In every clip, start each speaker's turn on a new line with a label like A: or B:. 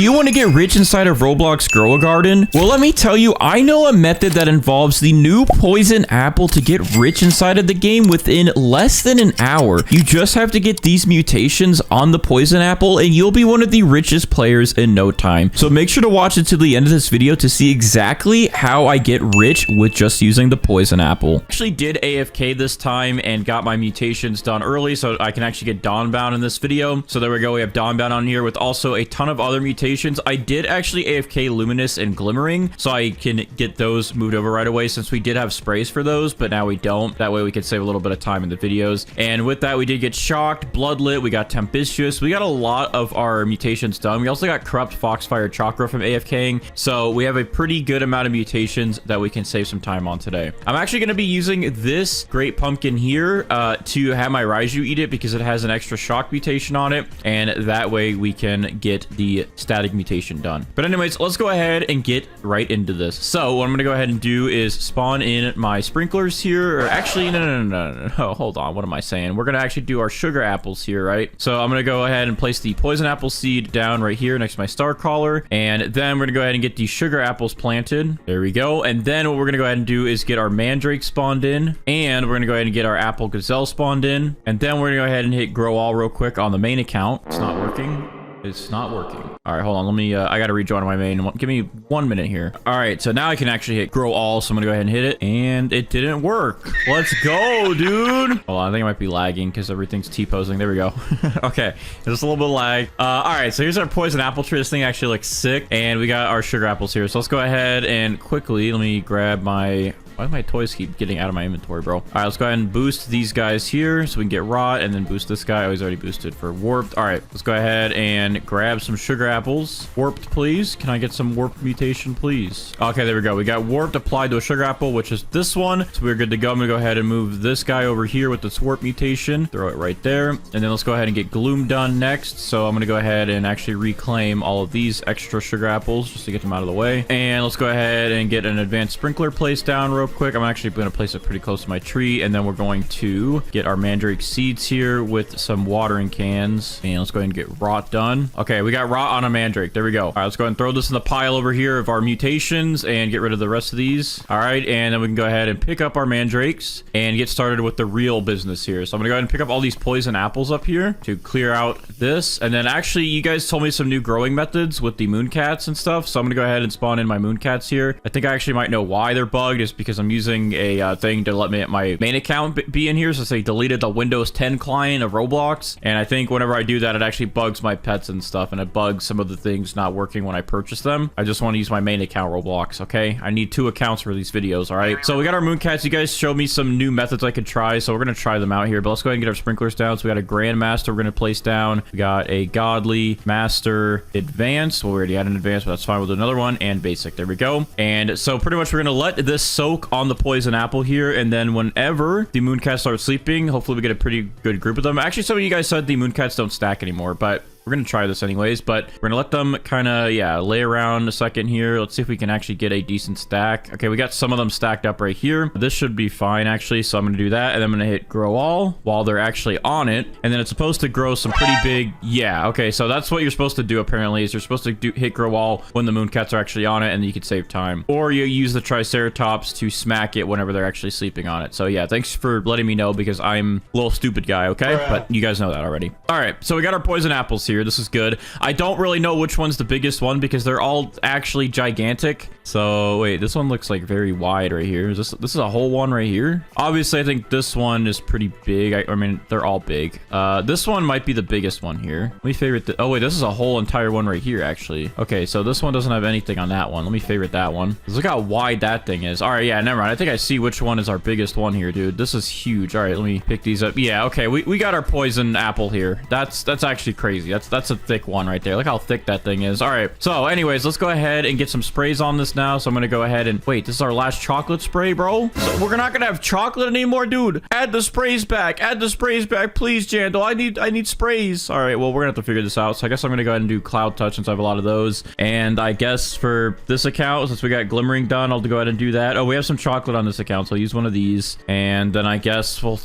A: Do you want to get rich inside of Roblox Grow a Garden? Well, let me tell you, I know a method that involves the new poison apple to get rich inside of the game within less than an hour. You just have to get these mutations on the poison apple and you'll be one of the richest players in no time. So make sure to watch it to the end of this video to see exactly how I get rich with just using the poison apple. Actually did AFK this time and got my mutations done early so I can actually get Dawnbound in this video. So there we go. We have Dawnbound on here with also a ton of other mutations. I did actually AFK Luminous and Glimmering so I can get those moved over right away since we did have sprays for those, but now we don't. That way we could save a little bit of time in the videos. And with that, we did get Shocked, Bloodlit, we got Tempestuous. We got a lot of our mutations done. We also got Corrupt, Foxfire, Chakra from AFKing. So we have a pretty good amount of mutations that we can save some time on today. I'm actually going to be using this Great Pumpkin here to have my Raiju eat it because it has an extra shock mutation on it. And that way we can get the static mutation done. But anyways, let's go ahead and get right into this. So what I'm going to go ahead and do is spawn in my sprinklers here. Or actually, no. Hold on. What am I saying? We're going to actually do our sugar apples here, right? So I'm going to go ahead and place the poison apple seed down right here next to my star caller. And then we're going to go ahead and get the sugar apples planted. There we go. And then what we're going to go ahead and do is get our mandrake spawned in. And we're going to go ahead and get our apple gazelle spawned in. And then we're going to go ahead and hit grow all real quick on the main account. It's not working. It's not working. All right, hold on. Let me, I got to rejoin my main. Give me 1 minute here. All right, so now I can actually hit grow all. So I'm going to go ahead and hit it. And it didn't work. Let's go, dude. Hold on, I think it might be lagging because everything's T-posing. There we go. Okay, just a little bit of lag. All right, so here's our poison apple tree. This thing actually looks sick. And we got our sugar apples here. So let's go ahead and quickly, let me grab my... Why do my toys keep getting out of my inventory, bro? All right, let's go ahead and boost these guys here so we can get rot and then boost this guy. Oh, he's already boosted for warped. All right, let's go ahead and grab some sugar apples. Warped, please. Can I get some warped mutation, please? Okay, there we go. We got warped applied to a sugar apple, which is this one. So we're good to go. I'm gonna go ahead and move this guy over here with this warp mutation. Throw it right there. And then let's go ahead and get gloom done next. So I'm gonna go ahead and actually reclaim all of these extra sugar apples just to get them out of the way. And let's go ahead and get an advanced sprinkler placed down real quick. I'm actually going to place it pretty close to my tree, and then we're going to get our mandrake seeds here with some watering cans, and let's go ahead and get rot done. Okay, we got rot on a mandrake. There we go. All right, let's go ahead and throw this in the pile over here of our mutations and get rid of the rest of these. All right, and then we can go ahead and pick up our mandrakes and get started with the real business here. So I'm gonna go ahead and pick up all these poison apples up here to clear out this, and then actually you guys told me some new growing methods with the mooncats and stuff, so I'm gonna go ahead and spawn in my mooncats here. I think I actually might know why they're bugged. Is because I'm using a thing to let my main account be in here, so they deleted the Windows 10 client of Roblox, and I think whenever I do that, it actually bugs my pets and stuff, and it bugs some of the things not working when I purchase them. I just want to use my main account Roblox, okay? I need 2 accounts for these videos, all right? So we got our mooncats. You guys showed me some new methods I could try, so we're gonna try them out here, but let's go ahead and get our sprinklers down. So we got a Grandmaster we're gonna place down. We got a Godly, Master, Advanced. Well, we already had an Advanced, but that's fine. We'll do another one, and Basic. There we go. And so pretty much we're gonna let this soak on the poison apple here, and then whenever the mooncats start sleeping, hopefully we get a pretty good group of them. Actually, some of you guys said the mooncats don't stack anymore, but we're gonna try this anyways. But we're gonna let them kind of, yeah, lay around a second here. Let's see if we can actually get a decent stack. Okay, we got some of them stacked up right here. This should be fine actually, so I'm gonna do that, and then I'm gonna hit grow all while they're actually on it, and then it's supposed to grow some pretty big. Yeah, okay, so that's what you're supposed to do apparently, is you're supposed to hit grow all when the mooncats are actually on it, and you can save time, or you use the triceratops to smack it whenever they're actually sleeping on it. So yeah, thanks for letting me know because I'm a little stupid guy, okay? But you guys know that already. All right, so we got our poison apples here. This is good. I don't really know which one's the biggest one because they're all actually gigantic. So wait, this one looks like very wide right here. This is a whole one right here. Obviously, I think this one is pretty big. I mean, they're all big. This one might be the biggest one here. Let me favorite oh wait, this is a whole entire one right here actually. Okay, so this one doesn't have anything on that one. Let me favorite that one. Look how wide that thing is. All right, yeah, never mind. I think I see which one is our biggest one here, dude. This is huge. All right, let me pick these up. Yeah, okay, we got our poison apple here. That's actually crazy. That's a thick one right there. Look how thick that thing is. All right, so anyways, let's go ahead and get some sprays on this now. So I'm gonna go ahead and wait, this is our last chocolate spray, bro. So we're not gonna have chocolate anymore, dude. Add the sprays back. Add the sprays back, please, Jandal. I need sprays. All right, well, we're gonna have to figure this out. So I guess I'm gonna go ahead and do cloud touch since I have a lot of those. And I guess for this account, since we got glimmering done, I'll go ahead and do that. Oh, we have some chocolate on this account, so I'll use one of these. And then I guess we'll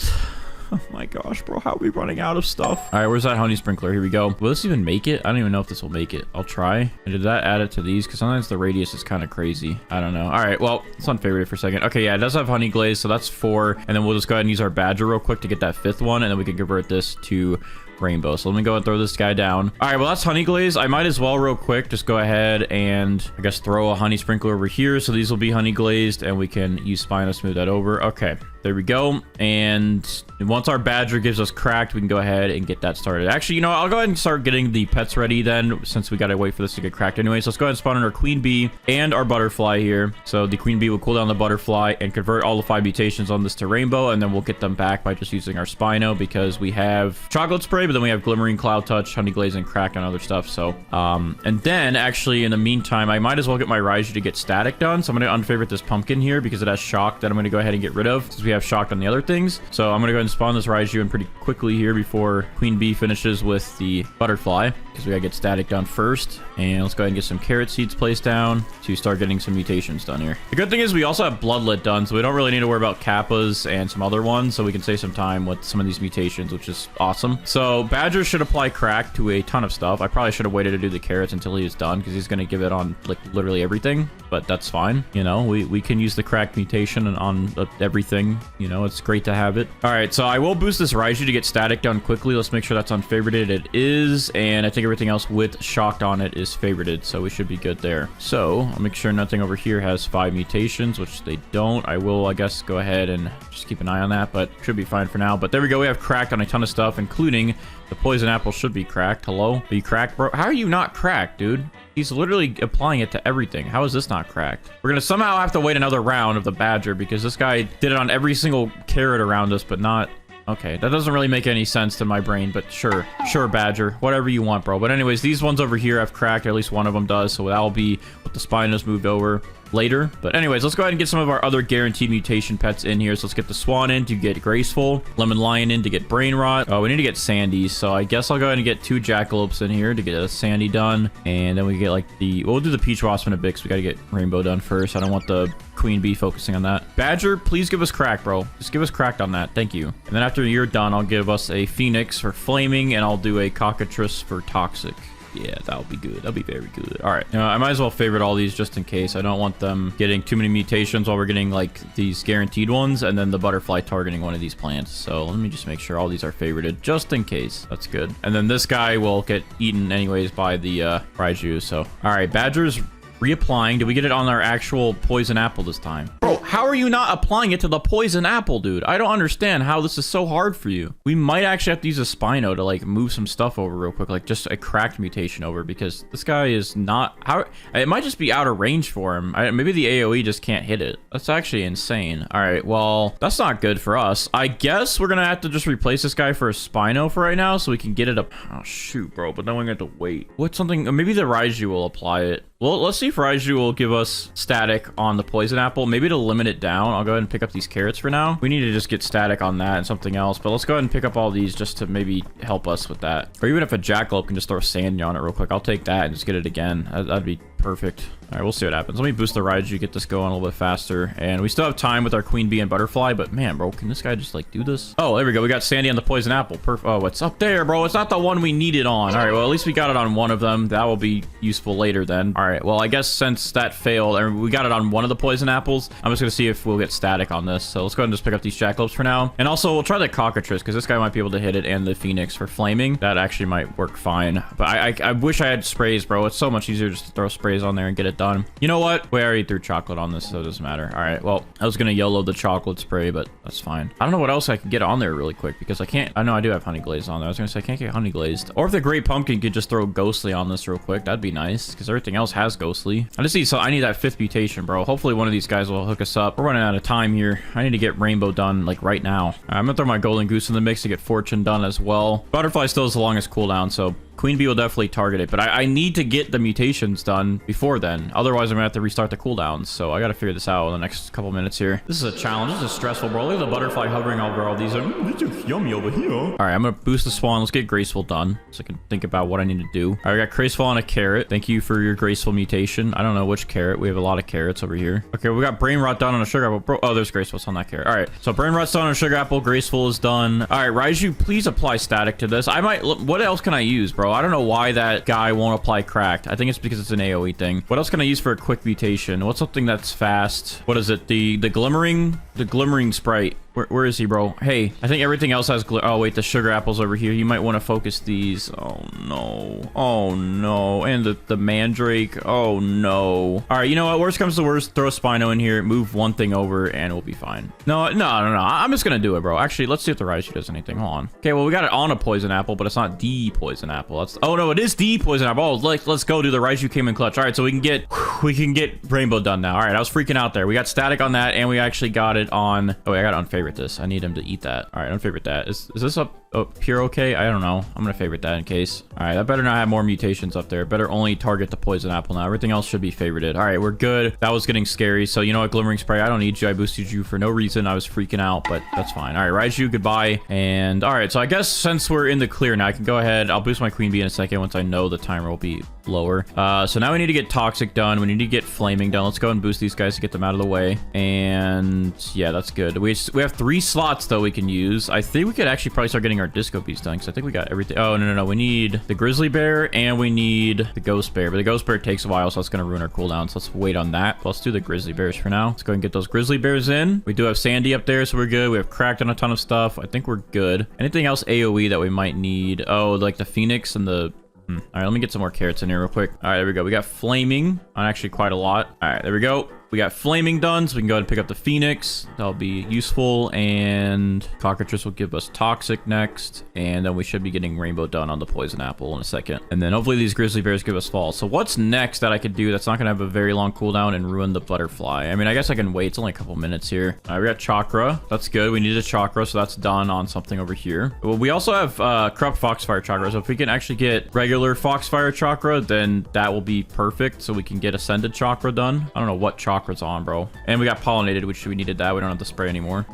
A: Oh my gosh, bro. How are we running out of stuff? All right, where's that honey sprinkler? Here we go. Will this even make it? I don't even know if this will make it. I'll try. And did that add it to these? Because sometimes the radius is kind of crazy. I don't know. All right, well, let's unfavorite it for a second. Okay, yeah, it does have honey glaze, so that's 4. And then we'll just go ahead and use our badger real quick to get that 5th one, and then we can convert this to rainbow. So let me go and throw this guy down. All right, well, that's honey glaze. I might as well real quick just go ahead and I guess throw a honey sprinkler over here, so these will be honey glazed, and we can use spine to smooth that over. Okay, there we go. And once our badger gives us cracked, we can go ahead and get that started. Actually, you know, I'll go ahead and start getting the pets ready then, since we gotta wait for this to get cracked anyway. So let's go ahead and spawn in our queen bee and our butterfly here. So the queen bee will cool down the butterfly and convert all the 5 mutations on this to rainbow, and then we'll get them back by just using our Spino, because we have chocolate spray, but then we have glimmering, cloud touch, honey glaze, and crack, and other stuff. So and then actually in the meantime, I might as well get my Raiju to get static done. So I'm going to unfavorite this pumpkin here because it has shock that I'm going to go ahead and get rid of, since we have shock on the other things. So I'm going to go ahead and spawn this Raiju in pretty quickly here before queen bee finishes with the butterfly, because we got to get static done first. And let's go ahead and get some carrot seeds placed down to start getting some mutations done here. The good thing is we also have bloodlet done, so we don't really need to worry about kappas and some other ones, so we can save some time with some of these mutations, which is awesome. So badger should apply crack to a ton of stuff. I probably should have waited to do the carrots until he is done, because he's going to give it on like literally everything, but that's fine. You know, we can use the crack mutation on everything. You know, it's great to have it. All right, so I will boost this Raiju to get static done quickly. Let's make sure that's unfavorited. It is, and I think everything else with shocked on it is favorited, so we should be good there. So I'll make sure nothing over here has 5 mutations, which they don't. I will, I guess, go ahead and just keep an eye on that, but should be fine for now. But there we go. We have cracked on a ton of stuff, including the poison apple should be cracked. Hello? Are you cracked, bro? How are you not cracked, dude? He's literally applying it to everything. How is this not cracked? We're going to somehow have to wait another round of the badger, because this guy did it on every single carrot around us, but not... Okay, that doesn't really make any sense to my brain, but sure. Sure, badger. Whatever you want, bro. But anyways, these ones over here have cracked. Or at least one of them does, so that'll be what the spine has moved over later. But anyways, let's go ahead and get some of our other guaranteed mutation pets in here. So let's get the swan in to get graceful, lemon lion in to get brain rot. Oh, we need to get sandy, so I guess I'll go ahead and get 2 jackalopes in here to get a sandy done, and then we get like we'll do the peach wasp in a bit, because we got to get rainbow done first. I don't want the queen bee focusing on that. Badger, please give us crack, bro. Just give us cracked on that. Thank you. And then after you're done, I'll give us a phoenix for flaming, and I'll do a cockatrice for toxic. Yeah, that'll be good. That'll be very good. All right. I might as well favorite all these just in case. I don't want them getting too many mutations while we're getting like these guaranteed ones, and then the butterfly targeting one of these plants. So let me just make sure all these are favorited just in case. That's good. And then this guy will get eaten anyways by the Raiju. So, all right, badgers reapplying. Did we get it on our actual poison apple this time? Bro, how are you not applying it to the poison apple, dude? I don't understand how this is so hard for you. We might actually have to use a Spino to like move some stuff over real quick, like just a cracked mutation over, because this guy is not... How it might just be out of range for him. Maybe the AoE just can't hit it. That's actually insane. All right, well, that's not good for us. I guess we're gonna have to just replace this guy for a Spino for right now, so we can get it up. Oh shoot, bro, but then we're gonna have to wait. What's something... Maybe the Raiju will apply it. Well, let's see if Raiju will give us static on the poison apple. Maybe to limit it down, I'll go ahead and pick up these carrots for now. We need to just get static on that and something else, but let's go ahead and pick up all these just to maybe help us with that. Or even if a jackalope can just throw sand on it real quick, I'll take that and just get it again. That'd be perfect. All right, we'll see what happens. Let me boost the Raiju, get this going a little bit faster. And we still have time with our queen bee and butterfly, but man, bro, can this guy just like do this? Oh, there we go. We got sandy on the poison apple. Oh, it's up there, bro. It's not the one we needed on. All right, well, at least we got it on one of them. That will be useful later then. All right, well, I guess since that failed, or we got it on one of the poison apples, I'm just gonna see if we'll get static on this. So let's go ahead and just pick up these jackalopes for now. And also, we'll try the cockatrice, because this guy might be able to hit it, and the phoenix for flaming. That actually might work fine. But I wish I had sprays, bro. It's so much easier just to throw sprays on there and get it done. You know what? We already threw chocolate on this, so it doesn't matter. All right, well, I was gonna YOLO the chocolate spray, but that's fine. I don't know what else I can get on there really quick, because I can't... I know I do have honey glazed on there. I was gonna say I can't get honey glazed. Or if the great pumpkin could just throw ghostly on this real quick, that'd be nice, because everything else has ghostly. I just need... So I need that 5th mutation, bro. Hopefully one of these guys will hook us up. We're running out of time here. I need to get rainbow done like right now. I'm gonna throw my golden goose in the mix to get fortune done as well. Butterfly still has the longest cooldown, so Queen Bee will definitely target it, but I need to get the mutations done before then. Otherwise, I'm gonna have to restart the cooldowns. So I gotta figure this out in the next couple minutes here. This is a challenge. This is stressful, bro. Look at the butterfly hovering over all these. These are yummy over here. All right, I'm gonna boost the spawn. Let's get graceful done so I can think about what I need to do. All right, we got graceful on a carrot. Thank you for your graceful mutation. I don't know which carrot. We have a lot of carrots over here. Okay, we got brain rot done on a sugar apple. Bro, oh, there's graceful on that carrot. All right, so brain rot's done on a sugar apple. Graceful is done. All right, Raiju, please apply static to this. I might. What else can I use, bro? I don't know why that guy won't apply cracked. I think it's because it's an AoE thing. What else can I use for a quick mutation? What's something that's fast? What is it? The glimmering sprite. Where is he, bro? Hey, I think everything else has oh, wait, the sugar apples over here. You might want to focus these. Oh, no. Oh, no. And the mandrake. Oh, no. All right, you know what? Worst comes to worst, throw a Spino in here, move one thing over, and we'll be fine. No. I'm just going to do it, bro. Actually, let's see if the Raichu does anything. Hold on. Okay, well, we got it on a poison apple, but it's not the poison apple. That's... Oh, no, it is the poison apple. Oh, let's go do the Raichu came in clutch. All right, so we can get rainbow done now. All right, I was freaking out there. We got static on that, and we actually got it on... Oh, wait, I got to unfavorite this. I need him to eat that. All right, unfavorite that. Is this up pure okay? I don't know. I'm gonna favorite that in case. All right, that better not have more mutations up there. Better only target the poison apple now. Everything else should be favorited. All right, we're good. That was getting scary. So you know what, glimmering spray, I don't need you. I boosted you for no reason. I was freaking out, but that's fine. All right, Raiju, goodbye. And all right, so I guess since we're in the clear now, I can go ahead. I'll boost my Queen Bee in a second once I know the timer will be lower. So now we need to get toxic done. We need to get flaming done. Let's go and boost these guys to get them out of the way. And yeah, that's good. We have 3 slots though we can use. I think we could actually probably start getting our disco bees done because I think we got everything. Oh, no. We need the grizzly bear and we need the ghost bear, but the ghost bear takes a while, so that's going to ruin our cooldown. So let's wait on that. Let's do the grizzly bears for now. Let's go and get those grizzly bears in. We do have Sandy up there, so we're good. We have cracked on a ton of stuff. I think we're good. Anything else AoE that we might need? Oh, like the phoenix and the... All right, let me get some more carrots in here real quick. All right, there we go. We got flaming on actually quite a lot. All right, there we go. We got flaming done, so we can go ahead and pick up the phoenix. That'll be useful. And cockatrice will give us toxic next. And then we should be getting rainbow done on the poison apple in a second. And then hopefully these grizzly bears give us fall. So what's next that I could do that's not going to have a very long cooldown and ruin the butterfly? I mean, I guess I can wait. It's only a couple minutes here. All right, we got chakra. That's good. We need a chakra, so that's done on something over here. Well, we also have corrupt foxfire chakra. So if we can actually get regular foxfire chakra, then that will be perfect. So we can get ascended chakra done. I don't know what chakra's on, bro. And we got pollinated, which we needed that. We don't have to spray anymore.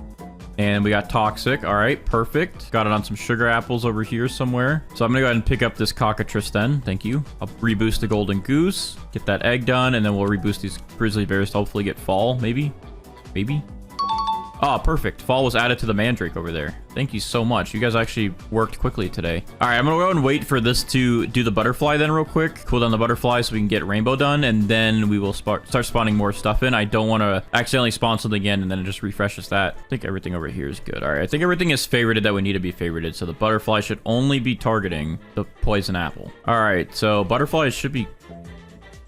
A: And we got toxic. All right, perfect. Got it on some sugar apples over here somewhere. So I'm gonna go ahead and pick up this cockatrice then. Thank you. I'll reboost the golden goose, get that egg done, and then we'll reboost these grizzly bears to hopefully get fall. Maybe. Oh, perfect. Fall was added to the mandrake over there. Thank you so much. You guys actually worked quickly today. All right, I'm gonna go and wait for this to do the butterfly then real quick. Cool down the butterfly so we can get rainbow done, and then we will start spawning more stuff in. I don't want to accidentally spawn something again, and then it just refreshes that. I think everything over here is good. All right, I think everything is favorited that we need to be favorited, so the butterfly should only be targeting the poison apple. All right, so butterflies should be...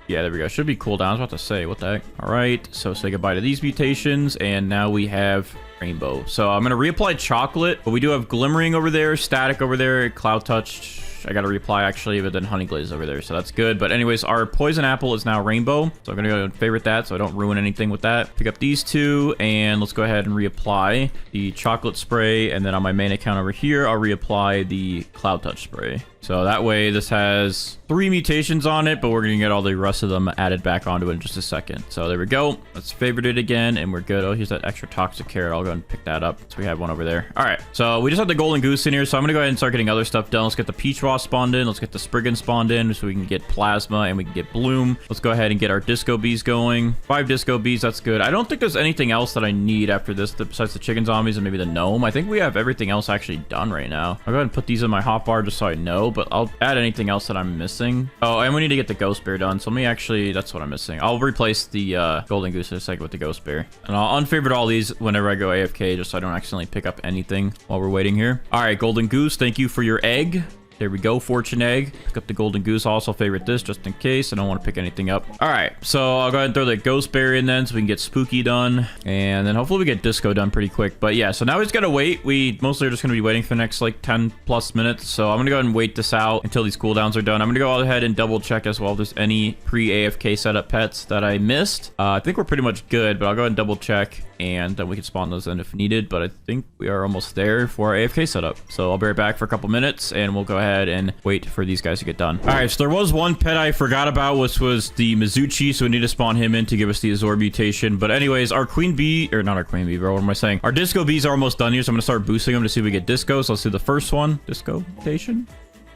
A: Yeah, there we go. Should be cooldown. I was about to say, what the heck? All right, so say goodbye to these mutations, and now we have rainbow. So I'm going to reapply chocolate, but we do have glimmering over there, static over there, cloud touch. I got to reapply actually, but then honey glaze over there, so that's good. But anyways, our poison apple is now rainbow, so I'm going to go and favorite that so I don't ruin anything with that. Pick up these 2, and let's go ahead and reapply the chocolate spray, and then on my main account over here, I'll reapply the cloud touch spray. So that way this has 3 mutations on it, but we're going to get all the rest of them added back onto it in just a second. So there we go. Let's favorite it again, and we're good. Oh, here's that extra toxic carrot. I'll go and pick that up. So we have one over there. All right. So we just have the golden goose in here. So I'm going to go ahead and start getting other stuff done. Let's get the peach wasp spawned in. Let's get the spriggan spawned in so we can get plasma and we can get bloom. Let's go ahead and get our disco bees going. 5 disco bees. That's good. I don't think there's anything else that I need after this besides the chicken zombies and maybe the gnome. I think we have everything else actually done right now. I'll go ahead and put these in my hotbar just so I know, but I'll add anything else that I'm missing. Oh, and we need to get the ghost bear done. So let me actually, that's what I'm missing. I'll replace the golden goose in a second with the ghost bear. And I'll unfavorite all these whenever I go AFK just so I don't accidentally pick up anything while we're waiting here. All right, golden goose, thank you for your egg. There we go, fortune egg. Pick up the golden goose. I'll also favorite this just in case. I don't want to pick anything up. All right, so I'll go ahead and throw the ghost berry in then so we can get spooky done. And then hopefully we get disco done pretty quick. But yeah, so now we just got to wait. We mostly are just going to be waiting for the next like 10 plus minutes. So I'm going to go ahead and wait this out until these cooldowns are done. I'm going to go ahead and double check as well if there's any pre-AFK setup pets that I missed. I think we're pretty much good, but I'll go ahead and double check. and then we can spawn those in if needed. But I think we are almost there for our AFK setup. So I'll be right back for a couple minutes, and we'll go ahead and wait for these guys to get done. All right, so there was one pet I forgot about, which was the Mizuchi, so we need to spawn him in to give us the Azor mutation. But anyways, our queen bee, or not our queen bee, bro, what am I saying? Our disco bees are almost done here, so I'm gonna start boosting them to see if we get disco. So let's do the first one. Disco mutation.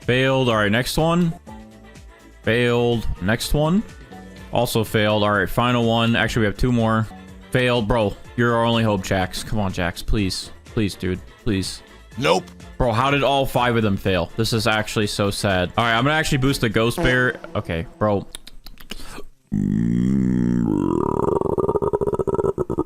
A: Failed. All right, next one. Failed. Next one. Also failed. All right, final one. Actually, we have 2 more. Failed. Bro, you're our only hope, Jax. Come on, Jax, please. Please, dude. Please.
B: Nope.
A: Bro, how did all 5 of them fail? This is actually so sad. All right, I'm gonna actually boost the ghost bear. Okay, bro.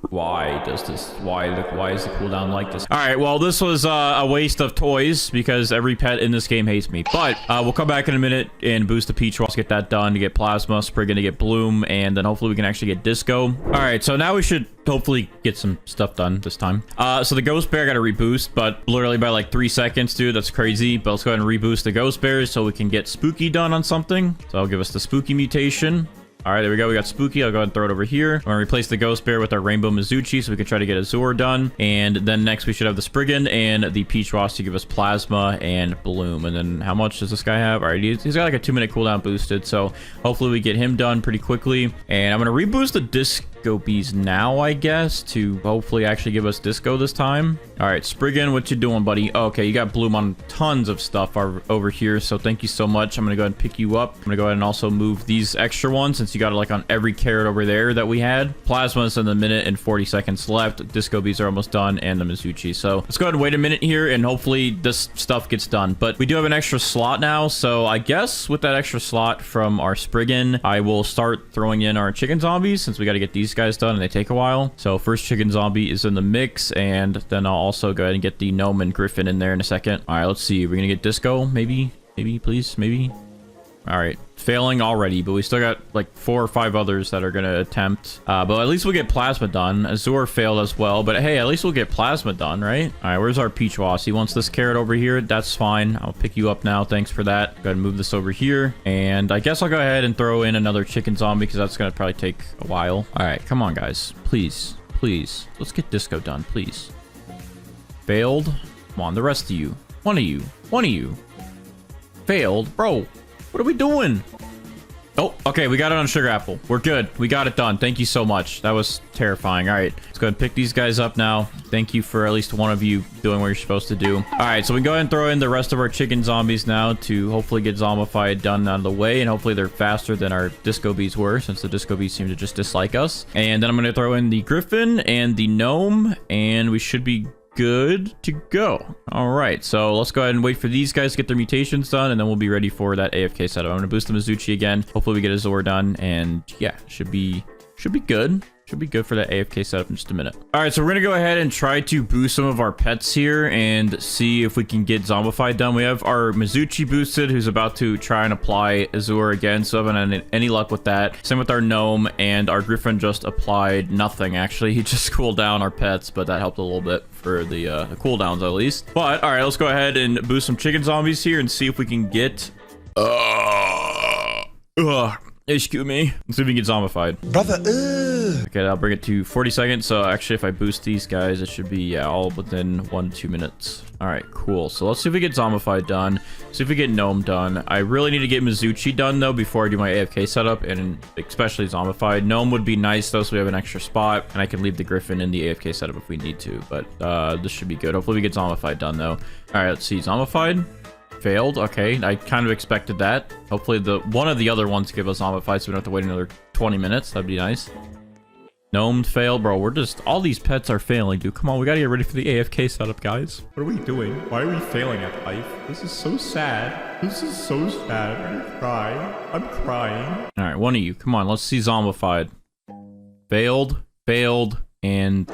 A: Why does this, why is the cooldown like this? All right, well, this was a waste of toys because every pet in this game hates me. But we'll come back in a minute and boost the peach walls, get that done, to get plasma, Spriggan to get bloom, and then hopefully we can actually get disco. All right, so now we should hopefully get some stuff done this time. So the ghost bear got to reboost, but literally by like 3 seconds, dude. That's crazy. But let's go ahead and reboost the ghost bears so we can get spooky done on something. So I'll give us the spooky mutation. All right, there we go. We got spooky. I'll go ahead and throw it over here. I'm going to replace the ghost bear with our rainbow Mizuchi so we can try to get Azor done. And then next we should have the Spriggan and the peach wasp to give us plasma and bloom. And then how much does this guy have? All right, he's got like a 2-minute cooldown boosted. So hopefully we get him done pretty quickly. And I'm going to reboost the disco bees now, I guess, to hopefully actually give us disco this time. All right, Spriggan, what you doing, buddy? Oh, okay, you got bloom on tons of stuff over here. So thank you so much. I'm going to go ahead and pick you up. I'm going to go ahead and also move these extra ones since you got it like on every carrot over there that we had. Plasma's in the minute and 40 seconds left. Disco bees are almost done, and the Mizuchi. So let's go ahead and wait a minute here, and hopefully this stuff gets done. But we do have an extra slot now, so I guess with that extra slot from our Spriggan, I will start throwing in our chicken zombies since we got to get these guys done and they take a while. So first chicken zombie is in the mix, and then I'll also go ahead and get the gnome and griffin in there in a second. All right, let's see. We're gonna get disco, maybe, please, maybe. All right, failing already, but we still got like 4 or 5 others that are gonna attempt. But at least we'll get plasma done. Azor failed as well, but hey, at least we'll get plasma done, right? All right, where's our peach wasp? He wants this carrot over here. That's fine. I'll pick you up now. Thanks for that. Go ahead and move this over here, and I guess I'll go ahead and throw in another chicken zombie because that's gonna probably take a while. All right, come on, guys, please, please, let's get disco done, please. Failed. Come on, the rest of you. One of you. Failed, bro. What are we doing? Oh, okay, we got it on sugar apple. We're good. We got it done. Thank you so much. That was terrifying. All right, let's go ahead and pick these guys up now. Thank you for at least one of you doing what you're supposed to do. All right, so we can go ahead and throw in the rest of our chicken zombies now to hopefully get zombified done out of the way, and hopefully they're faster than our disco bees were, since the disco bees seem to just dislike us. And then I'm going to throw in the griffin and the gnome, and we should be good to go. All right, so let's go ahead and wait for these guys to get their mutations done, and then we'll be ready for that AFK setup. I'm gonna boost the Mizuchi again. Hopefully we get a Azor done, and yeah, should be good. Should be good for that AFK setup in just a minute. All right, so we're gonna go ahead and try to boost some of our pets here and see if we can get zombified done. We have our Mizuchi boosted, who's about to try and apply Azor again, so I haven't had any luck with that. Same with our gnome, and our griffin just applied nothing, actually. He just cooled down our pets, but that helped a little bit for the cooldowns at least. But all right, let's go ahead and boost some chicken zombies here and see if we can get excuse me. Let's see if we can get zombified.
B: Brother,
A: okay, I'll bring it to 40 seconds. So actually, if I boost these guys, it should be, yeah, all within 1 to 2 minutes. All right, cool. So let's see if we get zombified done. See if we get gnome done. I really need to get Mizuchi done, though, before I do my AFK setup, and especially zombified. Gnome would be nice, though, so we have an extra spot, and I can leave the griffin in the AFK setup if we need to. But this should be good. Hopefully, we get zombified done, though. All right, let's see. Zombified. Failed. Okay, I kind of expected that. Hopefully one of the other ones give us zombified, so we don't have to wait another 20 minutes. That'd be nice. Gnome failed. Bro, we're just, all these pets are failing, dude. Come on, we gotta get ready for the AFK setup, guys. What are we doing? Why are we failing at life? This is so sad. This is so sad. I'm gonna cry. I'm crying. All right, one of you, come on, let's see zombified. Failed, and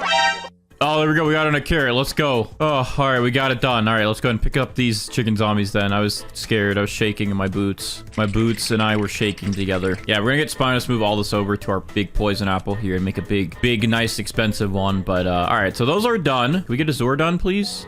A: oh, there we go. We got on a carrot. Let's go. Oh, all right. We got it done. All right, let's go ahead and pick up these chicken zombies then. I was scared. I was shaking in my boots. My boots and I were shaking together. Yeah, we're going to get Spinus, move all this over to our big poison apple here and make a big, nice, expensive one. But all right, so those are done. Can we get a Azor done, please?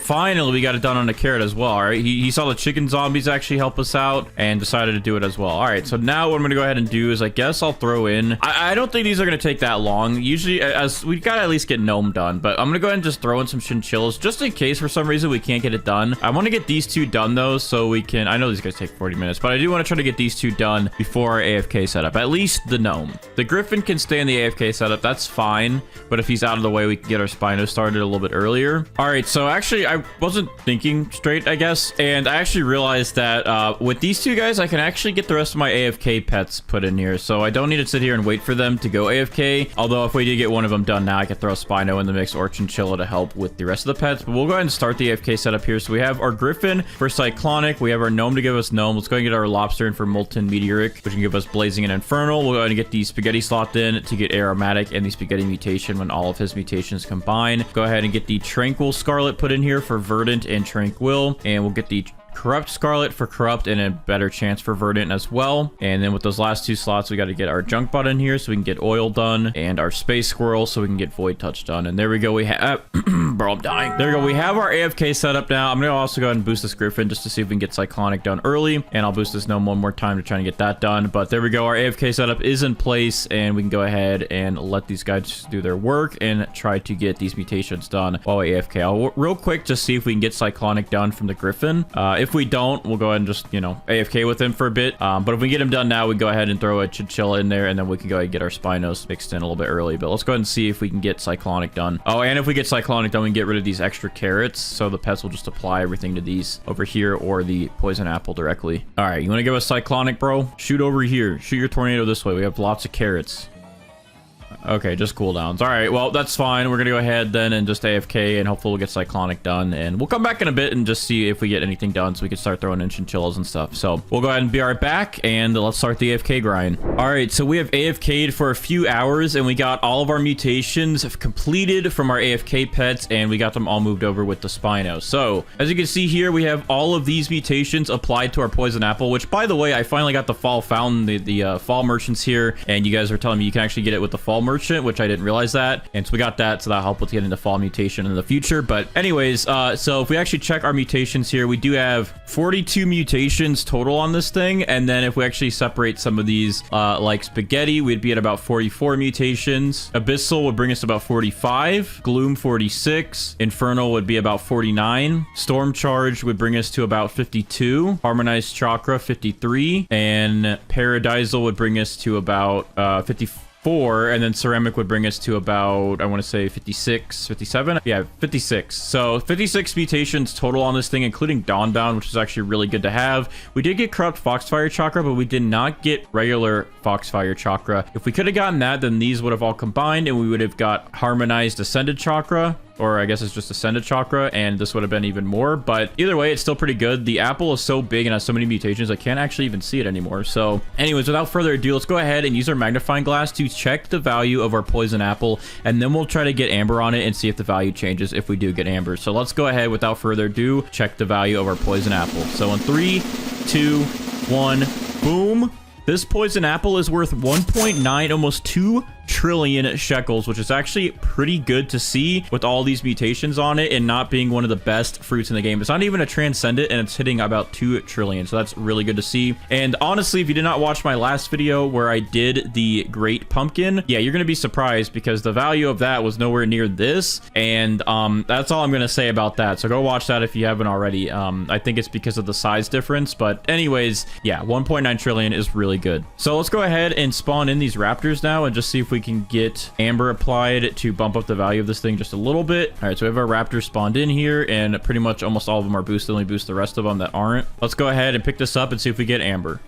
A: Finally, we got it done on a carrot as well. All right, he saw the chicken zombies actually help us out and decided to do it as well. All right, so now what I'm gonna go ahead and do is I guess I'll throw in. I don't think these are gonna take that long. Usually, as we gotta at least get gnome done, but I'm gonna go ahead and just throw in some chinchillas just in case for some reason we can't get it done. I want to get these two done though, so we can. I know these guys take 40 minutes, but I do want to try to get these two done before our AFK setup. At least the gnome. The griffin can stay in the AFK setup. That's fine, but if he's out of the way, we can get our Spino started a little bit earlier. All right, so actually, I wasn't thinking straight, I guess, and I actually realized that with these two guys, I can actually get the rest of my AFK pets put in here, so I don't need to sit here and wait for them to go AFK. Although if we did get one of them done now, I could throw Spino in the mix or Chinchilla to help with the rest of the pets. But we'll go ahead and start the AFK setup here. So we have our Griffin for Cyclonic. We have our Gnome to give us Gnome. Let's go ahead and get our Lobster in for Molten Meteoric, which can give us Blazing and Infernal. We'll go ahead and get the Spaghetti slot in to get Aromatic and the Spaghetti Mutation when all of his mutations combine. Go ahead and get the Tranquil Scarlet put in here for Verdant and Tranquil. And we'll get the Corrupt Scarlet for Corrupt and a better chance for Verdant as well. And then with those last two slots, we got to get our Junk Bot in here so we can get Oil done, and our Space Squirrel so we can get Void Touch done. And there we go. We have... Bro, I'm dying. There we go. We have our AFK set up now. I'm going to also go ahead and boost this Griffin just to see if we can get Cyclonic done early. And I'll boost this Gnome one more time to try and get that done. But there we go. Our AFK setup is in place, and we can go ahead and let these guys do their work and try to get these mutations done while we AFK. I'll real quick just see if we can get Cyclonic done from the Griffin. If we don't, we'll go ahead and just, you know, AFK with him for a bit. But if we get him done now, we go ahead and throw a Chinchilla in there, and then we can go ahead and get our Spinos mixed in a little bit early. But let's go ahead and see if we can get Cyclonic done. Oh, and if we get Cyclonic done, we can get rid of these extra carrots, so the pets will just apply everything to these over here or the Poison Apple directly. All right, you want to give us Cyclonic, bro? Shoot over here. Shoot your tornado this way. We have lots of carrots. Okay, just cooldowns. All right, well, that's fine. We're going to go ahead then and just AFK, and hopefully we'll get Cyclonic done. And we'll come back in a bit and just see if we get anything done so we can start throwing in chinchillas and stuff. So we'll go ahead and be right back, and let's start the AFK grind. All right, so we have AFK'd for a few hours, and we got all of our mutations completed from our AFK pets, and we got them all moved over with the Spino. So as you can see here, we have all of these mutations applied to our Poison Apple, which, by the way, I finally got the Fall Fountain, the Fall Merchants here, and you guys are telling me you can actually get it with the Fall Merchant, which I didn't realize that. And so we got that, so that'll help with getting the Fall Mutation in the future. But anyways, so if we actually check our mutations here, we do have 42 mutations total on this thing. And then if we actually separate some of these, like Spaghetti, we'd be at about 44 mutations. Abyssal would bring us about 45. Gloom, 46. Infernal would be about 49. Storm Charge would bring us to about 52. Harmonized Chakra, 53. And Paradisal would bring us to about 54. And then Ceramic would bring us to about, I want to say 56, 57. Yeah, 56. So 56 mutations total on this thing, including Dawnbound, which is actually really good to have. We did get Corrupt Foxfire Chakra, but we did not get regular Foxfire Chakra. If we could have gotten that, then these would have all combined, and we would have got Harmonized Ascended Chakra. Or I guess it's just Ascended Chakra, and this would have been even more. But either way, it's still pretty good. The apple is so big and has so many mutations, I can't actually even see it anymore. So anyways, without further ado, let's go ahead and use our magnifying glass to check the value of our Poison Apple, and then we'll try to get Amber on it and see if the value changes if we do get Amber. So let's go ahead, without further ado, check the value of our Poison Apple. So in 3, 2, 1, boom. This Poison Apple is worth 1.9, almost 2 trillion shekels, which is actually pretty good to see with all these mutations on it and not being one of the best fruits in the game. It's not even a transcendent, and it's hitting about 2 trillion, so that's really good to see. And honestly, if you did not watch my last video where I did the Great Pumpkin, yeah, you're gonna be surprised because the value of that was nowhere near this. And that's all I'm gonna say about that, so go watch that if you haven't already. I think it's because of the size difference, but anyways, yeah, 1.9 trillion is really good. So let's go ahead and spawn in these raptors now and just see if we can get Amber applied to bump up the value of this thing just a little bit. All right, so we have our raptors spawned in here, and pretty much almost all of them are boosted. Only boost the rest of them that aren't. Let's go ahead and pick this up and see if we get Amber.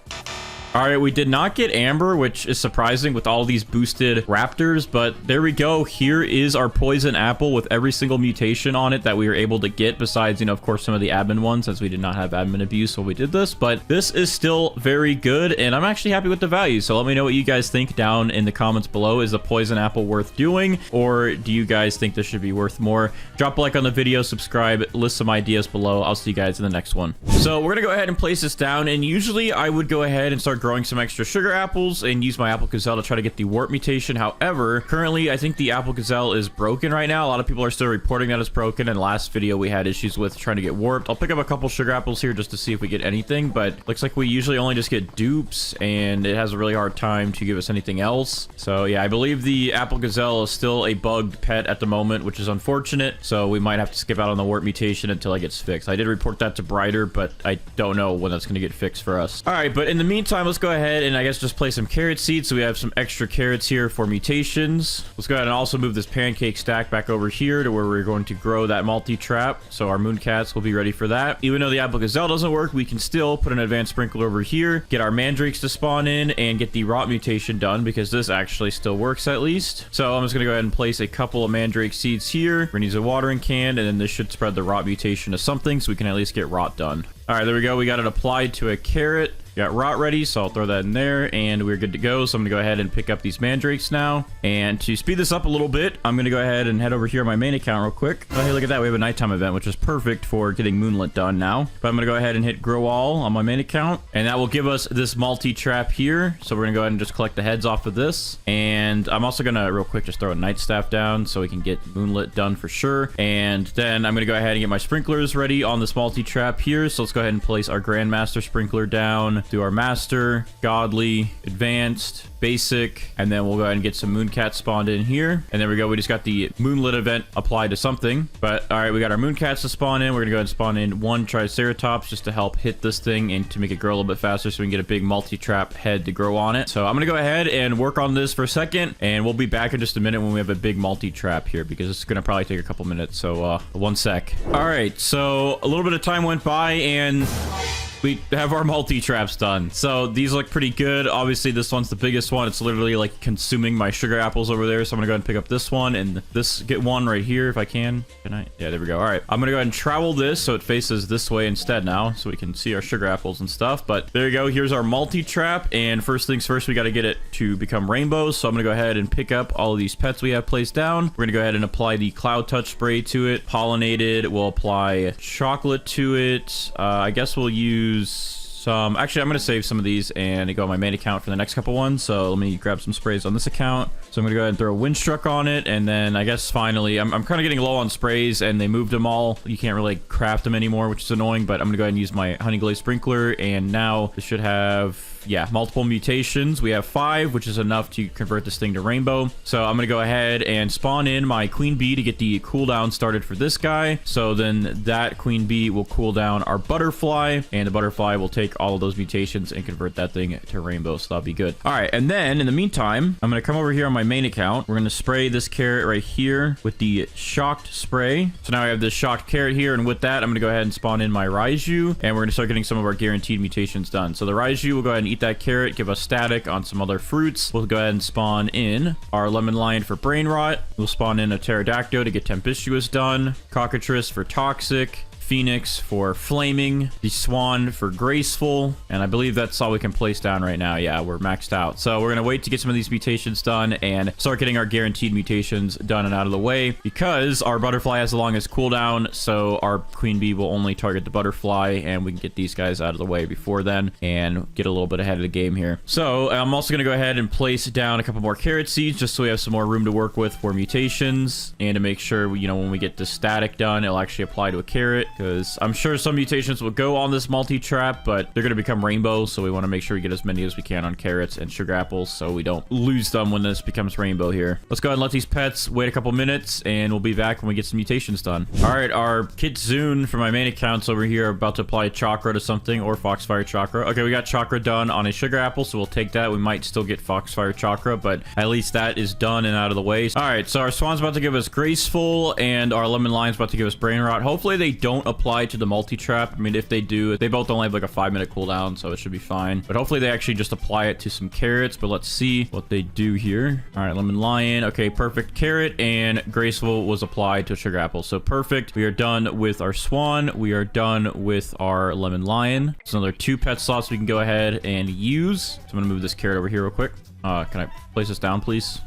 A: All right, we did not get Amber, which is surprising with all these boosted raptors, but there we go. Here is our Poison Apple with every single mutation on it that we were able to get, besides, you know, of course, some of the admin ones, since we did not have admin abuse when we did this. But this is still very good, and I'm actually happy with the value. So let me know what you guys think down in the comments below. Is the Poison Apple worth doing, or do you guys think this should be worth more? Drop a like on the video, subscribe, list some ideas below. I'll see you guys in the next one. So we're gonna go ahead and place this down, and usually I would go ahead and start start growing some extra sugar apples and use my apple gazelle to try to get the warp mutation. However, currently I think the apple gazelle is broken right now. A lot of people are still reporting that it's broken, and last video we had issues with trying to get warped. I'll pick up a couple sugar apples here just to see if we get anything, but looks like we usually only just get dupes, and it has a really hard time to give us anything else. So yeah, I believe the apple gazelle is still a bugged pet at the moment, which is unfortunate. So we might have to skip out on the warp mutation until it gets fixed. I did report that to Brighter, but I don't know when that's going to get fixed for us. All right, but in the meantime, let's go ahead and I guess just place some carrot seeds so we have some extra carrots here for mutations. Let's go ahead and also move this pancake stack back over here to where we're going to grow that multi-trap. So our mooncats will be ready for that. Even though the apple gazelle doesn't work, we can still put an advanced sprinkler over here, get our mandrakes to spawn in, and get the rot mutation done because this actually still works at least. So I'm just going to go ahead and place a couple of mandrake seeds here. We're going to use a watering can, and then this should spread the rot mutation to something so we can at least get rot done. All right, there we go. We got it applied to a carrot. Got rot ready, so I'll throw that in there, and we're good to go. So I'm gonna go ahead and pick up these mandrakes now. And to speed this up a little bit, I'm gonna go ahead and head over here on my main account real quick. Oh, hey, look at that. We have a nighttime event, which is perfect for getting moonlit done now. But I'm gonna go ahead and hit grow all on my main account, and that will give us this multi-trap here. So we're gonna go ahead and just collect the heads off of this. And I'm also gonna real quick just throw a night staff down so we can get moonlit done for sure. And then I'm gonna go ahead and get my sprinklers ready on this multi-trap here. So let's go ahead and place our grandmaster sprinkler down, do our master, godly, advanced, basic, and then we'll go ahead and get some mooncat spawned in here. And there we go. We just got the moonlit event applied to something. But all right, we got our mooncats to spawn in. We're gonna go ahead and spawn in one triceratops just to help hit this thing and to make it grow a little bit faster so we can get a big multi-trap head to grow on it. So I'm gonna go ahead and work on this for a second, and we'll be back in just a minute when we have a big multi-trap here because it's gonna probably take a couple minutes. So one sec. All right, so a little bit of time went by and we have our multi-traps done. So these look pretty good. Obviously, this one's the biggest one. It's literally like consuming my sugar apples over there. So I'm gonna go ahead and pick up this one and this, get one right here if I can. Can I? Yeah, there we go. All right. I'm gonna go ahead and travel this so it faces this way instead now so we can see our sugar apples and stuff. But there you go. Here's our multi-trap. And first things first, we got to get it to become rainbows. So I'm gonna go ahead and pick up all of these pets we have placed down. We're gonna go ahead and apply the cloud touch spray to it. Pollinated. We'll apply chocolate to it. I guess we'll use some. Actually, I'm going to save some of these and go on my main account for the next couple ones. So let me grab some sprays on this account. So I'm going to go ahead and throw a windstruck on it. And then I guess finally, I'm kind of getting low on sprays and they moved them all. You can't really craft them anymore, which is annoying, but I'm going to go ahead and use my honey glaze sprinkler. And now this should have, yeah, multiple mutations. We have 5, which is enough to convert this thing to rainbow. So I'm going to go ahead and spawn in my queen bee to get the cooldown started for this guy. So then that queen bee will cool down our butterfly, and the butterfly will take all of those mutations and convert that thing to rainbow. So that'll be good. All right. And then in the meantime, I'm going to come over here on my main account. We're going to spray this carrot right here with the shocked spray. So now I have this shocked carrot here. And with that, I'm going to go ahead and spawn in my Raiju, and we're going to start getting some of our guaranteed mutations done. So the Raiju will go ahead and eat that carrot, give us static on some other fruits. We'll go ahead and spawn in our lemon lion for brain rot. We'll spawn in a pterodactyl to get tempestuous done, cockatrice for toxic, Phoenix for flaming, the swan for graceful, and I believe that's all we can place down right now. Yeah, we're maxed out. So we're gonna wait to get some of these mutations done and start getting our guaranteed mutations done and out of the way because our butterfly has the longest cooldown, so our queen bee will only target the butterfly, and we can get these guys out of the way before then and get a little bit ahead of the game here. So I'm also gonna go ahead and place down a couple more carrot seeds just so we have some more room to work with for mutations and to make sure, you know, when we get the static done, it'll actually apply to a carrot, because I'm sure some mutations will go on this multi-trap, but they're going to become rainbow, so we want to make sure we get as many as we can on carrots and sugar apples so we don't lose them when this becomes rainbow here. Let's go ahead and let these pets wait a couple minutes, and we'll be back when we get some mutations done. All right, our Kitsune for my main accounts over here are about to apply chakra to something, or foxfire chakra. Okay, we got chakra done on a sugar apple, so we'll take that. We might still get foxfire chakra, but at least that is done and out of the way. All right, so our swan's about to give us graceful, and our lemon lion's about to give us brain rot. Hopefully they don't apply to the multi-trap. I mean, if they do, they both only have like a 5-minute cooldown, so it should be fine. But hopefully they actually just apply it to some carrots. But let's see what they do here. All right, lemon lion. Okay, perfect. Carrot and graceful was applied to sugar apple. So perfect. We are done with our swan. We are done with our lemon lion. So another 2 pet slots we can go ahead and use. So I'm gonna move this carrot over here real quick. Can I place this down, please?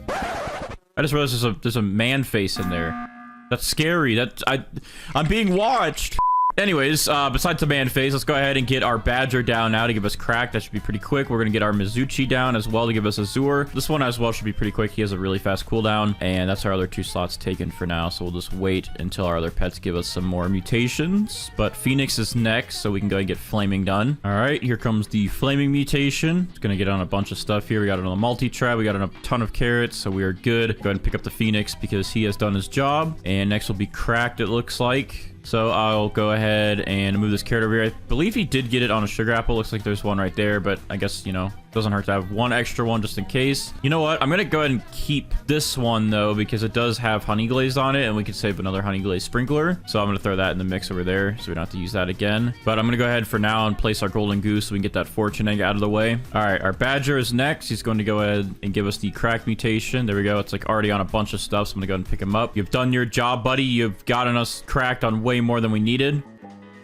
A: I just realized there's a man face in there. That's scary. I'm being watched. Anyways, besides the man phase, let's go ahead and get our Badger down now to give us crack. That should be pretty quick. We're going to get our Mizuchi down as well to give us Azure. This one as well should be pretty quick. He has a really fast cooldown, and that's our other 2 slots taken for now. So we'll just wait until our other pets give us some more mutations. But Phoenix is next, so we can go and get Flaming done. All right, here comes the Flaming mutation. It's going to get on a bunch of stuff here. We got another multi-trap. We got a ton of carrots, so we are good. Go ahead and pick up the Phoenix because he has done his job. And next will be Cracked, it looks like. So I'll go ahead and move this carrot over here. I believe he did get it on a sugar apple. Looks like there's one right there, but I guess, you know, doesn't hurt to have one extra one just in case. You know what? I'm going to go ahead and keep this one, though, because it does have honey glaze on it, and we could save another honey glaze sprinkler. So I'm going to throw that in the mix over there, so we don't have to use that again. But I'm going to go ahead for now and place our golden goose so we can get that fortune egg out of the way. All right, our Badger is next. He's going to go ahead and give us the crack mutation. There we go. It's like already on a bunch of stuff, so I'm going to go ahead and pick him up. You've done your job, buddy. You've gotten us cracked on way more than we needed.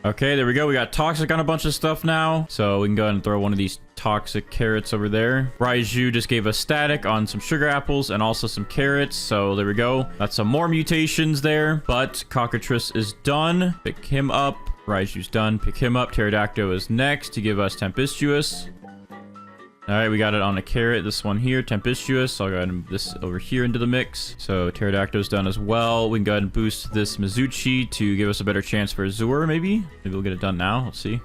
A: Okay, there we go. We got toxic on a bunch of stuff now. So we can go ahead and throw one of these toxic carrots over there. Raiju just gave us static on some sugar apples and also some carrots. So there we go. That's some more mutations there. But Cockatrice is done. Pick him up. Raiju's done. Pick him up. Pterodactyl is next to give us Tempestuous. All right, we got it on a carrot. This one here, Tempestuous. So I'll go ahead and move this over here into the mix. So Pterodactyl's done as well. We can go ahead and boost this Mizuchi to give us a better chance for Azure, maybe. Maybe we'll get it done now. Let's see.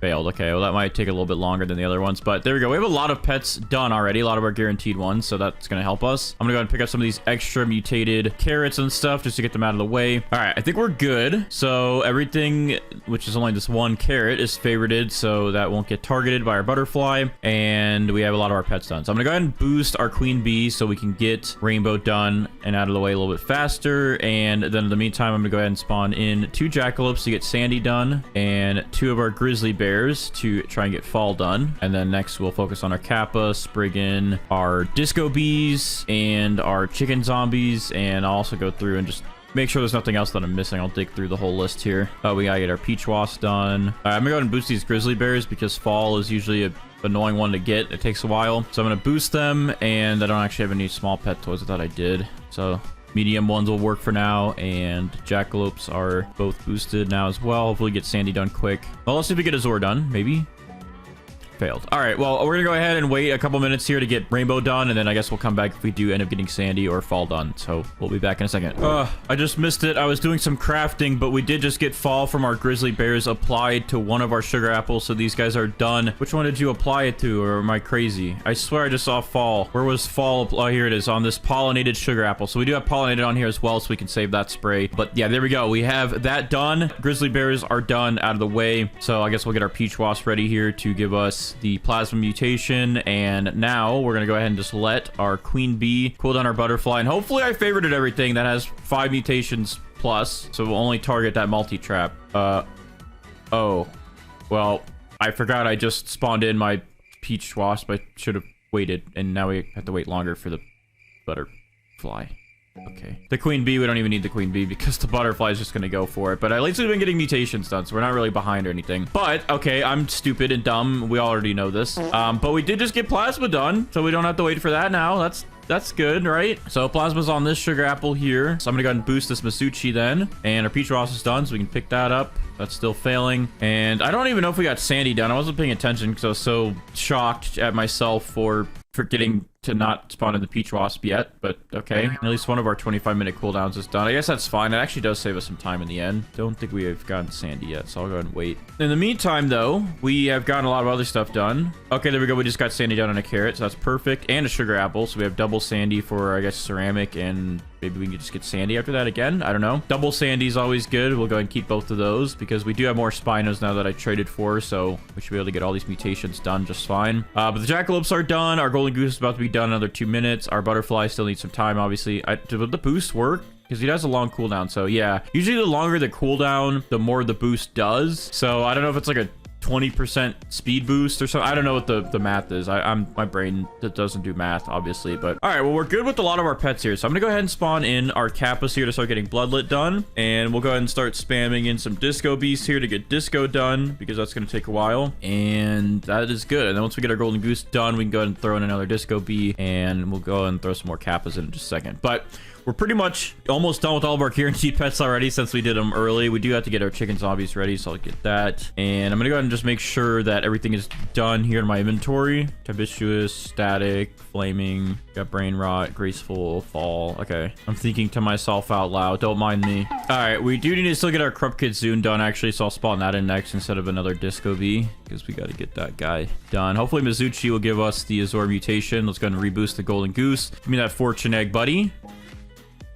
A: Failed. Okay, well, that might take a little bit longer than the other ones, but there we go. We have a lot of pets done already, a lot of our guaranteed ones, so that's going to help us. I'm going to go ahead and pick up some of these extra mutated carrots and stuff just to get them out of the way. All right, I think we're good. So everything, which is only this one carrot, is favorited, so that won't get targeted by our butterfly, and we have a lot of our pets done. So I'm going to go ahead and boost our queen bee so we can get rainbow done and out of the way a little bit faster, and then in the meantime, I'm going to go ahead and spawn in 2 jackalopes to get Sandy done, and 2 of our grizzly bears to try and get fall done. And then next we'll focus on our Kappa, Spriggan, our disco bees, and our chicken zombies. And I'll also go through and just make sure there's nothing else that I'm missing. I'll dig through the whole list here. Oh, we gotta get our peach wasp done. I'm gonna go ahead and boost these grizzly bears because fall is usually a annoying one to get. It takes a while. So I'm gonna boost them, and I don't actually have any small pet toys. I thought I did. So medium ones will work for now, and jackalopes are both boosted now as well. Hopefully get Sandy done quick. Well, let's see if we get Azure done, maybe. Failed. All right, well, we're gonna go ahead and wait a couple minutes here to get rainbow done, and then I guess we'll come back if we do end up getting Sandy or fall done. So we'll be back in a second. I just missed it. I was doing some crafting, but we did just get fall from our grizzly bears applied to one of our sugar apples, so these guys are done. Which one did you apply it to, or am I crazy? I swear I just saw fall. Where was fall? Oh, here it is, on this pollinated sugar apple. So we do have pollinated on here as well, so we can save that spray. But yeah, there we go. We have that done. Grizzly bears are done, out of the way. So I guess we'll get our peach wasp ready here to give us the plasma mutation, and now we're gonna go ahead and just let our queen bee cool down our butterfly, and hopefully I favorited everything that has 5 mutations plus, so we'll only target that multi-trap. Oh, well, I forgot I just spawned in my peach wasp. I should have waited, and now we have to wait longer for the butterfly. Okay. The queen bee, we don't even need the queen bee because the butterfly is just going to go for it. But at least we've been getting mutations done, so we're not really behind or anything. But, okay, I'm stupid and dumb. We already know this. But we did just get plasma done, so we don't have to wait for that now. That's good, right? So plasma's on this sugar apple here. So I'm gonna go ahead and boost this Masuchi then. And our peach wasp is done, so we can pick that up. That's still failing. And I don't even know if we got Sandy done. I wasn't paying attention because I was so shocked at myself for forgetting to not spawn in the peach wasp yet, but okay. At least one of our 25-minute cooldowns is done. I guess that's fine. It actually does save us some time in the end. Don't think we have gotten Sandy yet, so I'll go ahead and wait. In the meantime, though, we have gotten a lot of other stuff done. Okay, there we go. We just got Sandy done on a carrot, so that's perfect. And a sugar apple, so we have double Sandy for, I guess, ceramic, and maybe we can just get Sandy after that again. I don't know. Double Sandy is always good. We'll go ahead and keep both of those because we do have more Spinos now that I traded for, so we should be able to get all these mutations done just fine. But the jackalopes are done. Our golden goose is about to be done in another 2 minutes. Our butterfly still needs some time, obviously. Did the boost work? Because he has a long cooldown, so yeah. Usually the longer the cooldown, the more the boost does. So I don't know if it's like a 20% speed boost or something. I don't know what the math is. My brain that doesn't do math, obviously. But all right, well, we're good with a lot of our pets here. So I'm gonna go ahead and spawn in our Kappas here to start getting bloodlet done, and we'll go ahead and start spamming in some disco beasts here to get disco done because that's gonna take a while, and that is good. And then once we get our golden goose done, we can go ahead and throw in another disco bee, and we'll go ahead and throw some more Kappas in just a second. But we're pretty much almost done with all of our guaranteed pets already since we did them early. We do have to get our chicken zombies ready, so I'll get that. And I'm gonna go ahead and just make sure that everything is done here in my inventory. Tempestuous, static, flaming, got brain rot, graceful, fall. Okay, I'm thinking to myself out loud, don't mind me. All right, we do need to still get our Corrupt Kitsune done actually, so I'll spawn that in next instead of another Disco Bee, because we got to get that guy done. Hopefully Mizuchi will give us the Azor mutation. Let's go ahead and reboost the Golden Goose. Give me that fortune egg, buddy.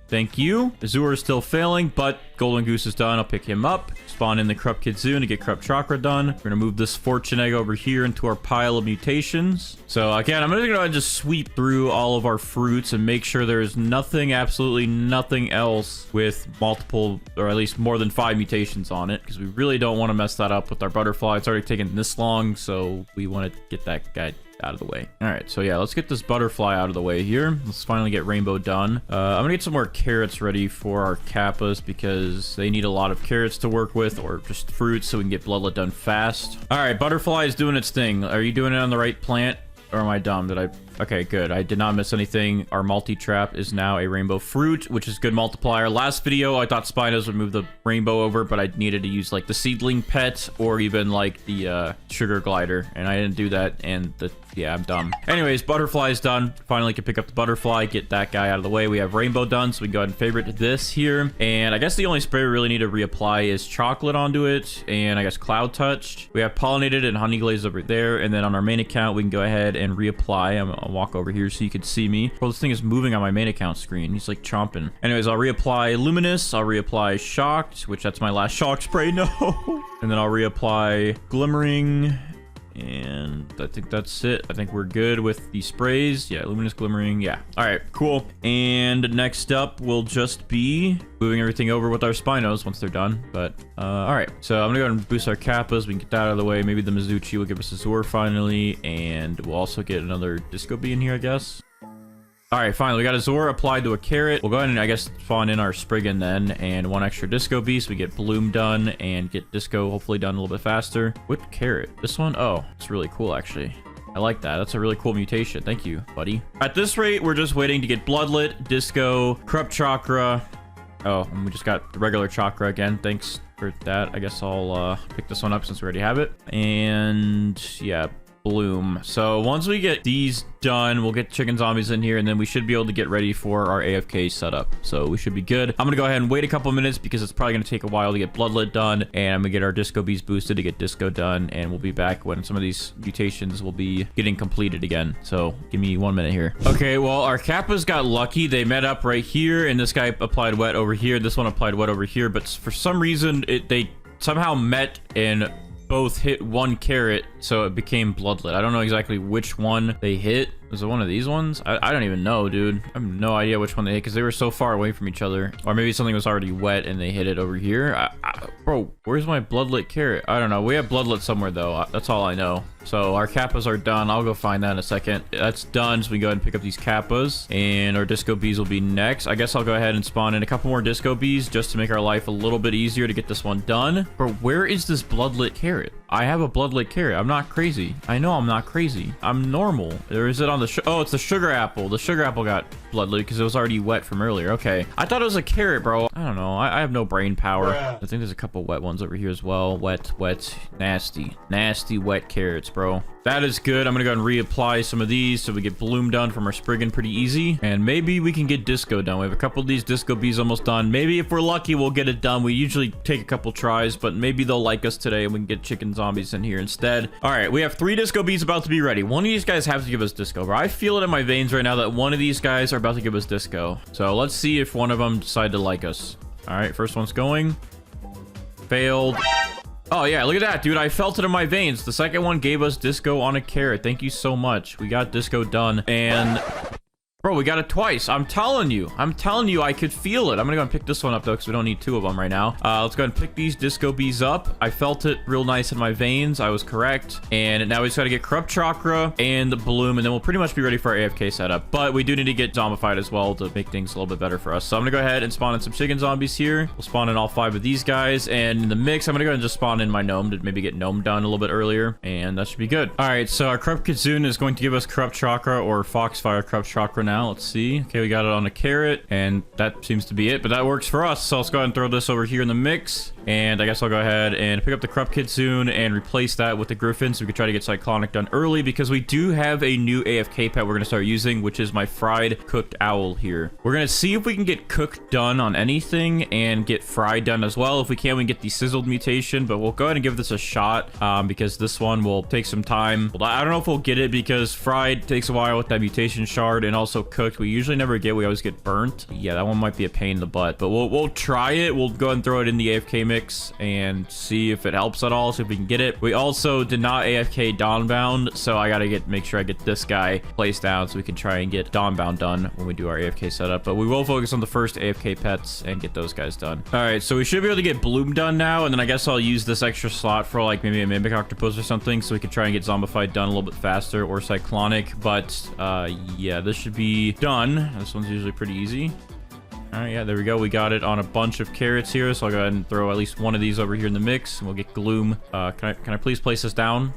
A: Thank you. Azure is still failing, but Golden Goose is done. I'll pick him up. Spawn in the Corrupt Kitsune to get Corrupt Chakra done. We're going to move this Fortune Egg over here into our pile of mutations. So again, I'm going to go ahead and just sweep through all of our fruits and make sure there is nothing, absolutely nothing else with multiple, or at least more than 5 mutations on it, because we really don't want to mess that up with our butterfly. It's already taken this long, so we want to get that guy out of the way. All right, so yeah, let's get this butterfly out of the way here. Let's finally get rainbow done. I'm gonna get some more carrots ready for our kappas because they need a lot of carrots to work with, or just fruits, so we can get bloodlet done fast. All right, butterfly is doing its thing. Are you doing it on the right plant, or am I dumb? Did I? Okay, good. I did not miss anything. Our multi-trap is now a rainbow fruit, which is good multiplier. Last video, I thought Spinos would move the rainbow over, but I needed to use like the seedling pet or even like the sugar glider, and I didn't do that, and yeah, I'm dumb. Anyways, butterfly is done. Finally can pick up the butterfly, get that guy out of the way. We have rainbow done, so we can go ahead and favorite this here. And I guess the only spray we really need to reapply is chocolate onto it, and I guess cloud touched. We have pollinated and honey glaze over there, and then on our main account, we can go ahead and reapply. I'll walk over here so you can see me. Well, this thing is moving on my main account screen. He's like chomping. Anyways, I'll reapply luminous. I'll reapply shocked, which that's my last shock spray. No. And then I'll reapply glimmering. And I think that's it. I think we're good with the sprays. Yeah, luminous glimmering. Yeah. All right, cool. And next up will just be moving everything over with our Spinos once they're done. But all right, so I'm gonna go ahead and boost our kappas. We can get that out of the way. Maybe the Mizuchi will give us a Zor finally, and we'll also get another Disco Bee in here, I guess. All right, fine. We got a Zor applied to a carrot. We'll go ahead and, I guess, spawn in our Spriggan then, and 1 extra Disco Bee, so we get Bloom done and get Disco hopefully done a little bit faster. Whip carrot. This one? Oh, it's really cool, actually. I like that. That's a really cool mutation. Thank you, buddy. At this rate, we're just waiting to get Bloodlet, Disco, Corrupt Chakra. Oh, and we just got the regular Chakra again. Thanks for that. I guess I'll pick this one up since we already have it. And yeah, Bloom. So once we get these done, we'll get chicken zombies in here, and then we should be able to get ready for our AFK setup. So we should be good. I'm gonna go ahead and wait a couple minutes because it's probably gonna take a while to get Bloodlet done, and I'm gonna get our Disco Bees boosted to get Disco done, and we'll be back when some of these mutations will be getting completed again. So give me 1 minute here. Okay, well, our kappas got lucky. They met up right here, and this guy applied wet over here. This one applied wet over here, but for some reason they somehow met and both hit 1 carrot, so it became Bloodlet. I don't know exactly which one they hit. Was it one of these ones? I don't even know, dude. I have no idea which one they hit because they were so far away from each other. Or maybe something was already wet and they hit it over here. Bro, where's my Bloodlet carrot? I don't know. We have Bloodlet somewhere, though. That's all I know. So our kappas are done. I'll go find that in a second. That's done, so we can go ahead and pick up these kappas. And our Disco Bees will be next. I guess I'll go ahead and spawn in a couple more Disco Bees just to make our life a little bit easier to get this one done. Bro, where is this Bloodlet carrot? I have a Bloodlet carrot. I'm not crazy. I know I'm not crazy. I'm normal. Or is it on the... Oh, it's the sugar apple. The sugar apple got Bloodlet because it was already wet from earlier. Okay. I thought it was a carrot, bro. I don't know. I have no brain power. I think there's a couple wet ones over here as well. Wet, nasty, nasty wet carrots, bro. That is good. I'm gonna go and reapply some of these so we get Bloom done from our Spriggan pretty easy. And maybe we can get Disco done. We have a couple of these Disco Bees almost done. Maybe if we're lucky, we'll get it done. We usually take a couple tries, but maybe they'll like us today and we can get chicken zombies in here instead. All right, we have 3 Disco Bees about to be ready. One of these guys has to give us Disco, bro. I feel it in my veins right now that one of these guys are about to give us Disco. So let's see if one of them decide to like us. All right, first one's going. Failed. Oh, yeah, look at that, dude. I felt it in my veins. The second one gave us Disco on a carrot. Thank you so much. We got Disco done. And... bro, we got it twice. I'm telling you, I could feel it. I'm gonna go and pick this one up though, because we don't need 2 of them right now. Let's go ahead and pick these Disco Bees up. I felt it real nice in my veins. I was correct. And now we just gotta get Corrupt Chakra and the Bloom, and then we'll pretty much be ready for our AFK setup. But we do need to get zombified as well to make things a little bit better for us. So I'm gonna go ahead and spawn in some chicken zombies here. We'll spawn in all 5 of these guys. And in the mix, I'm gonna go ahead and just spawn in my gnome to maybe get gnome done a little bit earlier. And that should be good. All right, so our Corrupt Kitsune is going to give us Corrupt Chakra or Foxfire Corrupt Chakra now. Let's see. Okay, we got it on a carrot, and that seems to be it, but that works for us. So let's go ahead and throw this over here in the mix. And I guess I'll go ahead and pick up the Corrupt Kitsune and replace that with the Griffin so we can try to get Cyclonic done early, because we do have a new AFK pet we're going to start using, which is my fried cooked owl here. We're going to see if we can get cooked done on anything and get fried done as well. If we can, we can get the sizzled mutation, but we'll go ahead and give this a shot because this one will take some time. I don't know if we'll get it because fried takes a while with that mutation shard, and also cooked we usually never get. We always get burnt. Yeah, that one might be a pain in the butt, but we'll try it. We'll go ahead and throw it in the AFK mix and see if it helps at all, see if we can get it. We also did not AFK Dawnbound, so I gotta make sure I get this guy placed down so we can try and get Dawnbound done when we do our AFK setup. But we will focus on the first AFK pets and get those guys done. All right, so we should be able to get Bloom done now, and then I guess I'll use this extra slot for like maybe a Mimic Octopus or something so we can try and get Zombified done a little bit faster, or Cyclonic. But yeah, this should be done. This one's usually pretty easy. All right, yeah, there we go. We got it on a bunch of carrots here, so I'll go ahead and throw at least one of these over here in the mix, and we'll get Gloom. Can I please place this down?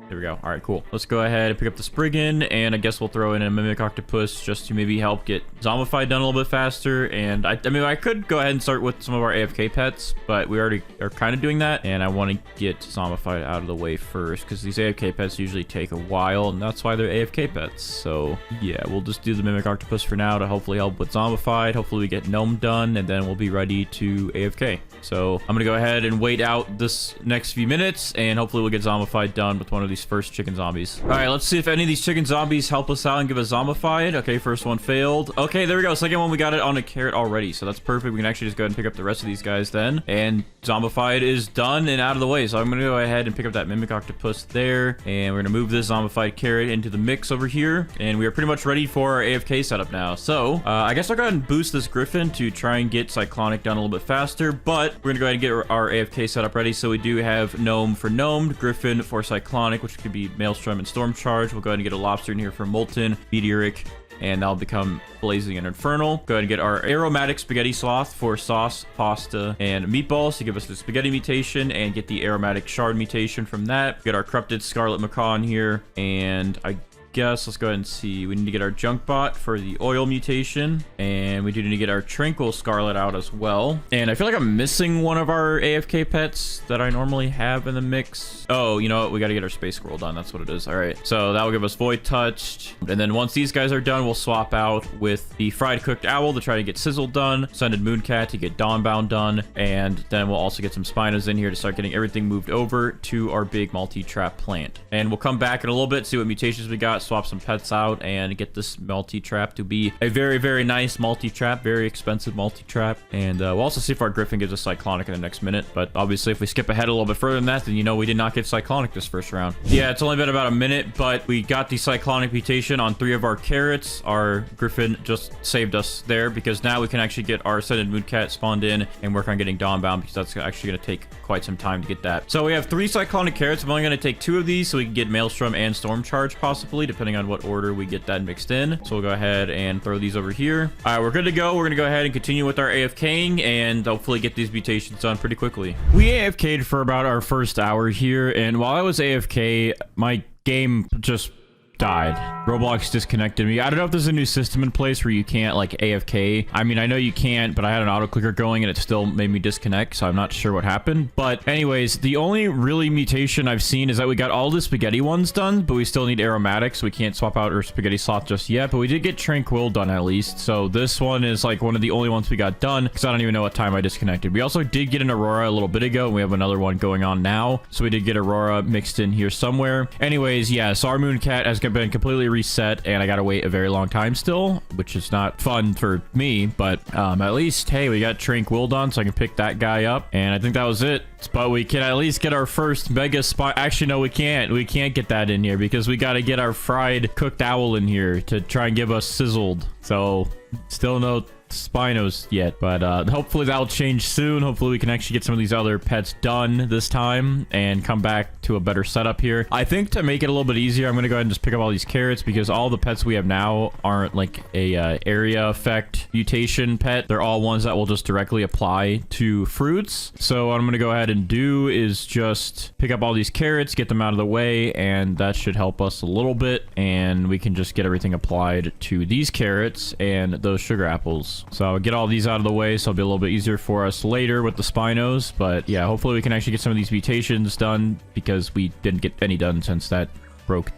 A: There we go. All right, cool. Let's go ahead and pick up the Spriggan, and I guess we'll throw in a Mimic Octopus just to maybe help get Zombified done a little bit faster. And I mean, I could go ahead and start with some of our AFK pets, but we already are kind of doing that, and I want to get Zombified out of the way first because these AFK pets usually take a while, and that's why they're AFK pets. So yeah, we'll just do the Mimic Octopus for now to hopefully help with Zombified. Hopefully we get Gnome done, and then we'll be ready to AFK. So I'm gonna go ahead and wait out this next few minutes, and hopefully we'll get Zombified done with one of these first chicken zombies. All right, let's see if any of these chicken zombies help us out and give us Zombified. Okay, first one failed. Okay, there we go. Second one, we got it on a carrot already, so that's perfect. We can actually just go ahead and pick up the rest of these guys then, and Zombified is done and out of the way. So I'm gonna go ahead and pick up that Mimic Octopus there, and we're gonna move this Zombified carrot into the mix over here, and we are pretty much ready for our AFK setup now. So I guess I'll go ahead and boost this Griffin to try and get Cyclonic done a little bit faster, but we're gonna go ahead and get our AFK setup ready. So we do have Gnome for Gnomed, Griffin for Cyclonic, which could be Maelstrom and Storm Charge. We'll go ahead and get a Lobster in here for Molten, Meteoric, and that'll become Blazing and Infernal. Go ahead and get our Aromatic Spaghetti Sloth for Sauce, Pasta, and Meatballs to give us the Spaghetti mutation, and get the Aromatic Shard mutation from that. Get our Corrupted Scarlet Macaw in here, and I guess let's go ahead and see. We need to get our Junk Bot for the Oil mutation, and we do need to get our Tranquil Scarlet out as well. And I feel like I'm missing one of our AFK pets that I normally have in the mix. Oh, you know what? We got to get our Space Squirrel done. That's what it is. All right, so that will give us Void Touched, and then once these guys are done, we'll swap out with the Fried Cooked Owl to try to get Sizzle done, Sended Mooncat to get Dawnbound done, and then we'll also get some Spinos in here to start getting everything moved over to our big multi-trap plant. And we'll come back in a little bit, see what mutations we got, swap some pets out, and get this multi-trap to be a very, very nice multi-trap, very expensive multi-trap. And we'll also see if our Griffin gives us Cyclonic in the next minute. But obviously, if we skip ahead a little bit further than that, then you know we did not get Cyclonic this first round. Yeah, it's only been about a minute, but we got the Cyclonic mutation on 3 of our carrots. Our Griffin just saved us there, because now we can actually get our Scented Mooncat spawned in and work on getting Dawnbound, because that's actually going to take quite some time to get that. So we have 3 Cyclonic carrots. I'm only going to take 2 of these so we can get Maelstrom and Storm Charge, possibly, depending on what order we get that mixed in. So we'll go ahead and throw these over here. All right, we're good to go. We're gonna go ahead and continue with our AFKing and hopefully get these mutations done pretty quickly. We AFK'd for about our first hour here, and while I was AFK, my game just died. Roblox disconnected me. I don't know if there's a new system in place where you can't like AFK. I mean, I know you can't, but I had an auto clicker going and it still made me disconnect, so I'm not sure what happened. But anyways, the only really mutation I've seen is that we got all the spaghetti ones done, but we still need aromatic, so we can't swap out our spaghetti sloth just yet. But we did get Tranquil done at least, so this one is like one of the only ones we got done, because I don't even know what time I disconnected. We also did get an Aurora a little bit ago, and we have another one going on now, so we did get Aurora mixed in here somewhere. Anyways, yeah, so our Mooncat has been completely reset, and I gotta wait a very long time still, which is not fun for me, but at least, hey, we got Tranquil done, so I can pick that guy up, and I think that was it. But we can at least get our first mega spot. Actually, no, we can't get that in here, because we got to get our fried cooked owl in here to try and give us sizzled. So still no Spinos yet, but hopefully that'll change soon. Hopefully we can actually get some of these other pets done this time and come back to a better setup here. I think to make it a little bit easier, I'm going to go ahead and just pick up all these carrots because all the pets we have now aren't like a area effect mutation pet. They're all ones that will just directly apply to fruits. So what I'm going to go ahead and do is just pick up all these carrots, get them out of the way, and that should help us a little bit, and we can just get everything applied to these carrots and those sugar apples. So I'll get all these out of the way, so it'll be a little bit easier for us later with the Spinos. But yeah, hopefully we can actually get some of these mutations done because we didn't get any done since that broke.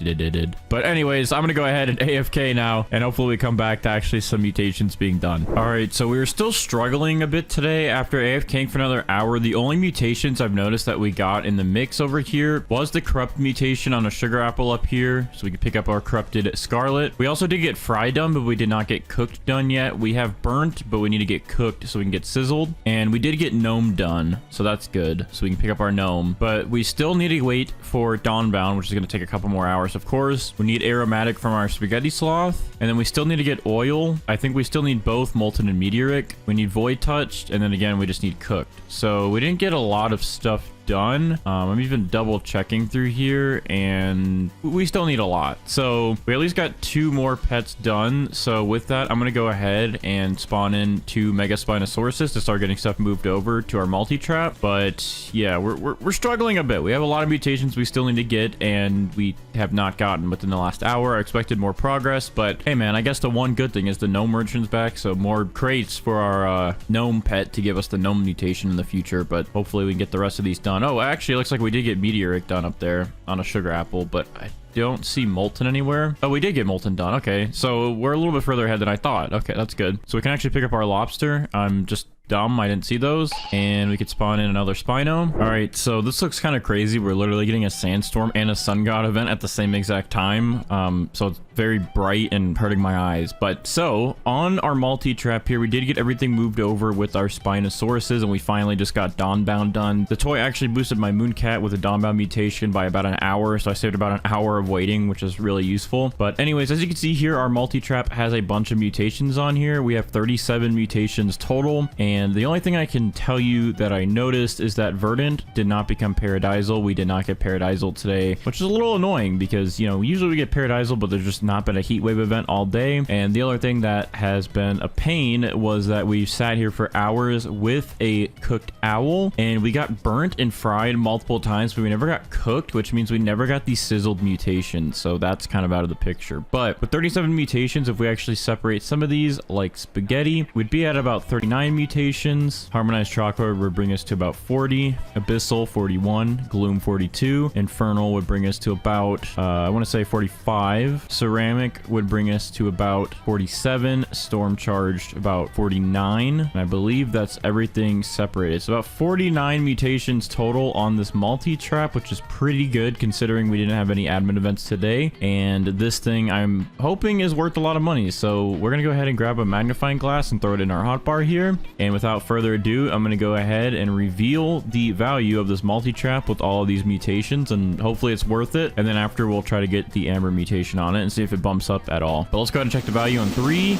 A: But anyways, I'm gonna go ahead and AFK now, and hopefully we come back to actually some mutations being done. All right, so we were still struggling a bit today after AFKing for another hour. The only mutations I've noticed that we got in the mix over here was the corrupt mutation on a sugar apple up here, so we can pick up our corrupted scarlet. We also did get fried done, but we did not get cooked done yet. We have burnt, but we need to get cooked so we can get sizzled. And we did get gnome done, so that's good, so we can pick up our gnome. But we still need to wait for dawnbound, which is going to take a couple more hours. Of course, we need aromatic from our spaghetti sloth, and then we still need to get oil. I think we still need both molten and meteoric. We need void touched, and then again we just need cooked. So we didn't get a lot of stuff done. I'm even double checking through here, and we still need a lot. So we at least got 2 more pets done. So with that, I'm gonna go ahead and spawn in 2 mega spinosauruses to start getting stuff moved over to our multi-trap. But yeah, we're struggling a bit. We have a lot of mutations we still need to get, and we have not gotten within the last hour. I expected more progress, but hey man, I guess the one good thing is the gnome merchant's back, so more crates for our gnome pet to give us the gnome mutation in the future. But hopefully we can get the rest of these done. Oh, actually, it looks like we did get meteoric done up there on a sugar apple, but I don't see molten anywhere. Oh, we did get molten done. Okay, so we're a little bit further ahead than I thought. Okay, that's good. So we can actually pick up our lobster. I'm just dumb, I didn't see those. And we could spawn in another Spino. All right, so this looks kind of crazy. We're literally getting a sandstorm and a sun god event at the same exact time. So it's very bright and hurting my eyes. But so on our multi-trap here, we did get everything moved over with our Spinosauruses, and we finally just got Dawnbound done. The toy actually boosted my Mooncat with a Dawnbound mutation by about an hour, so I saved about an hour of waiting, which is really useful. But anyways, as you can see here, our multi-trap has a bunch of mutations on here. We have 37 mutations total, and the only thing I can tell you that I noticed is that Verdant did not become Paradisal. We did not get Paradisal today, which is a little annoying because, you know, usually we get Paradisal, but there's just not been a heat wave event all day. And the other thing that has been a pain was that we sat here for hours with a cooked owl, and we got burnt and fried multiple times, but we never got cooked, which means we never got these sizzled mutations. So that's kind of out of the picture. But with 37 mutations, if we actually separate some of these like spaghetti, we'd be at about 39 mutations. Harmonized chocolate would bring us to about 40, abyssal 41, gloom 42, infernal would bring us to about I want to say 45, ceramic would bring us to about 47, storm charged about 49, and I believe that's everything separated. So about 49 mutations total on this multi-trap, which is pretty good considering we didn't have any admin events today. And this thing I'm hoping is worth a lot of money, so we're gonna go ahead and grab a magnifying glass and throw it in our hotbar here. And without further ado, I'm gonna go ahead and reveal the value of this multi-trap with all of these mutations, and hopefully it's worth it. And then after, we'll try to get the amber mutation on it and see if it bumps up at all. But let's go ahead and check the value on 3,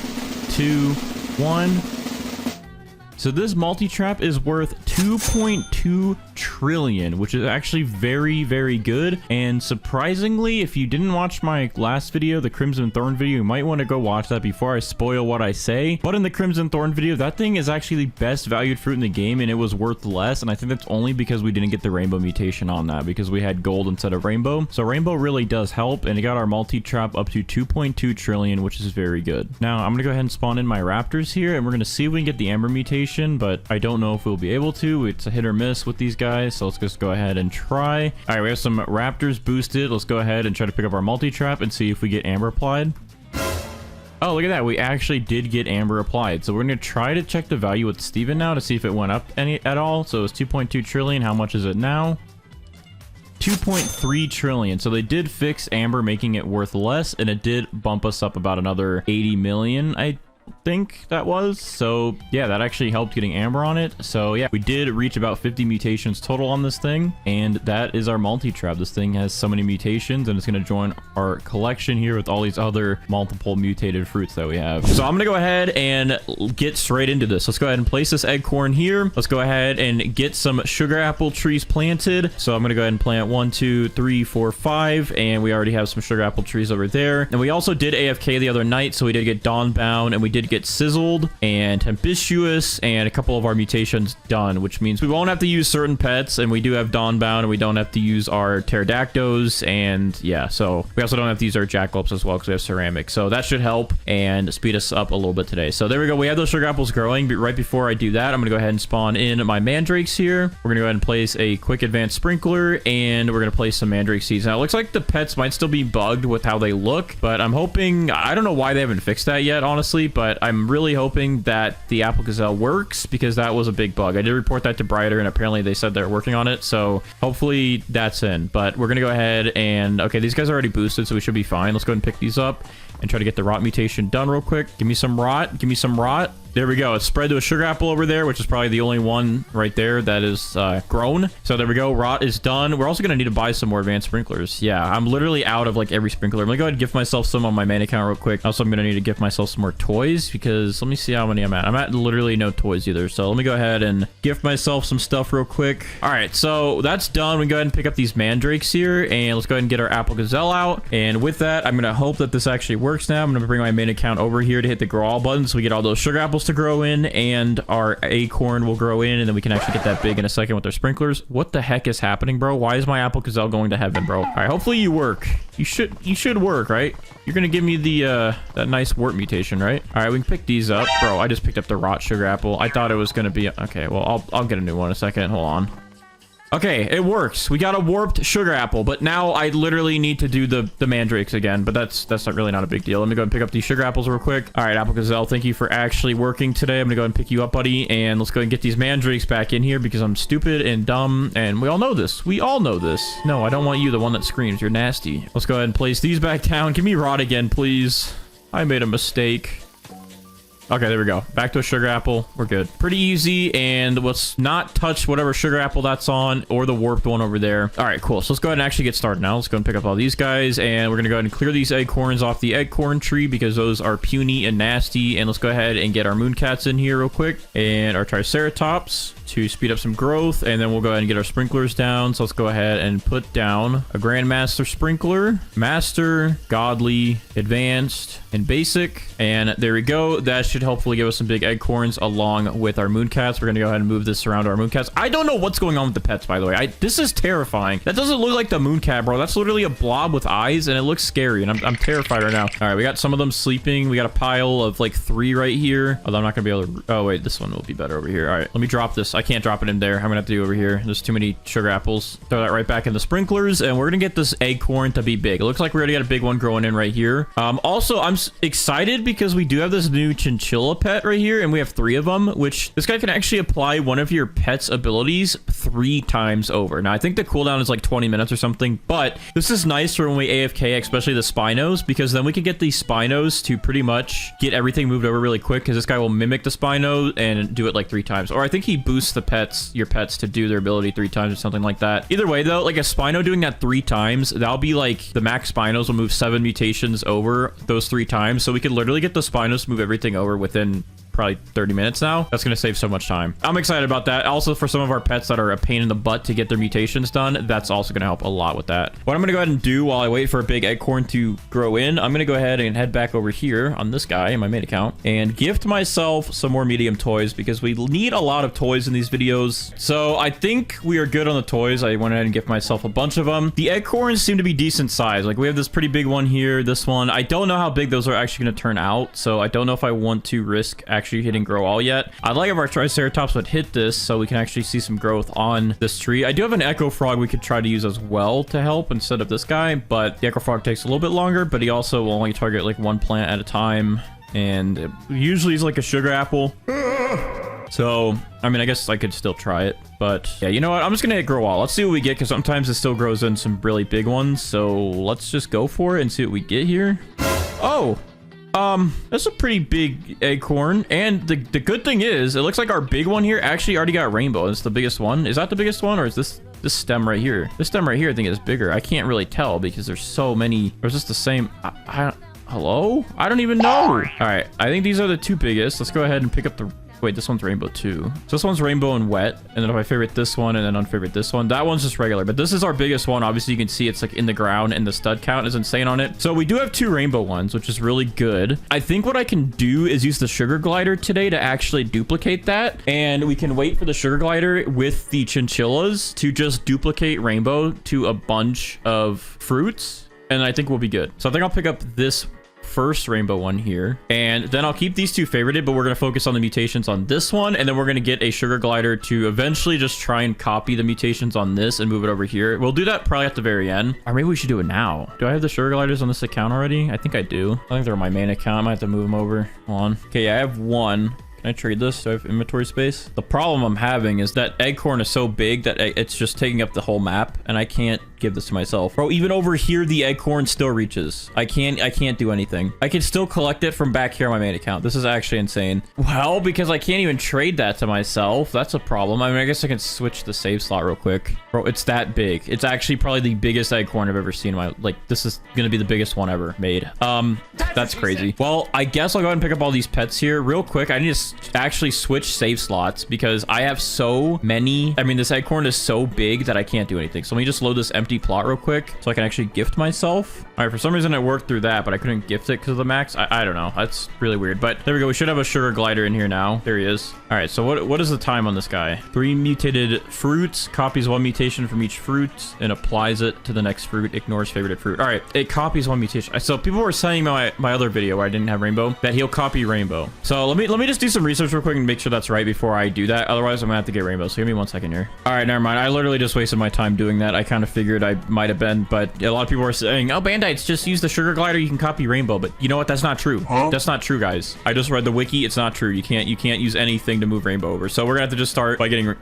A: 2, 1. So this multi-trap is worth 2.2 trillion, which is actually very, very good. And surprisingly, if you didn't watch my last video, the Crimson Thorn video, you might want to go watch that before I spoil what I say. But in the Crimson Thorn video, that thing is actually the best valued fruit in the game, and it was worth less. And I think that's only because we didn't get the rainbow mutation on that, because we had gold instead of rainbow. So rainbow really does help, and it got our multi-trap up to 2.2 trillion, which is very good. Now I'm gonna go ahead and spawn in my raptors here, and we're gonna see if we can get the amber mutation, but I don't know if we'll be able to. It's a hit or miss with these guys, so let's just go ahead and try. All right, we have some raptors boosted. Let's go ahead and try to pick up our multi-trap and see if we get amber applied. Oh, look at that. We actually did get amber applied. So we're going to try to check the value with Steven now to see if it went up any at all. So it's 2.2 trillion. How much is it now? 2.3 trillion. So they did fix amber, making it worth less, and it did bump us up about another 80 million. I think that was. So yeah, that actually helped getting amber on it. So yeah, we did reach about 50 mutations total on this thing, and that is our multi-trap. This thing has so many mutations, and it's going to join our collection here with all these other multiple mutated fruits that we have. So I'm going to go ahead and get straight into this. Let's go ahead and place this acorn here. Let's go ahead and get some sugar apple trees planted. So I'm going to go ahead and plant 1, 2, 3, 4, 5, and we already have some sugar apple trees over there. And we also did AFK the other night, so we did get Dawnbound, and we did get Sizzled and Tempestuous, and a couple of our mutations done, which means we won't have to use certain pets, and we do have Dawnbound, and we don't have to use our Pterodactyls, and yeah, so we also don't have to use our Jackalopes as well because we have Ceramic. So that should help and speed us up a little bit today. So there we go. We have those sugar apples growing, but right before I do that, I'm going to go ahead and spawn in my mandrakes here. We're going to go ahead and place a quick advanced sprinkler, and we're going to place some mandrake seeds. Now, it looks like the pets might still be bugged with how they look, but I'm hoping, I don't know why they haven't fixed that yet, honestly, but I'm really hoping that the apple gazelle works because that was a big bug. I did report that to Brighter, and apparently they said they're working on it, so hopefully that's in. But we're gonna go ahead and, okay, these guys are already boosted, so we should be fine. Let's go ahead and pick these up and try to get the rot mutation done real quick. Give me some rot. Give me some rot. There we go. It's spread to a sugar apple over there, which is probably the only one right there that is grown. So there we go. Rot is done. We're also going to need to buy some more advanced sprinklers. Yeah, I'm literally out of like every sprinkler. I'm going to go ahead and gift myself some on my main account real quick. Also, I'm going to need to gift myself some more toys because let me see how many I'm at. I'm at literally no toys either. So let me go ahead and gift myself some stuff real quick. All right, so that's done. We can go ahead and pick up these mandrakes here, and let's go ahead and get our apple gazelle out. And with that, I'm going to hope that this actually works now. I'm going to bring my main account over here to hit the grow all button so we get all those sugar apples to grow in, and our acorn will grow in, and then we can actually get that big in a second with our sprinklers. What the heck is happening, bro? Why is my apple gazelle going to heaven, bro? All right, hopefully you work. You should work, right? You're gonna give me the that nice warp mutation, right? All right, we can pick these up. Bro, I just picked up the rot sugar apple. I thought it was gonna be okay. Well, I'll get a new one in a second. Hold on. Okay, it works. We got a warped sugar apple, but now I literally need to do the mandrakes again, but that's not a big deal. Let me go and pick up these sugar apples real quick. All right, Apple Gazelle, thank you for actually working today. I'm gonna go ahead and pick you up, buddy, and let's go ahead and get these mandrakes back in here because I'm stupid and dumb, and we all know this. We all know this. No, I don't want you, the one that screams. You're nasty. Let's go ahead and place these back down. Give me rot again, please. I made a mistake. Okay, there we go. Back to a sugar apple. We're good. Pretty easy, and let's not touch whatever sugar apple that's on or the warped one over there. All right, cool. So let's go ahead and actually get started now. Let's go and pick up all these guys, and we're going to go ahead and clear these acorns off the acorn tree because those are puny and nasty. And let's go ahead and get our mooncats in here real quick and our triceratops to speed up some growth, and then we'll go ahead and get our sprinklers down. So let's go ahead and put down a Grandmaster sprinkler, Master, Godly, Advanced, and Basic, and there we go. That should hopefully give us some big acorns along with our mooncats. We're gonna go ahead and move this around to our mooncats. I don't know what's going on with the pets, by the way. This is terrifying. That doesn't look like the mooncat, bro. That's literally a blob with eyes, and it looks scary, and I'm terrified right now. All right, we got some of them sleeping. We got a pile of like 3 right here, although I'm not gonna be able to. Oh wait, this one will be better over here. All right, let me drop this. I can't drop it in there. I'm gonna have to do over here. There's too many sugar apples. Throw that right back in the sprinklers, and we're gonna get this acorn to be big. It looks like we already got a big one growing in right here. Also, I'm excited because we do have this new chinchilla pet right here, and we have 3 of them, which this guy can actually apply one of your pet's abilities 3 times over. Now, I think the cooldown is like 20 minutes or something, but this is nice for when we AFK, especially the Spinos, because then we can get these Spinos to pretty much get everything moved over really quick, because this guy will mimic the Spino and do it like 3 times. Or I think he boosts the your pets to do their ability 3 times or something like that. Either way, though, like a Spino doing that 3 times, that'll be like the max Spinos will move 7 mutations over those 3 times. So we could literally get the Spinos to move everything over within probably 30 minutes now. That's going to save so much time. I'm excited about that. Also, for some of our pets that are a pain in the butt to get their mutations done, that's also going to help a lot with that. What I'm going to go ahead and do while I wait for a big acorn to grow in, I'm going to go ahead and head back over here on this guy in my main account and gift myself some more medium toys because we need a lot of toys in these videos. So I think we are good on the toys. I went ahead and gift myself a bunch of them. The acorns seem to be decent size. Like we have this pretty big one here, this one. I don't know how big those are actually going to turn out. So I don't know if I want to risk actually hitting grow all yet. I'd like if our triceratops would hit this so we can actually see some growth on this tree. I do have an echo frog we could try to use as well to help instead of this guy, but the echo frog takes a little bit longer, but he also will only target like 1 plant at a time, and it usually is like a sugar apple. So I mean, I guess I could still try it, but yeah, you know what, I'm just gonna hit grow all. Let's see what we get, because sometimes it still grows in some really big ones. So let's just go for it and see what we get here. That's a pretty big acorn. And the good thing is, it looks like our big one here actually already got rainbow. It's the biggest one. Is that the biggest one, or is this stem right here? This stem right here, I think, is bigger. I can't really tell because there's so many. Or is this the same? Hello? I don't even know. All right, I think these are the two biggest. Let's go ahead and pick up the... Wait, this one's rainbow too. So this one's rainbow and wet. And then if I favorite this one and then unfavorite this one, that one's just regular. But this is our biggest one. Obviously, you can see it's like in the ground and the stud count is insane on it. So we do have two rainbow ones, which is really good. I think what I can do is use the sugar glider today to actually duplicate that. And we can wait for the sugar glider with the chinchillas to just duplicate rainbow to a bunch of fruits. And I think we'll be good. So I think I'll pick up this first rainbow one here, and then I'll keep these two favorited, but we're going to focus on the mutations on this one, and then we're going to get a sugar glider to eventually just try and copy the mutations on this and move it over here. We'll do that probably at the very end, or maybe we should do it now. Do I have the sugar gliders on this account already? I think I do. I think they're on my main account. I might have to move them over. Hold on. Okay, yeah, I have one. Can I trade this? Do I have inventory space? The problem I'm having is that acorn is so big that it's just taking up the whole map, and I can't give this to myself. Bro, even over here, the acorn still reaches. I can't do anything. I can still collect it from back here on my main account. This is actually insane. Well, because I can't even trade that to myself. That's a problem. I mean, I guess I can switch the save slot real quick. Bro, it's that big. It's actually probably the biggest acorn I've ever seen in my... Like, this is gonna be the biggest one ever made. That's crazy. Well, I guess I'll go ahead and pick up all these pets here real quick. I need to actually switch save slots because I have so many. I mean, this acorn is so big that I can't do anything. So let me just load this empty plot real quick so I can actually gift myself. All right, for some reason it worked through that, but I couldn't gift it because of the max. I don't know. That's really weird, but there we go. We should have a sugar glider in here now. There he is. All right, so what is the time on this guy? 3 mutated fruits, copies 1 mutation from each fruit and applies it to the next fruit, ignores favorite fruit. All right, it copies 1 mutation. So people were saying my other video where I didn't have rainbow that he'll copy rainbow. So let me just do some research real quick and make sure that's right before I do that. Otherwise, I'm gonna have to get rainbow. So give me 1 second here. All right, never mind. I literally just wasted my time doing that. I kind of figured I might have been, but a lot of people were saying, oh, Bandites, just use the sugar glider. You can copy rainbow. But you know what? That's not true. Huh? That's not true, guys. I just read the wiki. It's not true. You can't use anything to move rainbow over. So we're gonna have to just start by getting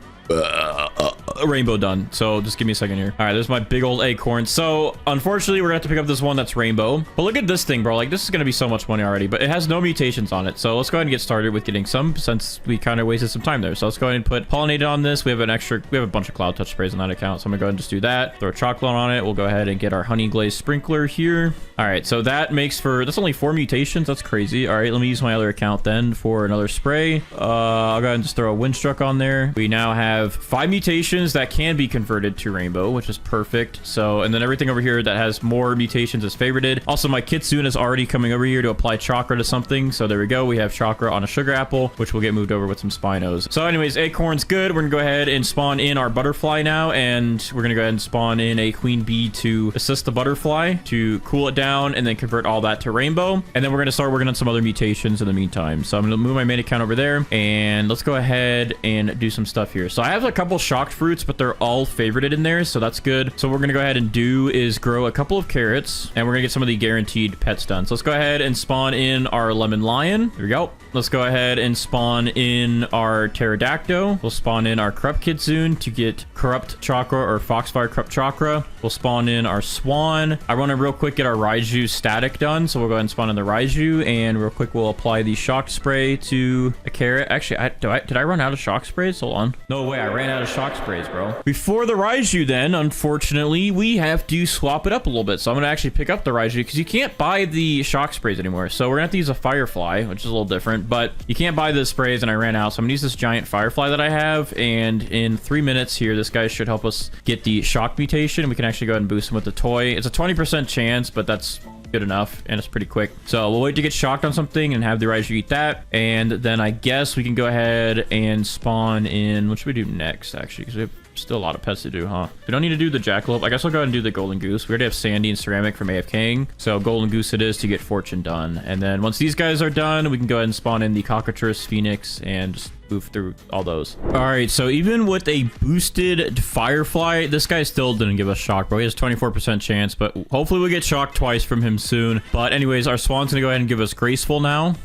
A: rainbow done. So just give me a second here. All right, there's my big old acorn. So unfortunately, we're gonna have to pick up this one that's rainbow. But look at this thing, bro. Like, this is gonna be so much money already, but it has no mutations on it. So let's go ahead and get started with getting some, since we kind of wasted some time there. So let's go ahead and put pollinated on this. We have a bunch of cloud touch sprays on that account. So I'm gonna go ahead and just do that. Throw chocolate on it. We'll go ahead and get our honey glaze sprinkler here. All right, so that makes for, that's only 4 mutations. That's crazy. All right, let me use my other account then for another spray. I'll go ahead and just throw a windstruck on there. We now have 5 mutations that can be converted to rainbow, which is perfect. So, and then everything over here that has more mutations is favorited. Also, my kitsune is already coming over here to apply chakra to something. So there we go. We have chakra on a sugar apple, which will get moved over with some spinos. So anyways, acorn's good. We're gonna go ahead and spawn in our butterfly now, and we're gonna go ahead and spawn in a queen bee to assist the butterfly to cool it down and then convert all that to rainbow. And then we're gonna start working on some other mutations in the meantime. So I'm gonna move my main account over there, and let's go ahead and do some stuff here. So I have a couple shocked fruits, but they're all favorited in there, so that's good. So what we're gonna go ahead and do is grow a couple of carrots, and we're gonna get some of the guaranteed pets done. So let's go ahead and spawn in our lemon lion. Here we go. Let's go ahead and spawn in our pterodactyl. We'll spawn in our corrupt kitsune to get corrupt chakra or foxfire corrupt chakra. We'll spawn in our swan. I want to real quick get our Raiju static done, so we'll go ahead and spawn in the Raiju, and real quick we'll apply the shock spray to a carrot. Actually, did I run out of shock sprays? Hold on. No way, I ran out of shock sprays, bro. Before the Raiju then, unfortunately, we have to swap it up a little bit. So I'm gonna actually pick up the Raiju because you can't buy the shock sprays anymore. So we're gonna have to use a firefly, which is a little different, but you can't buy the sprays, and I ran out. So I'm gonna use this giant firefly that I have, and in 3 minutes here, this guy should help us get the shock mutation. We can actually go ahead and boost him with the toy. It's a 20% chance, but that's good enough, and it's pretty quick. So we'll wait to get shocked on something and have the Raiju eat that, and then I guess we can go ahead and spawn in. What should we do next, actually? Because we have still a lot of pets to do, huh? We don't need to do the jackalope. I guess I'll go ahead and do the golden goose. We already have sandy and ceramic from AFKing, so golden goose it is to get fortune done. And then once these guys are done, we can go ahead and spawn in the cockatrice, phoenix, and just move through all those. All right, so even with a boosted firefly, this guy still didn't give us shock, bro. He has 24% chance, but hopefully we'll get shocked twice from him soon. But anyways, our swan's gonna go ahead and give us graceful now.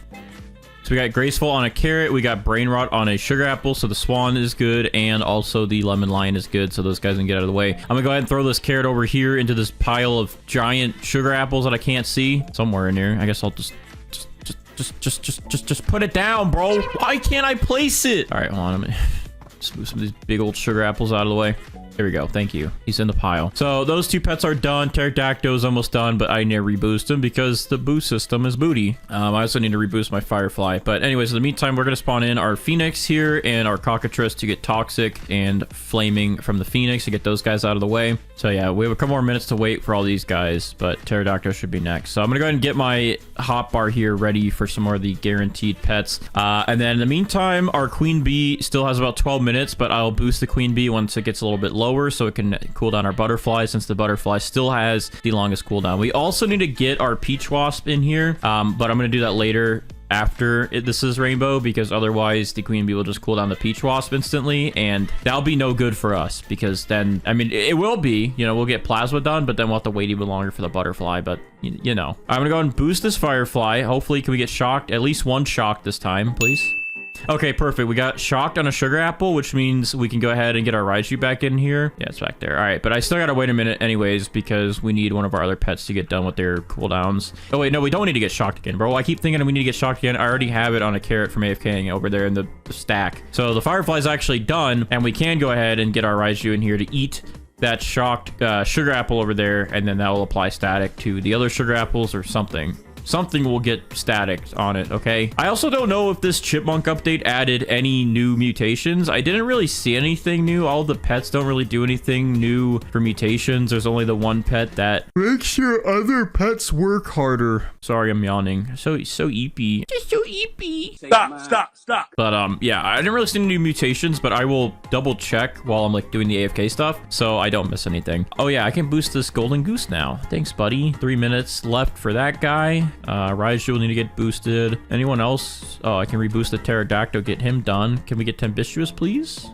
A: So we got graceful on a carrot, we got brain rot on a sugar apple, so the swan is good, and also the lemon lion is good, so those guys can get out of the way. I'm gonna go ahead and throw this carrot over here into this pile of giant sugar apples that I can't see somewhere in here. I guess I'll just Just put it down, bro. Why can't I place it? All right, hold on a minute. Just move some of these big old sugar apples out of the way. There we go. Thank you. He's in the pile. So those two pets are done. Pterodactyl is almost done, but I need to reboost him because the boost system is booty. I also need to reboost my Firefly. But anyways, in the meantime, we're going to spawn in our Phoenix here and our Cockatrice to get Toxic and Flaming from the Phoenix to get those guys out of the way. So yeah, we have a couple more minutes to wait for all these guys, but Pterodactyl should be next. So I'm going to go ahead and get my hotbar here ready for some more of the guaranteed pets. And then in the meantime, our Queen Bee still has about 12 minutes, but I'll boost the Queen Bee once it gets a little bit lower so it can cool down our Butterfly, since the Butterfly still has the longest cooldown. We also need to get our Peach Wasp in here, but I'm going to do that later after this is Rainbow, because otherwise the Queen Bee will just cool down the Peach Wasp instantly, and that'll be no good for us, because then, I mean, it will be, you know, we'll get Plasma done, but then we'll have to wait even longer for the Butterfly, but you know. I'm gonna go and boost this Firefly. Hopefully, can we get shocked? At least one shock this time, please. Okay, perfect. We got shocked on a sugar apple, which means we can go ahead and get our Raichu back in here. Yeah, it's back there. All right, but I still gotta wait a minute anyways, because we need one of our other pets to get done with their cooldowns. Oh wait, no, we don't need to get shocked again, bro. I keep thinking we need to get shocked again. I already have it on a carrot from AFKing over there in the stack. So the Firefly's actually done, and we can go ahead and get our Raichu in here to eat that shocked sugar apple over there, and then that will apply static to the other sugar apples or something. Something will get static on it, okay? I also don't know if this Chipmunk update added any new mutations. I didn't really see anything new. All the pets don't really do anything new for mutations. There's only the one pet that makes your other pets work harder. Sorry, I'm yawning. So eepy. Just so eepy. Stop. But yeah, I didn't really see any new mutations, but I will double check while I'm like doing the AFK stuff, so I don't miss anything. Oh yeah, I can boost this Golden Goose now. Thanks, buddy. 3 minutes left for that guy. Raichu will need to get boosted. Anyone else? Oh, I can reboost the Pterodactyl, get him done. Can we get Tempestuous, please?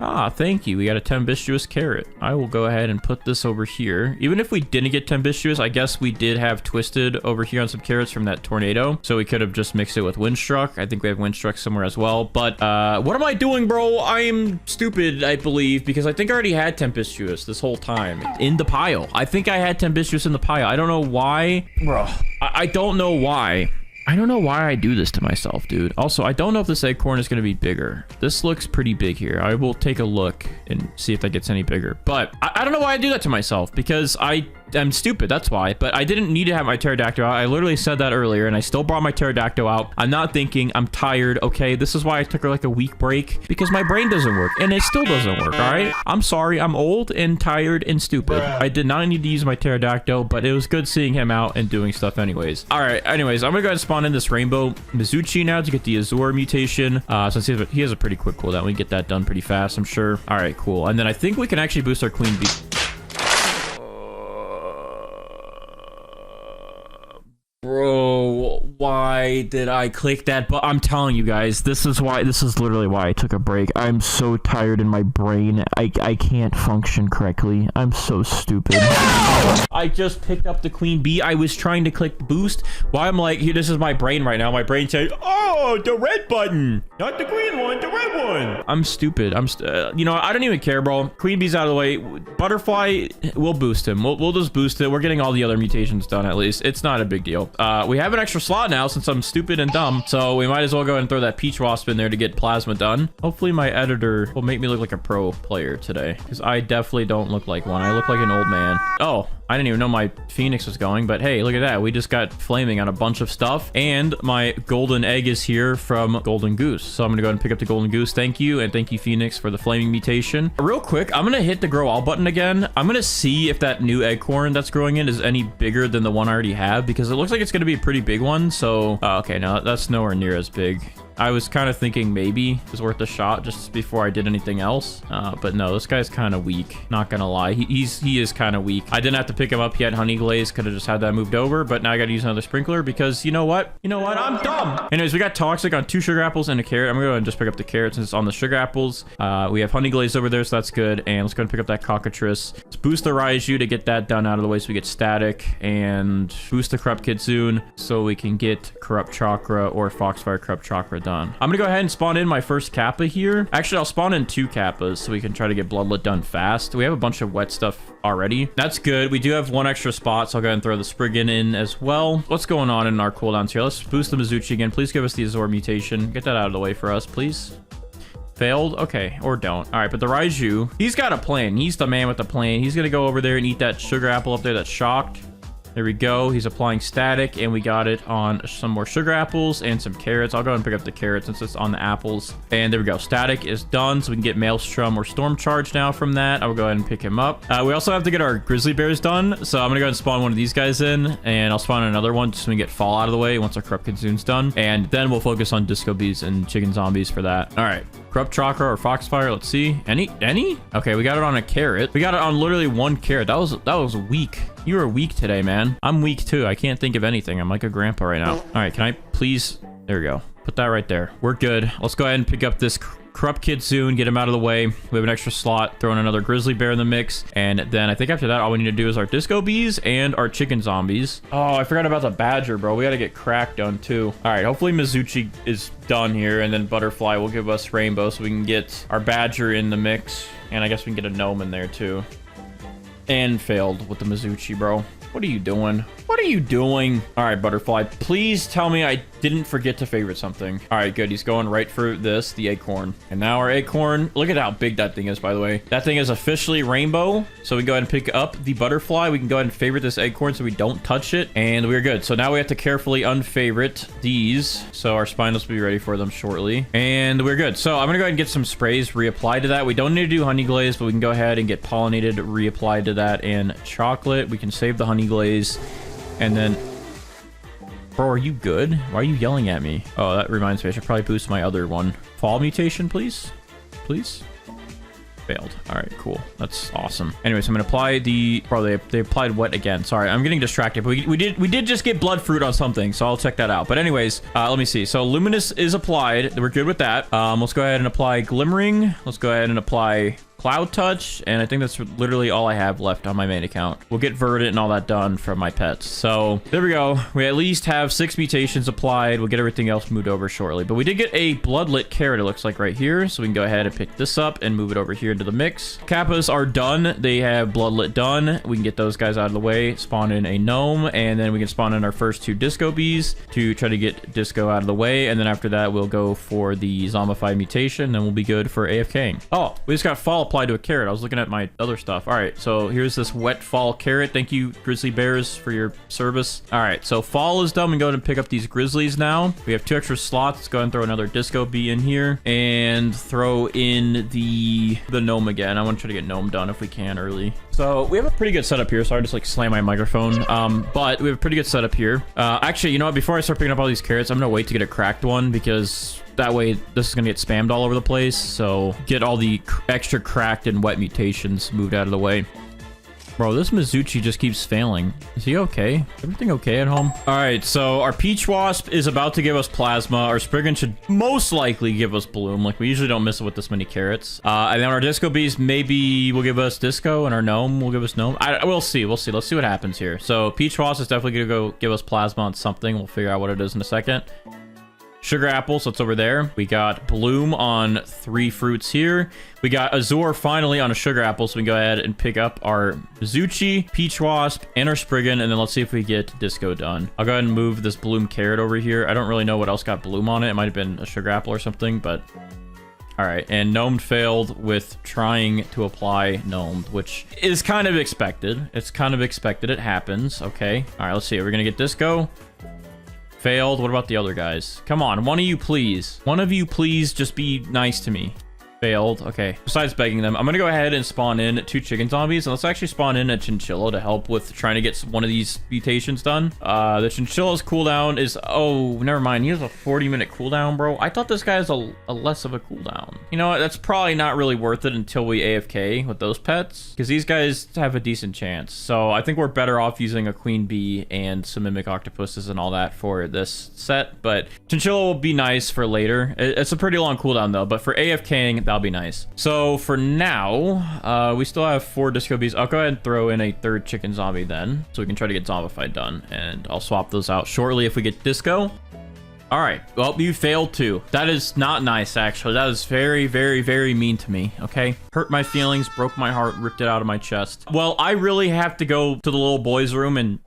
A: Ah, thank you. We got a Tempestuous carrot. I will go ahead and put this over here. Even if we didn't get Tempestuous, I guess we did have Twisted over here on some carrots from that tornado. So we could have just mixed it with Windstruck. I think we have Windstruck somewhere as well. But what am I doing, bro? I am stupid, I believe, because I think I already had Tempestuous this whole time in the pile. I think I had Tempestuous in the pile. I don't know why. Bro, I don't know why. I don't know why I do this to myself, dude. Also, I don't know if this acorn is going to be bigger. This looks pretty big here. I will take a look and see if that gets any bigger. But I don't know why I do that to myself, because I'm stupid, that's why. But I didn't need to have my Pterodactyl out. I literally said that earlier, and I still brought my Pterodactyl out. I'm not thinking. I'm tired, okay? This is why I took like a week break, because my brain doesn't work, and it still doesn't work, all right? I'm sorry. I'm old and tired and stupid. I did not need to use my Pterodactyl, but it was good seeing him out and doing stuff anyways. All right, anyways, I'm gonna go ahead and spawn in this Rainbow Mizuchi now to get the Azure mutation. Since he has a pretty quick cooldown, we can get that done pretty fast, I'm sure. All right, cool. And then I think we can actually boost our Queen Bee. Bro, why did I click that? But I'm telling you guys, this is literally why I took a break. I'm so tired in my brain. I can't function correctly. I'm so stupid. I just picked up the Queen Bee. I was trying to click boost. Why I'm like, here, this is my brain right now. My brain says, oh, the red button, not the green one, the red one. I'm stupid. You know, I don't even care, bro. Queen Bee's out of the way. Butterfly, we'll boost him. We'll just boost it. We're getting all the other mutations done at least. It's not a big deal. We have an extra slot now since I'm stupid and dumb, so we might as well go ahead and throw that Peach Wasp in there to get Plasma done. Hopefully my editor will make me look like a pro player today, because I definitely don't look like one. I look like an old man. Oh, I didn't even know my Phoenix was going, but hey, look at that. We just got Flaming on a bunch of stuff, and my golden egg is here from Golden Goose. So I'm gonna go ahead and pick up the Golden Goose. Thank you, and thank you, Phoenix, for the Flaming mutation. Real quick, I'm gonna hit the grow all button again. I'm gonna see if that new acorn that's growing in is any bigger than the one I already have, because it looks like it's gonna be a pretty big one. So, okay, no, that's nowhere near as big. I was kind of thinking maybe it was worth a shot just before I did anything else. But no, this guy's kind of weak. Not gonna lie. He is kind of weak. I didn't have to pick him up yet. Honey Glaze could have just had that moved over, but now I got to use another sprinkler because you know what? You know what? I'm dumb. Anyways, we got Toxic on 2 sugar apples and a carrot. I'm gonna go ahead and just pick up the carrot since it's on the sugar apples. We have Honey Glaze over there, so that's good. And let's go ahead and pick up that Cockatrice. Let's boost the Raichu to get that done out of the way so we get static, and boost the Corrupt Kitsune so we can get Corrupt Chakra or Foxfire Corrupt Chakra done. done. I'm gonna go ahead and spawn in my first kappa here. Actually, I'll spawn in 2 kappas so we can try to get bloodlet done fast. We have a bunch of wet stuff already. That's good. We do have 1 extra spot, so I'll go ahead and throw the Spriggan in as well. What's going on in our cooldowns here? Let's boost the Mizuchi again. Please give us the Azor mutation. Get that out of the way for us, please. Failed? Okay, or don't. All right, but the Raiju, he's got a plan. He's the man with the plan. He's gonna go over there and eat that sugar apple up there that's shocked. There we go. He's applying static, and we got it on some more sugar apples and some carrots. I'll go ahead and pick up the carrots since it's on the apples. And there we go. Static is done, so we can get Maelstrom or Storm Charge now from that. I will go ahead and pick him up. We also have to get our Grizzly Bears done, so I'm going to go ahead and spawn one of these guys in, and I'll spawn another one just so we get Fall out of the way once our Corrupt Consume's done. And then we'll focus on Disco Bees and Chicken Zombies for that. All right. Corrupt Chakra or Foxfire, let's see. Any? Okay, we got it on a carrot. We got it on literally 1 carrot. That was weak. You were weak today, man. I'm weak too. I can't think of anything. I'm like a grandpa right now. All right, can I please? There we go. Put that right there. We're good. Let's go ahead and pick up this Corrupt Kitsune, get him out of the way. We have an extra slot, throw in another Grizzly Bear in the mix. And then I think after that, all we need to do is our Disco Bees and our Chicken Zombies. Oh, I forgot about the Badger, bro. We got to get Crack done too. All right, hopefully Mizuchi is done here. And then Butterfly will give us Rainbow so we can get our Badger in the mix. And I guess we can get a Gnome in there too. And failed with the Mizuchi, bro. What are you doing? What are you doing? All right, Butterfly, please tell me I didn't forget to favorite something. All right, good. He's going right for this, the Acorn. And now our Acorn, look at how big that thing is, by the way. That thing is officially Rainbow. So we can go ahead and pick up the Butterfly. We can go ahead and favorite this Acorn so we don't touch it. And we're good. So now we have to carefully unfavorite these. So our Spinels will be ready for them shortly. And we're good. So I'm going to go ahead and get some sprays reapplied to that. We don't need to do Honey Glaze, but we can go ahead and get Pollinated reapplied to that and Chocolate. We can save the Honey Glaze. And then, bro, are you good? Why are you yelling at me? Oh, that reminds me. I should probably boost my other one. Fall mutation, please. Please. Failed. All right, cool. That's awesome. Anyways, I'm gonna apply the. Bro, they applied wet again. Sorry, I'm getting distracted. But we did just get blood fruit on something, so I'll check that out. But anyways, let me see. So Luminous is applied. We're good with that. Let's go ahead and apply Glimmering. Let's go ahead and apply Cloud Touch, and I think that's literally all I have left on my main account. We'll get Verdant and all that done from my pets. So there we go. We at least have 6 mutations applied. We'll get everything else moved over shortly. But we did get a Bloodlet carrot, it looks like, right here. So we can go ahead and pick this up and move it over here into the mix. Kappas are done. They have Bloodlet done. We can get those guys out of the way, spawn in a Gnome, and then we can spawn in our first 2 Disco Bees to try to get Disco out of the way. And then after that, we'll go for the Zombified mutation, and we'll be good for AFKing. Oh, we just got Fall applied to a carrot. I was looking at my other stuff. All right, so here's this wet Fall carrot. Thank you, Grizzly Bears, for your service. All right, so Fall is done. We go ahead and pick up these Grizzlies now. We have 2 extra slots. Let's go ahead and throw another Disco Bee in here and throw in the Gnome again. I want to try to get Gnome done if we can early. So we have a pretty good setup here. Sorry, I just like slam my microphone. But we have a pretty good setup here. Actually, you know what? Before I start picking up all these carrots, I'm gonna wait to get a cracked one because that way this is gonna get spammed all over the place. So get all the extra cracked and wet mutations moved out of the way. Bro, this Mizuchi just keeps failing. Is he okay? Everything okay at home? All right, so our Peach Wasp is about to give us Plasma. Our Spriggan should most likely give us Bloom. Like, we usually don't miss it with this many carrots. And then our Disco Bees maybe will give us Disco, and our Gnome will give us Gnome. We'll see. We'll see. Let's see what happens here. So Peach Wasp is definitely going to go give us Plasma on something. We'll figure out what it is in a second. Sugar Apple, so it's over there. We got Bloom on 3 fruits here. We got Azor finally on a Sugar Apple, so we can go ahead and pick up our Mizuchi, Peach Wasp, and our Spriggan, and then let's see if we get Disco done. I'll go ahead and move this Bloom carrot over here. I don't really know what else got Bloom on it. It might have been a Sugar Apple or something, but all right. And Gnomed failed with trying to apply Gnomed, which is kind of expected. It's kind of expected. It happens. Okay. All right, let's see. Are we going to get Disco? Failed. What about the other guys? Come on, one of you, please. One of you, please, just be nice to me. Failed. Okay. Besides begging them, I'm going to go ahead and spawn in 2 Chicken Zombies. And let's actually spawn in a Chinchilla to help with trying to get one of these mutations done. The Chinchilla's cooldown is... Oh, never mind. He has a 40-minute cooldown, bro. I thought this guy has a less of a cooldown. You know what? That's probably not really worth it until we AFK with those pets. Because these guys have a decent chance. So I think we're better off using a Queen Bee and some Mimic Octopuses and all that for this set. But Chinchilla will be nice for later. It's a pretty long cooldown, though. But for AFKing... That'll be nice. So for now, we still have 4 Disco Bees. I'll go ahead and throw in a 3rd Chicken Zombie then, so we can try to get Zombified done. And I'll swap those out shortly if we get Disco. All right. Well, you failed too. That is not nice, actually. That is very, very, very mean to me, okay? Hurt my feelings, broke my heart, ripped it out of my chest. Well, I really have to go to the little boy's room and,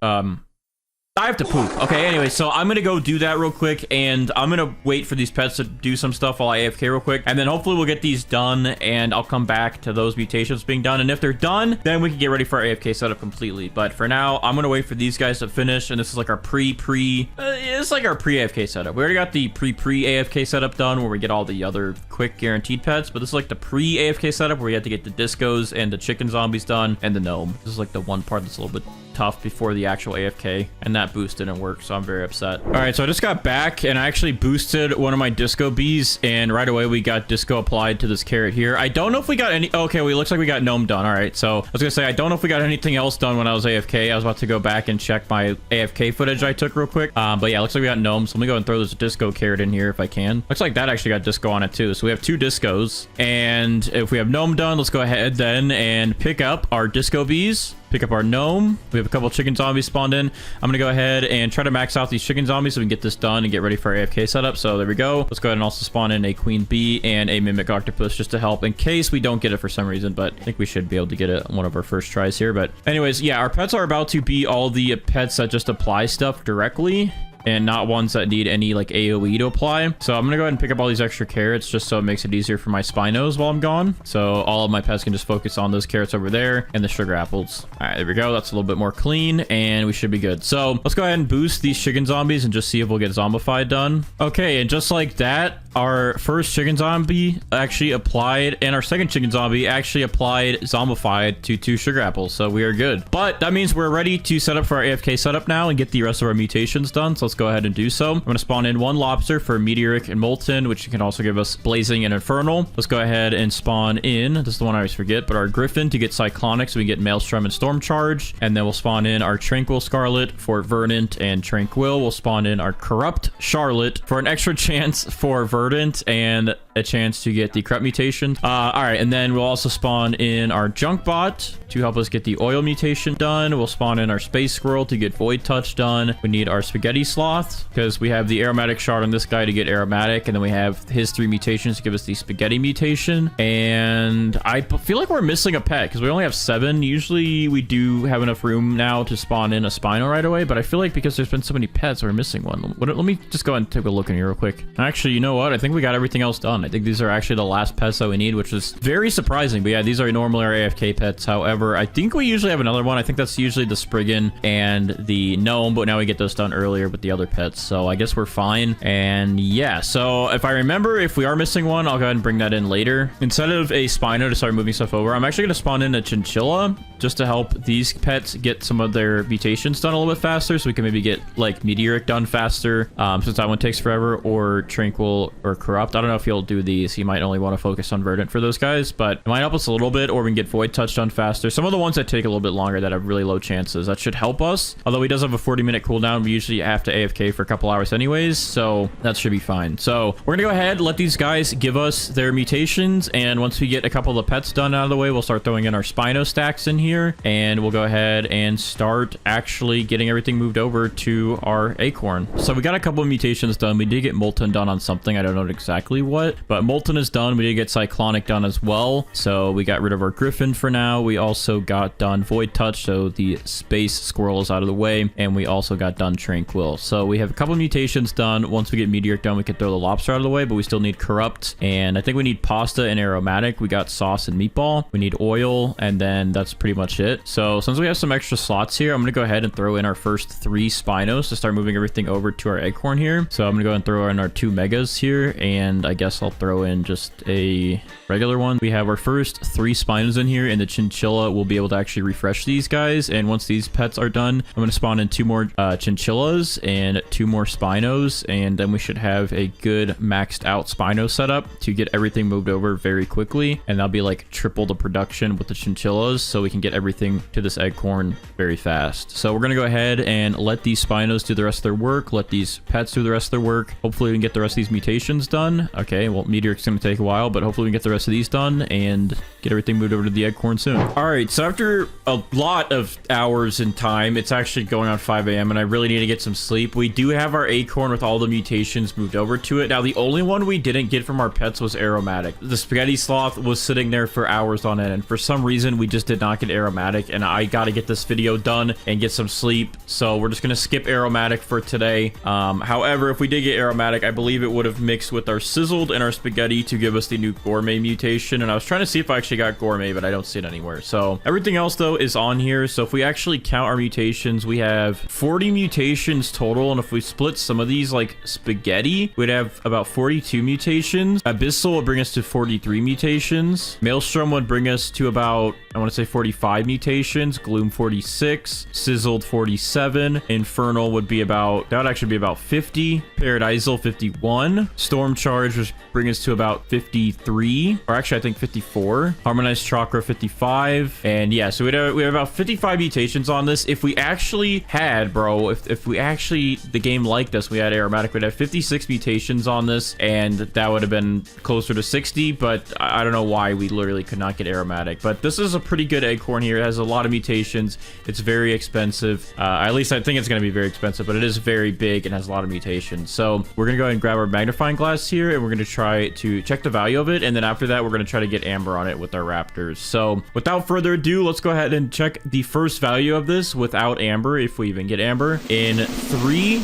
A: I have to poop. Okay, anyway, so I'm gonna go do that real quick, and I'm gonna wait for these pets to do some stuff while I AFK real quick, and then hopefully we'll get these done, and I'll come back to those mutations being done, and if they're done, then we can get ready for our AFK setup completely. But for now, I'm gonna wait for these guys to finish, and this is like our it's like our pre-AFK setup. We already got the pre-AFK setup done, where we get all the other quick guaranteed pets, but this is like the pre-AFK setup, where we have to get the discos and the chicken zombies done, and the gnome. This is like the one part that's a little bit tough before the actual AFK, and that boost didn't work, so I'm very upset. All right, so I just got back and I actually boosted one of my disco bees, and right away we got disco applied to this carrot here. I don't know if we got any. Okay, well, it looks like we got gnome done. All right, so I was gonna say I don't know if we got anything else done when I was AFK. I was about to go back and check my AFK footage I took real quick, but yeah, looks like we got gnomes. So let me go and throw this disco carrot in here if I can. Looks like that actually got disco on it too, so we have 2 discos, and if we have gnome done, let's go ahead then and pick up our disco bees, pick up our gnome. We have a couple chicken zombies spawned in. I'm gonna go ahead and try to max out these chicken zombies so we can get this done and get ready for our AFK setup. So there we go. Let's go ahead and also spawn in a queen bee and a mimic octopus just to help in case we don't get it for some reason, but I think we should be able to get it on one of our first tries here. But anyways, yeah, our pets are about to be all the pets that just apply stuff directly, and not ones that need any like AoE to apply. So I'm gonna go ahead and pick up all these extra carrots just so it makes it easier for my Spinos while I'm gone. So all of my pets can just focus on those carrots over there and the sugar apples. All right, there we go. That's a little bit more clean and we should be good. So let's go ahead and boost these chicken zombies and just see if we'll get zombified done. Okay, and just like that, our first chicken zombie actually applied, and our second chicken zombie actually applied zombified to 2 sugar apples. So we are good. But that means we're ready to set up for our AFK setup now and get the rest of our mutations done. So let's go ahead and do so. I'm going to spawn in 1 lobster for meteoric and molten, which can also give us blazing and infernal. Let's go ahead and spawn in, this is the one I always forget, but our griffin to get cyclonic, so we get maelstrom and storm charge. And then we'll spawn in our tranquil scarlet for verdant and tranquil. We'll spawn in our corrupt charlotte for an extra chance for verdant and a chance to get the corrupt mutation. All right, and then we'll also spawn in our junk bot to help us get the oil mutation done. We'll spawn in our space squirrel to get void touch done. We need our spaghetti sloth because we have the aromatic shard on this guy to get aromatic, and then we have his 3 mutations to give us the spaghetti mutation. And I feel like we're missing a pet because we only have 7. Usually we do have enough room now to spawn in a Spino right away, but I feel like because there's been so many pets, we're missing one. Let me just go ahead and take a look in here real quick. Actually, you know what? I think we got everything else done. I think these are actually the last pets that we need, which is very surprising. But yeah, these are normally our AFK pets. However, I think we usually have another one. I think that's usually the Spriggan and the gnome, but now we get those done earlier with the other pets. So I guess we're fine. And yeah, so if I remember, if we are missing one, I'll go ahead and bring that in later. Instead of a Spino to start moving stuff over, I'm actually going to spawn in a chinchilla just to help these pets get some of their mutations done a little bit faster, so we can maybe get like meteoric done faster, since that one takes forever, or tranquil or corrupt. I don't know if he'll do these. He might only want to focus on verdant for those guys, but it might help us a little bit, or we can get void touch done faster. Some of the ones that take a little bit longer that have really low chances, that should help us. Although he does have a 40-minute cooldown, we usually have to AFK for a couple hours anyways, so that should be fine. So we're gonna go ahead, let these guys give us their mutations, and once we get a couple of the pets done out of the way, we'll start throwing in our Spino stacks in here, and we'll go ahead and start actually getting everything moved over to our acorn. So we got a couple of mutations done. We did get molten done on something. I don't know exactly what, but molten is done. We did get cyclonic done as well, so we got rid of our griffin for now. We also got done void touch, so the space squirrel is out of the way, and we also got done tranquil. So we have a couple of mutations done. Once we get meteoric done, we can throw the lobster out of the way, but we still need corrupt, and I think we need pasta and aromatic. We got sauce and meatball. We need oil, and then that's pretty much it. So since we have some extra slots here, I'm gonna go ahead and throw in our first 3 Spinos to start moving everything over to our acorn here. So I'm gonna go ahead and throw in our 2 megas here, and I guess I'll throw in just a regular one. We have our first 3 Spinos in here, and the chinchilla will be able to actually refresh these guys. And once these pets are done, I'm gonna spawn in 2 more chinchillas and 2 more Spinos, and then we should have a good maxed out Spino setup to get everything moved over very quickly, and that'll be like triple the production with the chinchillas, so we can get everything to this acorn very fast. So we're gonna go ahead and let these Spinos do the rest of their work, let these pets do the rest of their work. Hopefully we can get the rest of these mutations mutations done. Okay, well, meteoric's gonna take a while, but hopefully we can get the rest of these done and get everything moved over to the acorn soon. All right, so after a lot of hours in time, it's actually going on 5 a.m. and I really need to get some sleep. We do have our acorn with all the mutations moved over to it. Now, the only one we didn't get from our pets was aromatic. The spaghetti sloth was sitting there for hours on end, and for some reason, we just did not get aromatic, and I got to get this video done and get some sleep, so we're just going to skip aromatic for today. However, if we did get aromatic, I believe it would have mixed with our sizzled and our spaghetti to give us the new gourmet mutation, and I was trying to see if I actually got gourmet, but I don't see it anywhere. So everything else, though, is on here. So if we actually count our mutations, we have 40 mutations total, and if we split some of these like spaghetti, we'd have about 42 mutations. Abyssal would bring us to 43 mutations. Maelstrom would bring us to about, I want to say 45 mutations. Gloom 46, Sizzled 47, Infernal would be about, that would actually be about 50, Paradisal 51, Storm Charge would bring us to about 53, or actually I think 54, Harmonized Chakra 55, and yeah, so we have about 55 mutations on this. If we actually had, bro, if we actually, the game liked us, we had aromatic, we'd have 56 mutations on this, and that would have been closer to 60, but I don't know why we literally could not get aromatic. But this is a pretty good acorn here. It has a lot of mutations. It's very expensive. At least I think it's going to be very expensive, but it is very big and has a lot of mutations. So we're going to go ahead and grab our magnifying glass here, and we're going to try to check the value of it, and then after that, we're going to try to get amber on it with our raptors. So without further ado, let's go ahead and check the first value of this without amber, if we even get amber, in 3,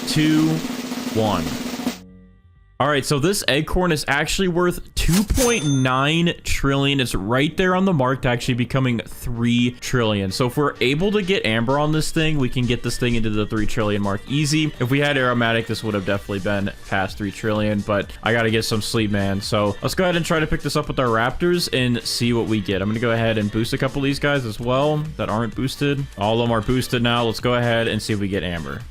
A: 2, 1. All right, so this acorn is actually worth 2.9 trillion. It's right there on the mark to actually becoming 3 trillion. So if we're able to get amber on this thing, we can get this thing into the 3 trillion mark easy. If we had aromatic, this would have definitely been past 3 trillion, but I got to get some sleep, man. So let's go ahead and try to pick this up with our raptors and see what we get. I'm going to go ahead and boost a couple of these guys as well that aren't boosted. All of them are boosted now. Let's go ahead and see if we get amber.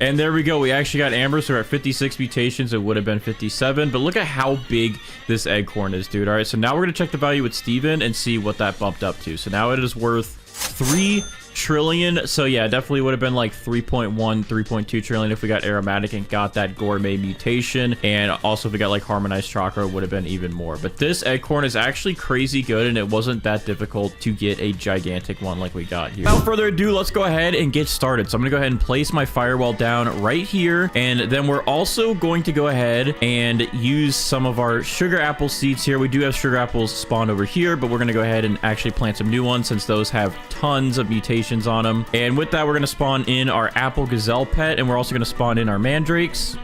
A: And there we go. We actually got amber, so we're at 56 mutations. It would have been 57, but look at how big this acorn is, dude. All right, so now we're going to check the value with Steven and see what that bumped up to. So now it is worth 3 trillion. So yeah, definitely would have been like 3.1, 3.2 trillion if we got aromatic and got that gourmet mutation. And also if we got like harmonized chakra, it would have been even more. But this acorn is actually crazy good, and it wasn't that difficult to get a gigantic one like we got here. Without further ado, let's go ahead and get started. So I'm gonna go ahead and place my firewall down right here, and then we're also going to go ahead and use some of our sugar apple seeds here. We do have sugar apples spawned over here, but we're gonna go ahead and actually plant some new ones since those have tons of mutations on them. And with that, we're going to spawn in our apple gazelle pet, and we're also going to spawn in our mandrakes.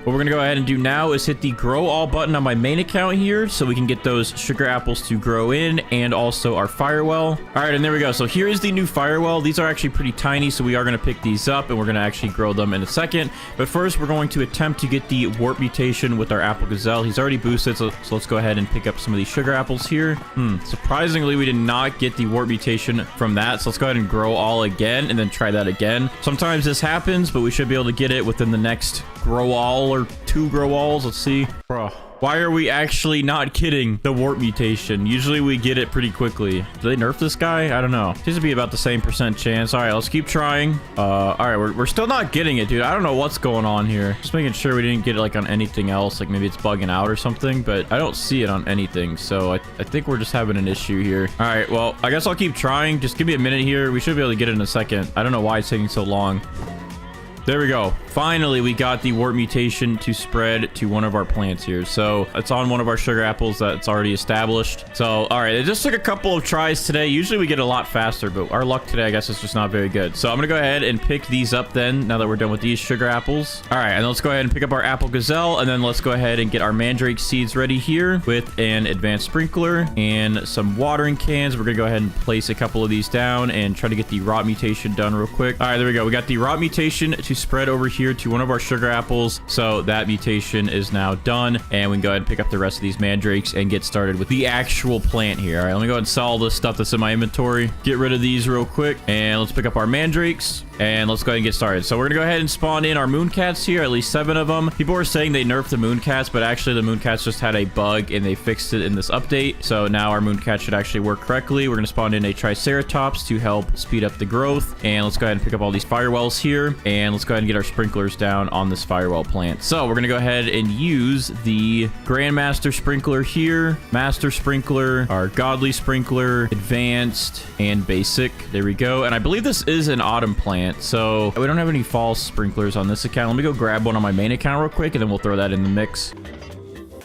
A: What we're going to go ahead and do now is hit the grow all button on my main account here so we can get those sugar apples to grow in, and also our firewell. All right, and there we go. So here is the new firewell. These are actually pretty tiny, so we are going to pick these up and we're going to actually grow them in a second. But first, we're going to attempt to get the warp mutation with our apple gazelle. He's already boosted, so let's go ahead and pick up some of these sugar apples here. Surprisingly, we did not get the warp mutation from that, so let's go ahead and grow all again and then try that again. Sometimes this happens, but we should be able to get it within the next grow all or 2 grow alls. Let's see. Bro, why are we actually not getting the warp mutation? Usually we get it pretty quickly. Do they nerf this guy? I don't know. Seems to be about the same % chance. All right, let's keep trying. All right, we're still not getting it, dude. I don't know what's going on here. Just making sure we didn't get it like on anything else. Like maybe it's bugging out or something, but I don't see it on anything. So I think we're just having an issue here. All right, well, I guess I'll keep trying. Just give me a minute here. We should be able to get it in a second. I don't know why it's taking so long. There we go. Finally, we got the warp mutation to spread to one of our plants here. So it's on one of our sugar apples that's already established. So, all right, it just took a couple of tries today. Usually we get a lot faster, but our luck today, I guess, is just not very good. So I'm going to go ahead and pick these up then, now that we're done with these sugar apples. All right, and let's go ahead and pick up our apple gazelle, and then let's go ahead and get our mandrake seeds ready here with an advanced sprinkler and some watering cans. We're going to go ahead and place a couple of these down and try to get the rot mutation done real quick. All right, there we go. We got the rot mutation to spread over here to one of our sugar apples. So that mutation is now done, and we can go ahead and pick up the rest of these mandrakes and get started with the actual plant here. All right, let me go ahead and sell all this stuff that's in my inventory, get rid of these real quick, and let's pick up our mandrakes and let's go ahead and get started. So we're gonna go ahead and spawn in our mooncats here, at least 7 of them. People are saying they nerfed the mooncats, but actually the mooncats just had a bug and they fixed it in this update. So now our mooncat should actually work correctly. We're gonna spawn in a triceratops to help speed up the growth, and let's go ahead and pick up all these firewells here, and let's let's go ahead and get our sprinklers down on this firewall plant. So we're going to go ahead and use the Grandmaster Sprinkler here, Master Sprinkler, our Godly Sprinkler, Advanced, and Basic. There we go. And I believe this is an autumn plant, so we don't have any fall sprinklers on this account. Let me go grab one on my main account real quick, and then we'll throw that in the mix.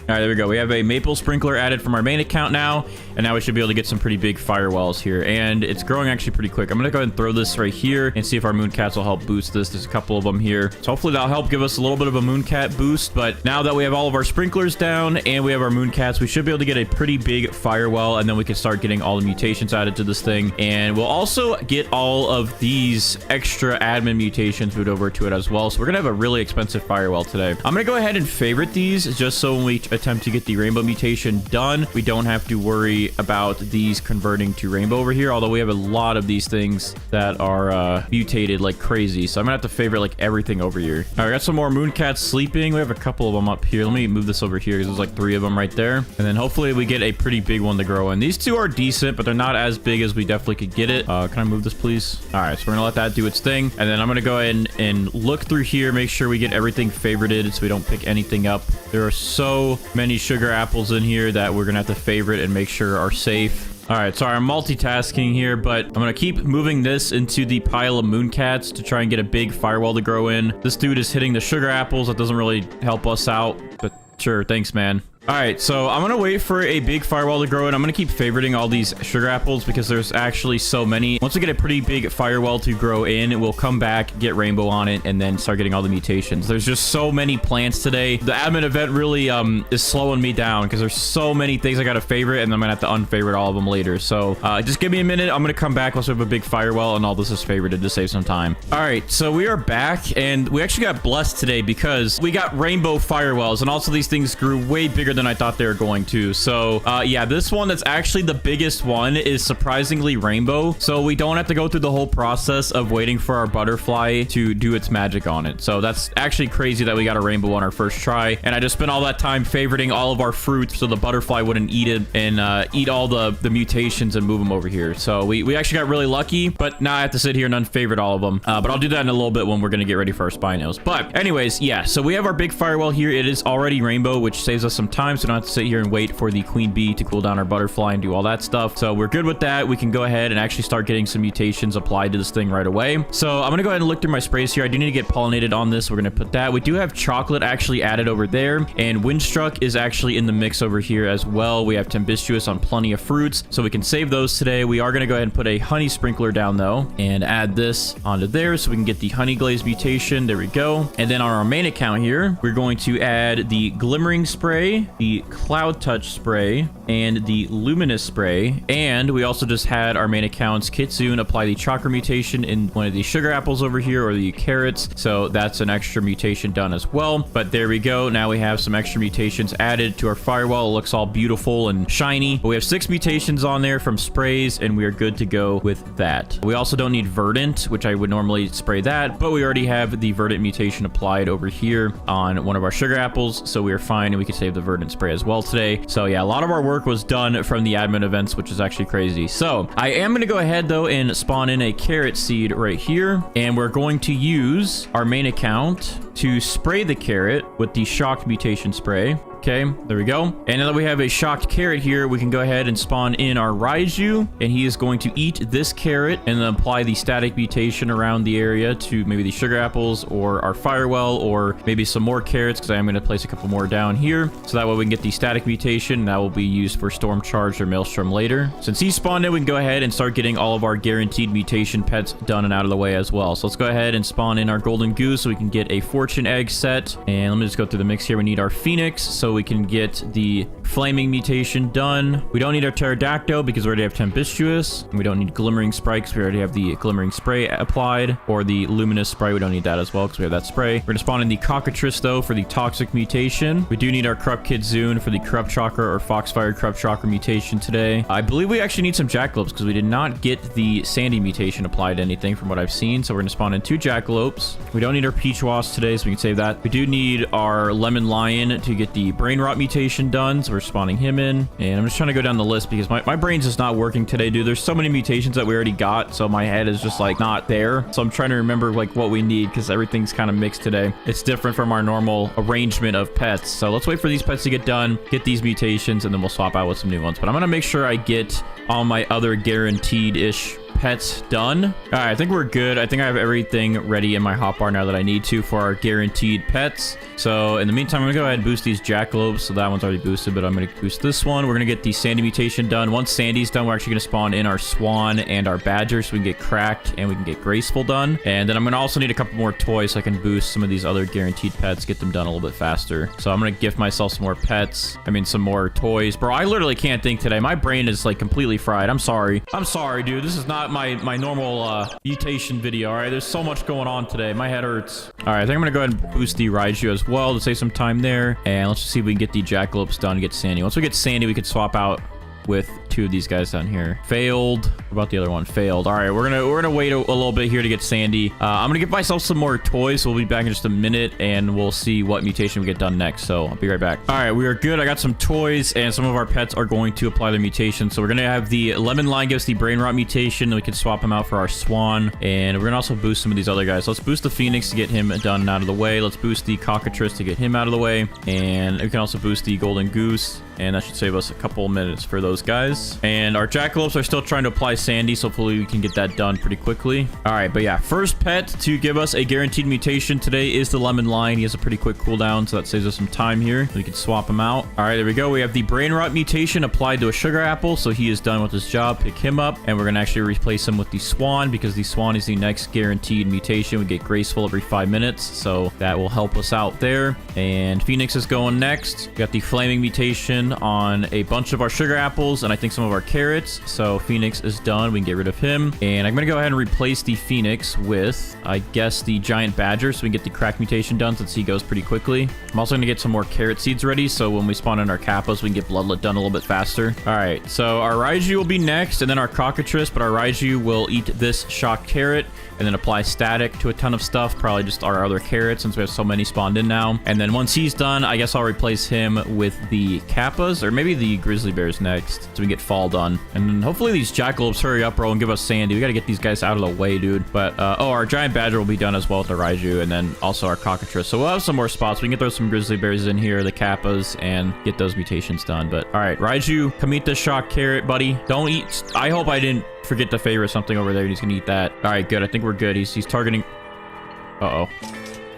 A: All right, there we go. We have a maple sprinkler added from our main account now, and now we should be able to get some pretty big firewalls here, and it's growing actually pretty quick. I'm gonna go ahead and throw this right here and see if our moon-cats will help boost this. There's a couple of them here, so hopefully that'll help give us a little bit of a moon-cat boost. But now that we have all of our sprinklers down and we have our moon-cats, we should be able to get a pretty big firewall, and then we can start getting all the mutations added to this thing. And we'll also get all of these extra admin mutations moved over to it as well, so we're gonna have a really expensive firewall today. I'm gonna go ahead and favorite these just so when we attempt to get the rainbow mutation done, we don't have to worry about these converting to rainbow over here, although we have a lot of these things that are mutated like crazy, so I'm gonna have to favorite like everything over here. All right, we got some more moon-cats sleeping. We have a couple of them up here. Let me move this over here because there's like 3 of them right there, and then hopefully we get a pretty big one to grow in. These 2 are decent, but they're not as big as we definitely could get it. Can I move this, please? All right, so we're gonna let that do its thing, and then I'm gonna go ahead and look through here, make sure we get everything favorited so we don't pick anything up. There are so many sugar apples in here that we're gonna have to favorite and make sure are safe. All right, sorry, I'm multitasking here, but I'm gonna keep moving this into the pile of moon-cats to try and get a big firewall to grow in. This dude is hitting the sugar apples. That doesn't really help us out, but sure, thanks, man. All right, so I'm gonna wait for a big firewall to grow in. I'm gonna keep favoriting all these sugar apples because there's actually so many. Once we get a pretty big firewall to grow in, we'll come back, get rainbow on it, and then start getting all the mutations. There's just so many plants today. The admin event really is slowing me down because there's so many things I gotta favorite, and I'm gonna have to unfavorite all of them later. So just give me a minute. I'm gonna come back once we have a big firewall and all this is favorited to save some time. All right, so we are back, and we actually got blessed today because we got rainbow firewalls, and also these things grew way bigger than I thought they were going to. So yeah, this one that's actually the biggest one is surprisingly rainbow, so we don't have to go through the whole process of waiting for our butterfly to do its magic on it. So that's actually crazy that we got a rainbow on our first try, and I just spent all that time favoriting all of our fruits so the butterfly wouldn't eat it and eat all the mutations and move them over here. So we actually got really lucky, but now I have to sit here and unfavorite all of them, but I'll do that in a little bit when we're gonna get ready for our Spinos. But anyways, yeah, so we have our big firewall here. It is already rainbow, which saves us some time, so we don't have to sit here and wait for the queen bee to cool down our butterfly and do all that stuff. So we're good with that. We can go ahead and actually start getting some mutations applied to this thing right away. So I'm gonna go ahead and look through my sprays here. I do need to get pollinated on this. We're gonna put that. We do have chocolate actually added over there, and windstruck is actually in the mix over here as well. We have tempestuous on plenty of fruits, so we can save those today. We are gonna go ahead and put a honey sprinkler down though and add this onto there so we can get the honey glaze mutation. There we go. And then on our main account here, we're going to add the glimmering spray, the cloud touch spray, and the luminous spray. And we also just had our main account's Kitsune apply the chakra mutation in one of the sugar apples over here, or the carrots, so that's an extra mutation done as well. But there we go. Now we have some extra mutations added to our firewall. It looks all beautiful and shiny, but we have 6 mutations on there from sprays, and we are good to go with that. We also don't need verdant, which I would normally spray that, but we already have the verdant mutation applied over here on one of our sugar apples, so we are fine, and we can save the verdant spray as well today. So yeah, a lot of our work was done from the admin events, which is actually crazy. So I am going to go ahead though and spawn in a carrot seed right here, and we're going to use our main account to spray the carrot with the shocked mutation spray. Okay, there we go. And now that we have a shocked carrot here, we can go ahead and spawn in our Raiju, and he is going to eat this carrot and then apply the static mutation around the area to maybe the sugar apples or our firewall, or maybe some more carrots, because I am going to place a couple more down here. So that way we can get the static mutation, and that will be used for Storm Charge or Maelstrom later. Since he spawned in, we can go ahead and start getting all of our guaranteed mutation pets done and out of the way as well. So let's go ahead and spawn in our golden goose so we can get a fortune egg set. And let me just go through the mix here. We need our phoenix so we can get the flaming mutation done. We don't need our pterodactyl because we already have tempestuous. And we don't need glimmering spray because we already have the glimmering spray applied, or the luminous spray. We don't need that as well because we have that spray. We're gonna spawn in the cockatrice though for the toxic mutation. We do need our corrupt kitsune for the corrupt chakra or foxfire corrupt chakra mutation today. I believe we actually need some jackalopes because we did not get the sandy mutation applied to anything from what I've seen. So we're gonna spawn in 2 jackalopes. We don't need our peach wasp today, so we can save that. We do need our lemon lion to get the brain rot mutation done, so we're spawning him in. And I'm just trying to go down the list because my brain's just not working today, dude. There's so many mutations that we already got, so my head is just like not there. So I'm trying to remember like what we need because everything's kind of mixed today. It's different from our normal arrangement of pets. So let's wait for these pets to get done, get these mutations, and then we'll swap out with some new ones. But I'm gonna make sure I get all my other guaranteed-ish pets done. All right, I think we're good. I think I have everything ready in my hotbar now that I need to for our guaranteed pets. So in the meantime, I'm gonna go ahead and boost these jackalopes. So that one's already boosted, but I'm gonna boost this one. We're gonna get the Sandy mutation done. Once Sandy's done, we're actually gonna spawn in our swan and our badger so we can get cracked and we can get graceful done. And then I'm gonna also need a couple more toys so I can boost some of these other guaranteed pets, get them done a little bit faster. So I'm gonna gift myself some more pets. I mean, some more toys. Bro, I literally can't think today. My brain is like completely fried. I'm sorry. I'm sorry, dude. This is not my normal mutation video. All right, there's so much going on today. My head hurts. All right, I think I'm gonna go ahead and boost the Raiju as well to save some time there. And let's just see if we can get the jackalopes done and get Sandy. Once we get Sandy, we could swap out with two of these guys down here. Failed. What about the other one? Failed. All right, we're gonna wait a little bit here to get Sandy. I'm gonna give myself some more toys, so we'll be back in just a minute and we'll see what mutation we get done next. So I'll be right back. All right, we are good. I got some toys and some of our pets are going to apply their mutation. So we're gonna have the lemon line gives the brain rot mutation, and we can swap him out for our swan. And we're gonna also boost some of these other guys. Let's boost the phoenix to get him done and out of the way. Let's boost the cockatrice to get him out of the way. And we can also boost the golden goose, and that should save us a couple minutes for those guys. And our jackalopes are still trying to apply Sandy, so hopefully we can get that done pretty quickly. All right, but yeah, first pet to give us a guaranteed mutation today is the lemon lion. He has a pretty quick cooldown, so that saves us some time here. We can swap him out. All right, there we go. We have the brain rot mutation applied to a sugar apple, so he is done with his job. Pick him up, and we're gonna actually replace him with the swan because the swan is the next guaranteed mutation. We get graceful every 5 minutes, so that will help us out there. And phoenix is going next. We got the flaming mutation on a bunch of our sugar apples, and I think some of our carrots. So Phoenix is done. We can get rid of him. And I'm going to go ahead and replace the Phoenix with, I guess, the giant badger so we can get the crack mutation done since he goes pretty quickly. I'm also going to get some more carrot seeds ready so when we spawn in our kappas, we can get bloodlet done a little bit faster. All right, so our Raiju will be next and then our cockatrice, but our Raiju will eat this shock carrot and then apply static to a ton of stuff, probably just our other carrots since we have so many spawned in now. And then once he's done, I guess I'll replace him with the kappas or maybe the grizzly bears next so we can get fall done. And then hopefully these jackalopes hurry up, bro, and give us Sandy. We got to get these guys out of the way, dude. But, oh, our giant badger will be done as well with the Raiju and then also our cockatrice. So we'll have some more spots. We can throw some grizzly bears in here, the kappas, and get those mutations done. But, all right, Raiju, come eat this shock carrot, buddy. Don't eat. I hope I didn't forget to favorite something over there and he's gonna eat that. All right, good. I think we're good. He's targeting. Uh-oh.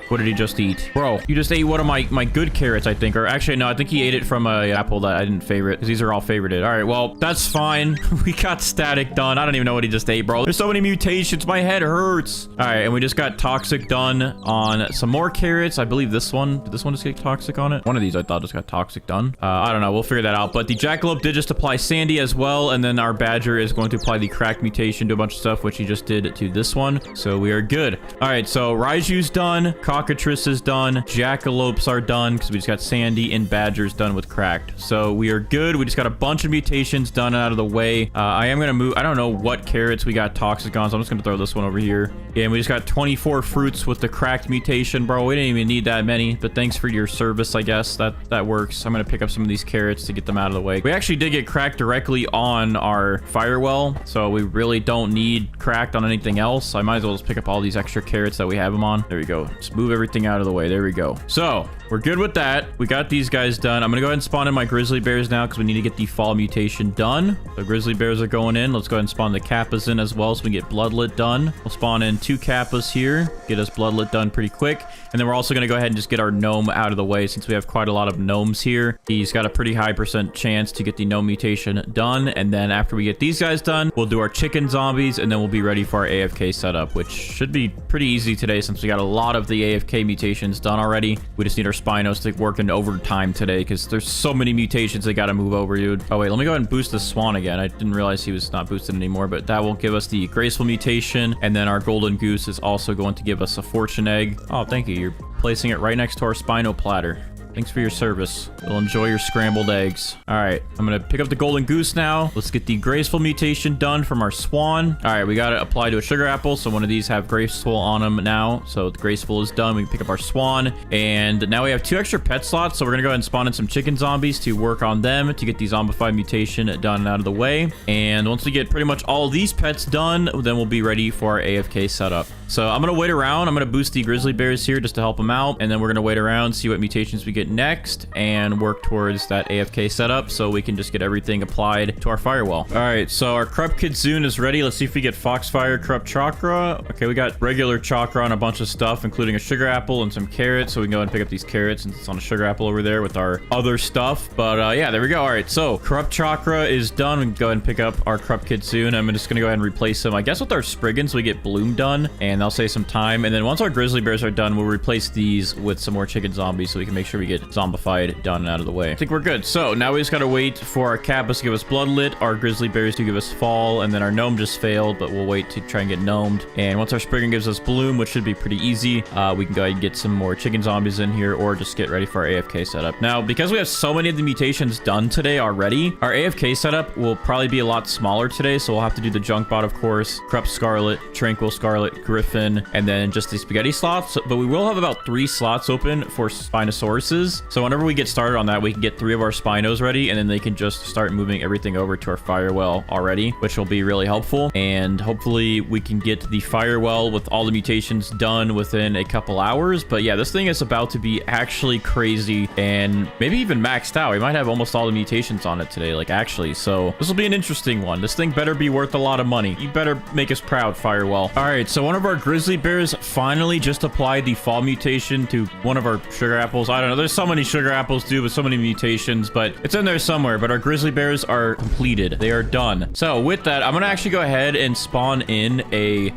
A: What did he just eat? Bro, you just ate one of my good carrots, I think. Or actually, no, I think he ate it from a apple that I didn't favorite because these are all favorited. All right, well, that's fine. We got static done. I don't even know what he just ate, bro. There's so many mutations. My head hurts. All right, and we just got toxic done on some more carrots. I believe this one. Did this one just get toxic on it? One of these I thought just got toxic done. I don't know. We'll figure that out. But the jackalope did just apply Sandy as well. And then our badger is going to apply the crack mutation to a bunch of stuff, which he just did to this one. So we are good. All right, so Raiju's done. Cockatrice is done. Jackalopes are done because we just got Sandy and badgers done with cracked. So we are good. We just got a bunch of mutations done out of the way. I am going to move. I don't know what carrots we got toxic on, so I'm just going to throw this one over here. And we just got 24 fruits with the cracked mutation, bro. We didn't even need that many, but thanks for your service, I guess. That works. I'm going to pick up some of these carrots to get them out of the way. We actually did get cracked directly on our firewall, so we really don't need cracked on anything else. I might as well just pick up all these extra carrots that we have them on. There we go. Just move everything out of the way. There we go. So we're good with that. We got these guys done. I'm gonna go ahead and spawn in my grizzly bears now because we need to get the fall mutation done. The grizzly bears are going in. Let's go ahead and spawn the kappas in as well so we can get bloodlet done. We'll spawn in 2 kappas here, get us bloodlet done pretty quick. And then we're also gonna go ahead and just get our gnome out of the way since we have quite a lot of gnomes here. He's got a pretty high % chance to get the gnome mutation done. And then after we get these guys done, we'll do our chicken zombies and then we'll be ready for our AFK setup, which should be pretty easy today since we got a lot of the AFK mutations done already. We just need our Spinos to work in overtime today because there's so many mutations they got to move over, dude. Oh, wait, let me go ahead and boost the swan again. I didn't realize he was not boosted anymore, but that will give us the graceful mutation. And then our golden goose is also going to give us a fortune egg. Oh, thank you. You're placing it right next to our Spino platter. Thanks for your service. We'll enjoy your scrambled eggs. All right, I'm gonna pick up the golden goose now. Let's get the graceful mutation done from our swan. All right, we got to apply to a sugar apple. So one of these have graceful on them now. So the graceful is done. We can pick up our swan. And now we have 2 extra pet slots. So we're gonna go ahead and spawn in some chicken zombies to work on them to get the zombified mutation done and out of the way. And once we get pretty much all these pets done, then we'll be ready for our AFK setup. So I'm gonna wait around. I'm gonna boost the grizzly bears here just to help them out. And then we're gonna wait around, see what mutations we get next, and work towards that AFK setup so we can just get everything applied to our firewall. All right, so our corrupt kitsune is ready. Let's see if we get foxfire, corrupt chakra. Okay, we got regular chakra on a bunch of stuff, including a sugar apple and some carrots. So we can go ahead and pick up these carrots since it's on a sugar apple over there with our other stuff. But yeah, there we go. All right, so corrupt chakra is done. We can go ahead and pick up our corrupt kitsune. I'm just gonna go ahead and replace them, I guess, with our spriggans. So we get bloom done, and that'll save some time. And then once our grizzly bears are done, we'll replace these with some more chicken zombies so we can make sure we get zombified done and out of the way. I think we're good. So now we just gotta wait for our Kappas to give us bloodlit, our grizzly bears to give us fall, and then our gnome just failed, but we'll wait to try and get gnomed. And once our spriggan gives us bloom, which should be pretty easy, we can go ahead and get some more chicken zombies in here or just get ready for our AFK setup. Now, because we have so many of the mutations done today already, our AFK setup will probably be a lot smaller today, so we'll have to do the junk bot, of course, corrupt scarlet, tranquil scarlet, griffin, and then just the spaghetti slots. But we will have about 3 slots open for Spinosauruses. So whenever we get started on that, we can get 3 of our Spinos ready, and then they can just start moving everything over to our firewall already, which will be really helpful. And hopefully we can get the firewall with all the mutations done within a couple hours. But yeah, this thing is about to be actually crazy and maybe even maxed out. We might have almost all the mutations on it today, like actually. So this will be an interesting one. This thing better be worth a lot of money. You better make us proud, firewall. All right, so one of our grizzly bears finally just applied the fall mutation to one of our sugar apples. I don't know. There's so many sugar apples, dude, with so many mutations, but it's in there somewhere. But our grizzly bears are completed. They are done. So with that, I'm going to actually go ahead and spawn in a...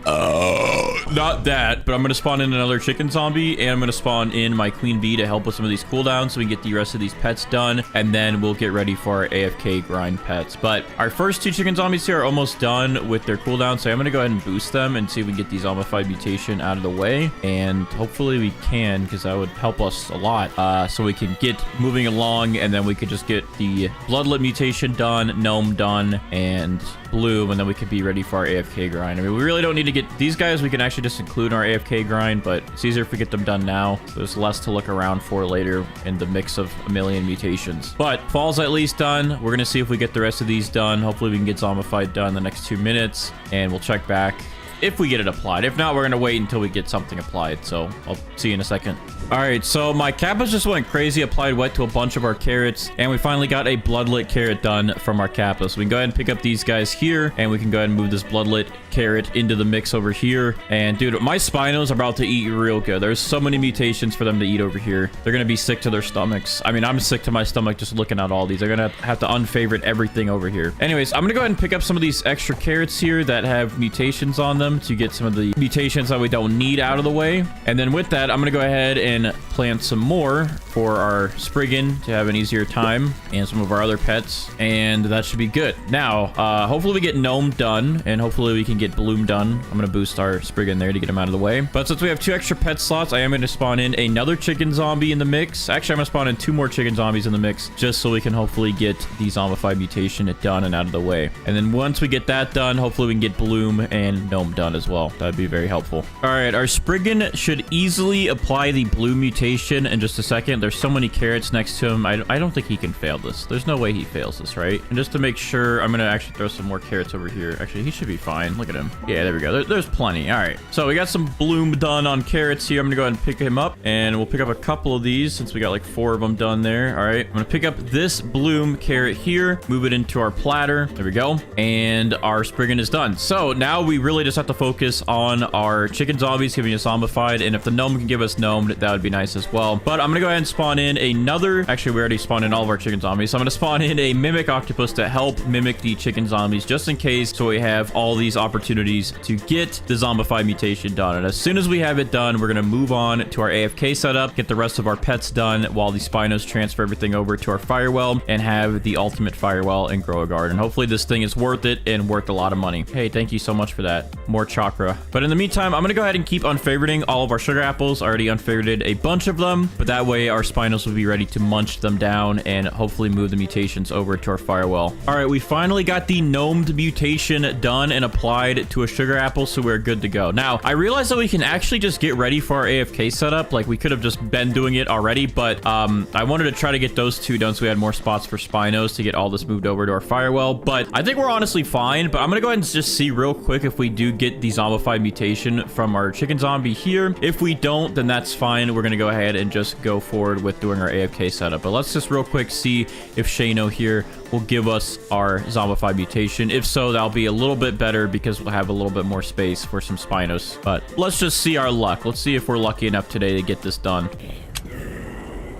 A: not that, but I'm going to spawn in another chicken zombie, and I'm going to spawn in my queen bee to help with some of these cooldowns so we can get the rest of these pets done, and then we'll get ready for our AFK grind pets. But our first 2 chicken zombies here are almost done with their cooldown, so I'm going to go ahead and boost them and see if we can get the zombified mutation out of the way, and hopefully we can, because that would help us a lot, so we can get moving along, and then we could just get the bloodlet mutation done, gnome done, and bloom, and then we could be ready for our AFK grind. I mean, we really don't need to get these guys. We can actually just include in our AFK grind, but it's easier if we get them done now. So there's less to look around for later in the mix of a million mutations. But fall's at least done. We're going to see if we get the rest of these done. Hopefully we can get zombified done in the next 2 minutes, and we'll check back if we get it applied. If not, we're going to wait until we get something applied. So I'll see you in a second. All right, so my Kappas just went crazy, applied wet to a bunch of our carrots, and we finally got a bloodlit carrot done from our Kappas. So we can go ahead and pick up these guys here, and we can go ahead and move this bloodlit carrot into the mix over here. And dude, my Spinos are about to eat real good. There's so many mutations for them to eat over here. They're gonna be sick to their stomachs. I mean, I'm sick to my stomach just looking at all these. They're gonna have to unfavorite everything over here. Anyways, I'm gonna go ahead and pick up some of these extra carrots here that have mutations on them to get some of the mutations that we don't need out of the way. And then with that, I'm gonna go ahead and plant some more for our spriggan to have an easier time, and some of our other pets, and that should be good. Now, hopefully we get gnome done, and hopefully we can get bloom done. I'm gonna boost our spriggan there to get him out of the way. But since we have 2 extra pet slots, I am gonna spawn in another chicken zombie in the mix. Actually, I'm gonna spawn in 2 more chicken zombies in the mix, just so we can hopefully get the zombified mutation done and out of the way. And then once we get that done, hopefully we can get bloom and gnome done as well. That'd be very helpful. All right, our spriggan should easily apply the bloom mutation in just a second. There's so many carrots next to him. I don't think he can fail this. There's no way he fails this, right? And just to make sure, I'm gonna actually throw some more carrots over here. Actually, he should be fine. Look at him. Yeah, there we go. There's plenty. All right, so we got some bloom done on carrots here. I'm gonna go ahead and pick him up, and we'll pick up a couple of these since we got like 4 of them done there. All right, I'm gonna pick up this bloom carrot here, move it into our platter. There we go, and our spriggan is done. So now we really just have to focus on our chicken zombies giving us zombified, and if the gnome can give us gnomed, that would be nice as well. But I'm gonna go ahead and spawn in another, actually we already spawned in all of our chicken zombies, so I'm gonna spawn in a mimic octopus to help mimic the chicken zombies just in case, so we have all these opportunities to get the zombified mutation done. And as soon as we have it done, we're gonna move on to our AFK setup, get the rest of our pets done while the Spinos transfer everything over to our firewall and have the ultimate firewall and grow a garden. Hopefully this thing is worth it and worth a lot of money. Hey, thank you so much for that. more chakra. But in the meantime, I'm gonna go ahead and keep unfavoriting all of our sugar apples. I already unfavorited a bunch of them, but that way our Spinos will be ready to munch them down and hopefully move the mutations over to our firewall. All right, we finally got the gnomed mutation done and applied to a sugar apple, so we're good to go. Now, I realized that we can actually just get ready for our AFK setup. Like, we could have just been doing it already, but I wanted to try to get those two done so we had more spots for Spinos to get all this moved over to our firewall. But I think we're honestly fine, but I'm gonna go ahead and just see real quick if we do get the zombified mutation from our chicken zombie here. If we don't, then that's fine. We're gonna go ahead and just go forward with doing our AFK setup. But let's just real quick see if Shano here will give us our zombified mutation. If so, that'll be a little bit better because we'll have a little bit more space for some Spinos. But let's just see our luck. Let's see if we're lucky enough today to get this done.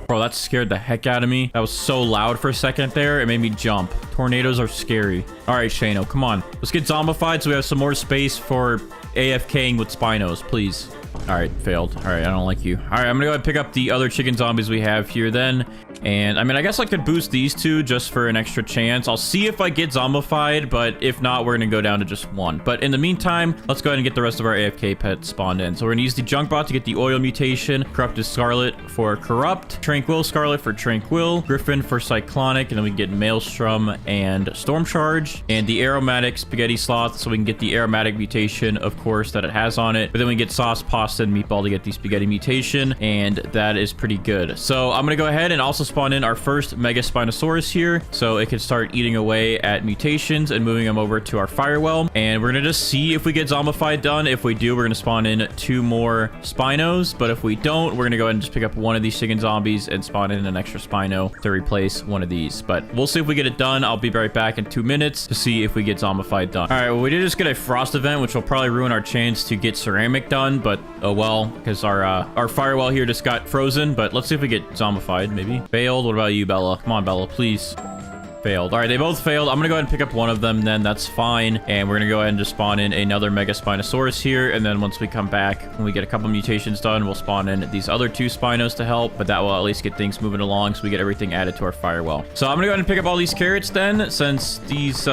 A: Bro, that scared the heck out of me. That was so loud for a second there. It made me jump. Tornadoes are scary. All right, Shano, come on. Let's get zombified so we have some more space for AFKing with Spinos, please. All right, failed. All right, I don't like you. All right, I'm gonna go ahead and pick up the other chicken zombies we have here then. And I mean, I guess I could boost these two just for an extra chance. I'll see if I get zombified, but if not, we're gonna go down to just one. But in the meantime, let's go ahead and get the rest of our AFK pets spawned in. So we're gonna use the junk bot to get the oil mutation, corrupted scarlet for corrupt, tranquil scarlet for tranquil, griffin for cyclonic, and then we can get maelstrom and storm charge, and the aromatic spaghetti sloth so we can get the aromatic mutation, of course, that it has on it. But then we get sauce, pasta, and meatball to get the spaghetti mutation, and that is pretty good. So I'm gonna go ahead and also spawn in our first Mega Spinosaurus here so it can start eating away at mutations and moving them over to our firewall. And we're gonna just see if we get zombified done. If we do, we're gonna spawn in 2 more Spinos, but if we don't, we're gonna go ahead and just pick up one of these chicken zombies and spawn in an extra Spino to replace one of these. But we'll see if we get it done. I'll be right back in 2 minutes to see if we get zombified done. All right, well, we did just get a frost event, which will probably ruin our chance to get ceramic done, but oh well, because our firewall here just got frozen. But let's see if we get zombified, maybe. Failed. What about you, Bella? Come on, Bella, please. Failed. All right, they both failed. I'm gonna go ahead and pick up one of them then. That's fine. And we're gonna go ahead and just spawn in another Mega Spinosaurus here. And then once we come back, when we get a couple mutations done, we'll spawn in these other 2 Spinos to help. But that will at least get things moving along so we get everything added to our firewall. So I'm gonna go ahead and pick up all these carrots then, since these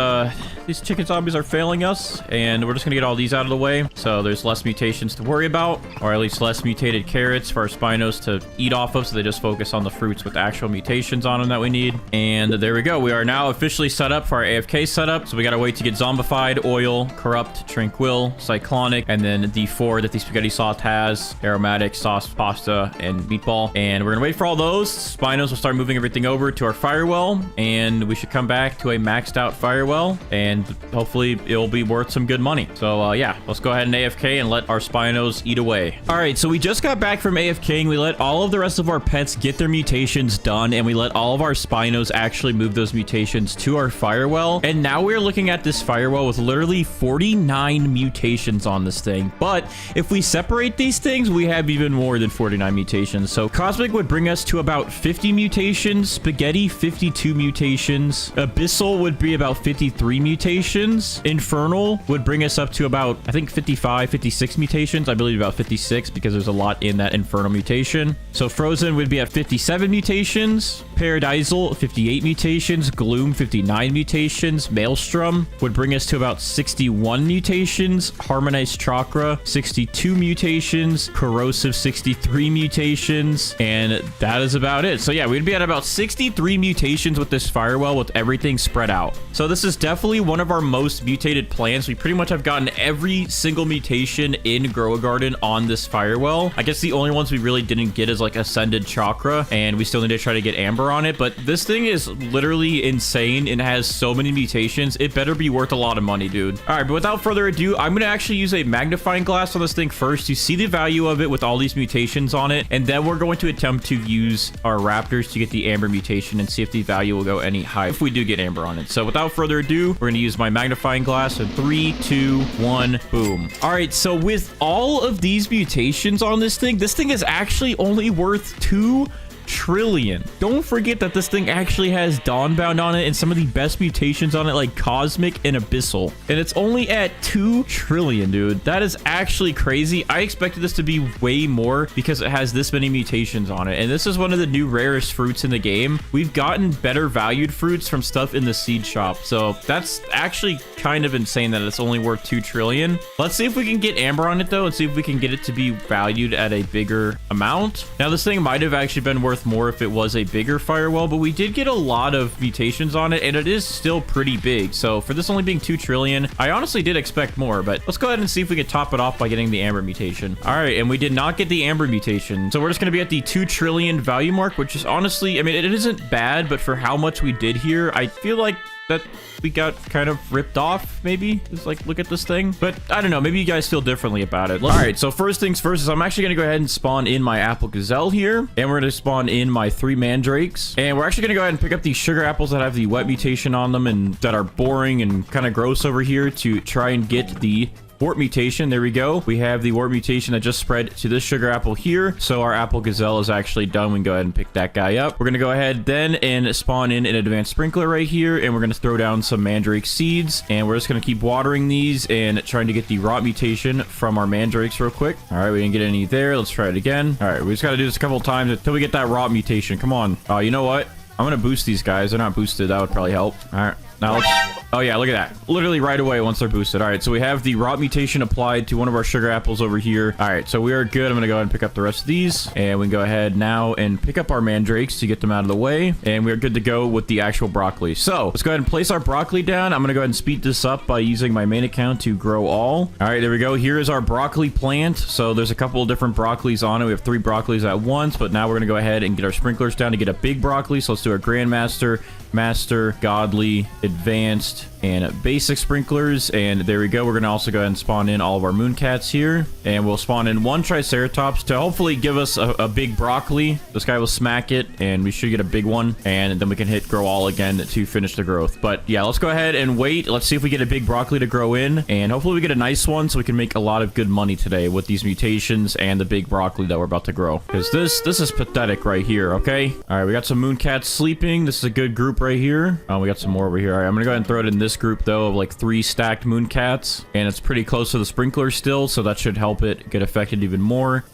A: chicken zombies are failing us. And we're just gonna get all these out of the way. So there's less mutations to worry about, or at least less mutated carrots for our Spinos to eat off of. So they just focus on the fruits with actual mutations on them that we need. And there we go. We are now officially set up for our AFK setup. So we gotta wait to get zombified, oil, corrupt, tranquil, cyclonic, and then the 4 that the spaghetti sauce has: aromatic, sauce, pasta, and meatball. And we're gonna wait for all those. Spinos will start moving everything over to our firewall, and we should come back to a maxed out firewall, and hopefully it'll be worth some good money. So yeah, let's go ahead and AFK and let our Spinos eat away. All right, so we just got back from AFKing. We let all of the rest of our pets get their mutations done, and we let all of our Spinos actually move those mutations to our firewall. And now we're looking at this firewall with literally 49 mutations on this thing. But if we separate these things, we have even more than 49 mutations. So Cosmic would bring us to about 50 mutations, Spaghetti 52 mutations, Abyssal would be about 53 mutations, Infernal would bring us up to about, I think, 55, 56 mutations. I believe about 56 because there's a lot in that Infernal mutation. So Frozen would be at 57 mutations, Paradisal 58 mutations, Gloom 59 mutations, Maelstrom would bring us to about 61 mutations, Harmonized Chakra 62 mutations, Corrosive 63 mutations, and that is about it. So yeah, we'd be at about 63 mutations with this firewall with everything spread out. So this is definitely one of our most mutated plants. We pretty much have gotten every single mutation in Grow a Garden on this firewall. I guess the only ones we really didn't get is like Ascended Chakra, and we still need to try to get Amber on it, but this thing is literally insane and has so many mutations. It better be worth a lot of money, dude. All right, but without further ado, I'm gonna actually use a magnifying glass on this thing first to see the value of it with all these mutations on it, and then we're going to attempt to use our raptors to get the Amber mutation and see if the value will go any higher if we do get Amber on it. So without further ado, we're gonna use my magnifying glass in 3, 2, 1, boom. All right, so with all of these mutations on this thing is actually only worth 2 trillion. Don't forget that this thing actually has Dawnbound on it and some of the best mutations on it, like Cosmic and Abyssal. And it's only at 2 trillion, dude. That is actually crazy. I expected this to be way more because it has this many mutations on it. And this is one of the new rarest fruits in the game. We've gotten better valued fruits from stuff in the seed shop. So that's actually kind of insane that it's only worth 2 trillion. Let's see if we can get Amber on it though, and see if we can get it to be valued at a bigger amount. Now this thing might have actually been worth more if it was a bigger firewall, but we did get a lot of mutations on it and it is still pretty big. So for this only being 2 trillion, I honestly did expect more, but let's go ahead and see if we can top it off by getting the Amber mutation. All right, and we did not get the Amber mutation. So we're just going to be at the 2 trillion value mark, which is honestly, I mean, it isn't bad, but for how much we did here, I feel like that we got kind of ripped off, maybe. Just like, look at this thing. But I don't know, maybe you guys feel differently about it. All right, so first things first is I'm actually gonna go ahead and spawn in my apple gazelle here, and we're gonna spawn in my 3 mandrakes, and we're actually gonna go ahead and pick up these sugar apples that have the wet mutation on them and that are boring and kind of gross over here to try and get the warp mutation. There we go. We have the warp mutation that just spread to this sugar apple here. So our apple gazelle is actually done. We can go ahead and pick that guy up. We're going to go ahead then and spawn in an advanced sprinkler right here. And we're going to throw down some mandrake seeds. And we're just going to keep watering these and trying to get the rot mutation from our mandrakes real quick. All right, we didn't get any there. Let's try it again. All right, we just got to do this a couple of times until we get that rot mutation. Come on. You know what? I'm going to boost these guys. They're not boosted. That would probably help. All right. Now let's... Oh, yeah, look at that. Literally right away once they're boosted. All right, so we have the rot mutation applied to one of our sugar apples over here. All right, so we are good. I'm going to go ahead and pick up the rest of these. And we can go ahead now and pick up our mandrakes to get them out of the way. And we're good to go with the actual broccoli. So let's go ahead and place our broccoli down. I'm going to go ahead and speed this up by using my main account to grow all. All right, there we go. Here is our broccoli plant. So there's a couple of different broccolis on it. We have 3 broccolis at once, but now we're going to go ahead and get our sprinklers down to get a big broccoli. So let's do our Grandmaster, Master, Godly, Advanced, and Basic sprinklers. And there we go. We're going to also go ahead and spawn in all of our Mooncats here. And we'll spawn in 1 Triceratops to hopefully give us a big broccoli. This guy will smack it, and we should get a big one. And then we can hit grow all again to finish the growth. But yeah, let's go ahead and wait. Let's see if we get a big broccoli to grow in. And hopefully we get a nice one so we can make a lot of good money today with these mutations and the big broccoli that we're about to grow. Because this is pathetic right here, okay? All right, we got some Mooncats sleeping. This is a good group right here. Oh, we got some more over here. All right, I'm gonna go ahead and throw it in this group though of like 3 stacked Mooncats, and it's pretty close to the sprinkler still, so that should help it get affected even more.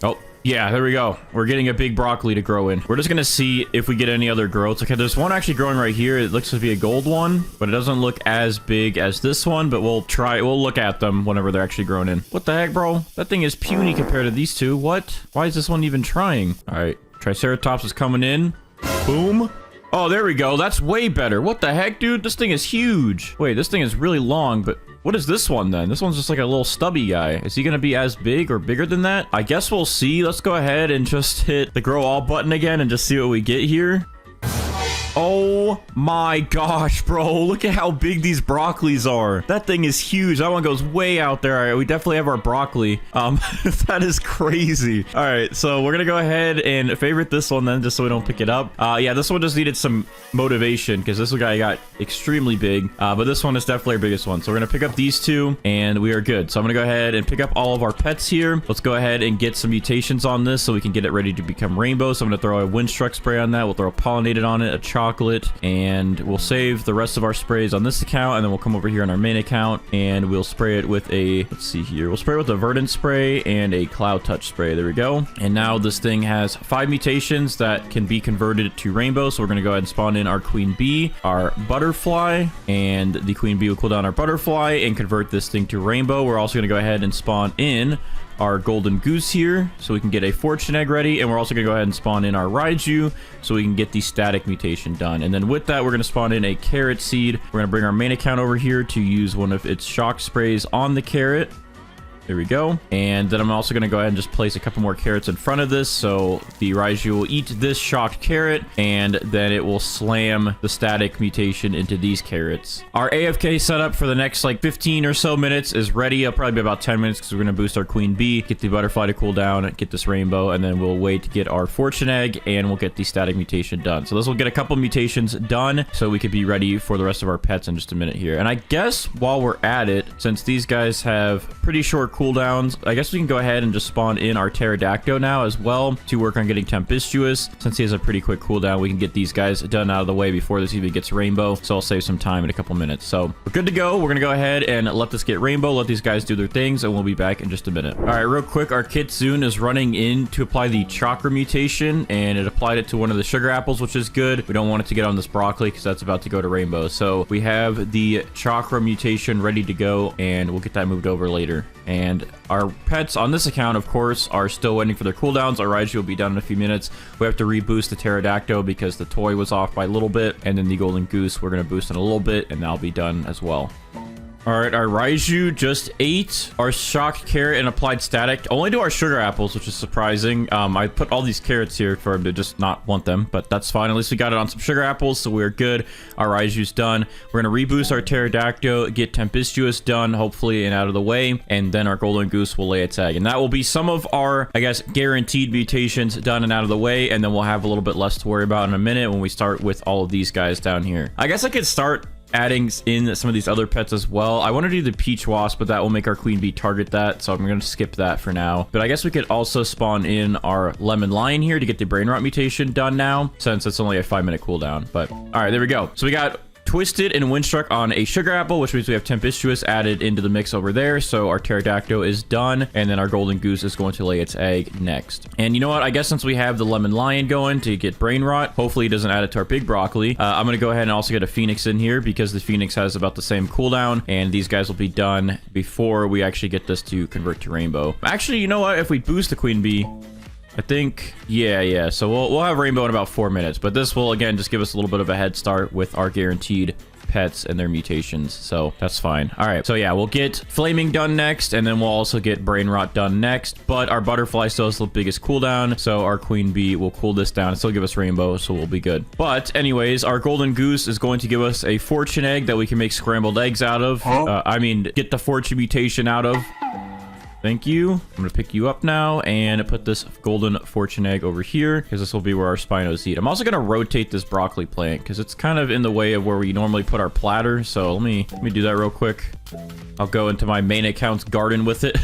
A: Oh yeah, there we go. We're getting a big broccoli to grow in. We're just gonna see if we get any other growths. Okay, there's one actually growing right here. It looks to be a gold one, but it doesn't look as big as this one, but we'll look at them whenever they're actually grown in. What the heck, bro? That thing is puny compared to these two. What? Why is this one even trying? All right, Triceratops is coming in. Boom. Oh, there we go. That's way better. What the heck, dude? This thing is huge. Wait, this thing is really long, but what is this one then? This one's just like a little stubby guy. Is he going to be as big or bigger than that? I guess we'll see. Let's go ahead and just hit the grow all button again and just see what we get here. Oh my gosh, bro. Look at how big these broccolis are. That thing is huge. That one goes way out there. All right, we definitely have our broccoli. That is crazy. All right, so we're gonna go ahead and favorite this one then, just so we don't pick it up. Yeah, this one just needed some motivation because this guy got extremely big. But this one is definitely our biggest one. So we're gonna pick up these 2 and we are good. So I'm gonna go ahead and pick up all of our pets here. Let's go ahead and get some mutations on this so we can get it ready to become rainbow. So I'm gonna throw a Windstruck spray on that. We'll throw a pollinated on it, a chocolate, and we'll save the rest of our sprays on this account, and then we'll come over here on our main account and we'll spray it with a, let's see here, we'll spray with a verdant spray and a cloud touch spray. There we go. And now this thing has 5 mutations that can be converted to rainbow. So we're going to go ahead and spawn in our queen bee, our butterfly, and the queen bee will cool down our butterfly and convert this thing to rainbow. We're also going to go ahead and spawn in our golden goose here so we can get a fortune egg ready, and we're also gonna go ahead and spawn in our Raiju so we can get the static mutation done. And then with that, we're gonna spawn in a carrot seed. We're gonna bring our main account over here to use one of its shock sprays on the carrot. There we go. And then I'm also going to go ahead and just place a couple more carrots in front of this. So the Raiju will eat this shocked carrot, and then it will slam the static mutation into these carrots. Our AFK setup for the next like 15 or so minutes is ready. It'll probably be about 10 minutes because we're going to boost our queen bee, get the butterfly to cool down, get this rainbow, and then we'll wait to get our fortune egg, and we'll get the static mutation done. So this will get a couple mutations done so we could be ready for the rest of our pets in just a minute here. And I guess while we're at it, since these guys have pretty short cooldowns. I guess we can go ahead and just spawn in our pterodactyl now as well to work on getting tempestuous. Since he has a pretty quick cooldown, we can get these guys done out of the way before this even gets rainbow. So I'll save some time in a couple minutes. So we're good to go. We're gonna go ahead and let this get rainbow, let these guys do their things, and we'll be back in just a minute. All right, real quick, our Kitsune is running in to apply the chakra mutation, and it applied it to one of the sugar apples, which is good. We don't want it to get on this broccoli because that's about to go to rainbow. So we have the chakra mutation ready to go, and we'll get that moved over later. And our pets on this account, of course, are still waiting for their cooldowns. Our Raiju will be done in a few minutes. We have to reboost the pterodactyl because the toy was off by a little bit, and then the golden goose we're going to boost in a little bit, and that'll be done as well. All right, our Raiju just ate our shocked carrot and applied static only to our sugar apples, which is surprising. I put all these carrots here for him to just not want them, but that's fine. At least we got it on some sugar apples, so we're good. Our Raiju's done. We're going to reboost our pterodactyl, get tempestuous done, hopefully, and out of the way, and then our golden goose will lay its egg. And that will be some of our, I guess, guaranteed mutations done and out of the way, and then we'll have a little bit less to worry about in a minute when we start with all of these guys down here. I guess I could start adding in some of these other pets as well. I want to do the peach wasp, but that will make our queen bee target that, so I'm going to skip that for now. But I guess we could also spawn in our lemon lion here to get the brain rot mutation done now, since it's only a 5-minute cooldown. But all right, there we go. So we got Twisted and Windstruck on a sugar apple, which means we have tempestuous added into the mix over there. So our pterodactyl is done, and then our golden goose is going to lay its egg next. And you know what? I guess since we have the lemon lion going to get brain rot, hopefully it doesn't add it to our big broccoli. I'm going to go ahead and also get a phoenix in here because the phoenix has about the same cooldown, and these guys will be done before we actually get this to convert to rainbow. Actually, you know what? If we boost the queen bee, I think, yeah. So we'll have rainbow in about 4 minutes, but this will, again, just give us a little bit of a head start with our guaranteed pets and their mutations, so that's fine. All right, so yeah, we'll get flaming done next, and then we'll also get brain rot done next, but our butterfly still has the biggest cooldown, so our queen bee will cool this down and still give us rainbow, so we'll be good. But anyways, our golden goose is going to give us a fortune egg that we can make scrambled eggs out of. Get the fortune mutation out of. Thank you. I'm going to pick you up now and put this golden fortune egg over here because this will be where our Spinos eat. I'm also going to rotate this broccoli plant because it's kind of in the way of where we normally put our platter. So let me do that real quick. I'll go into my main account's garden with it.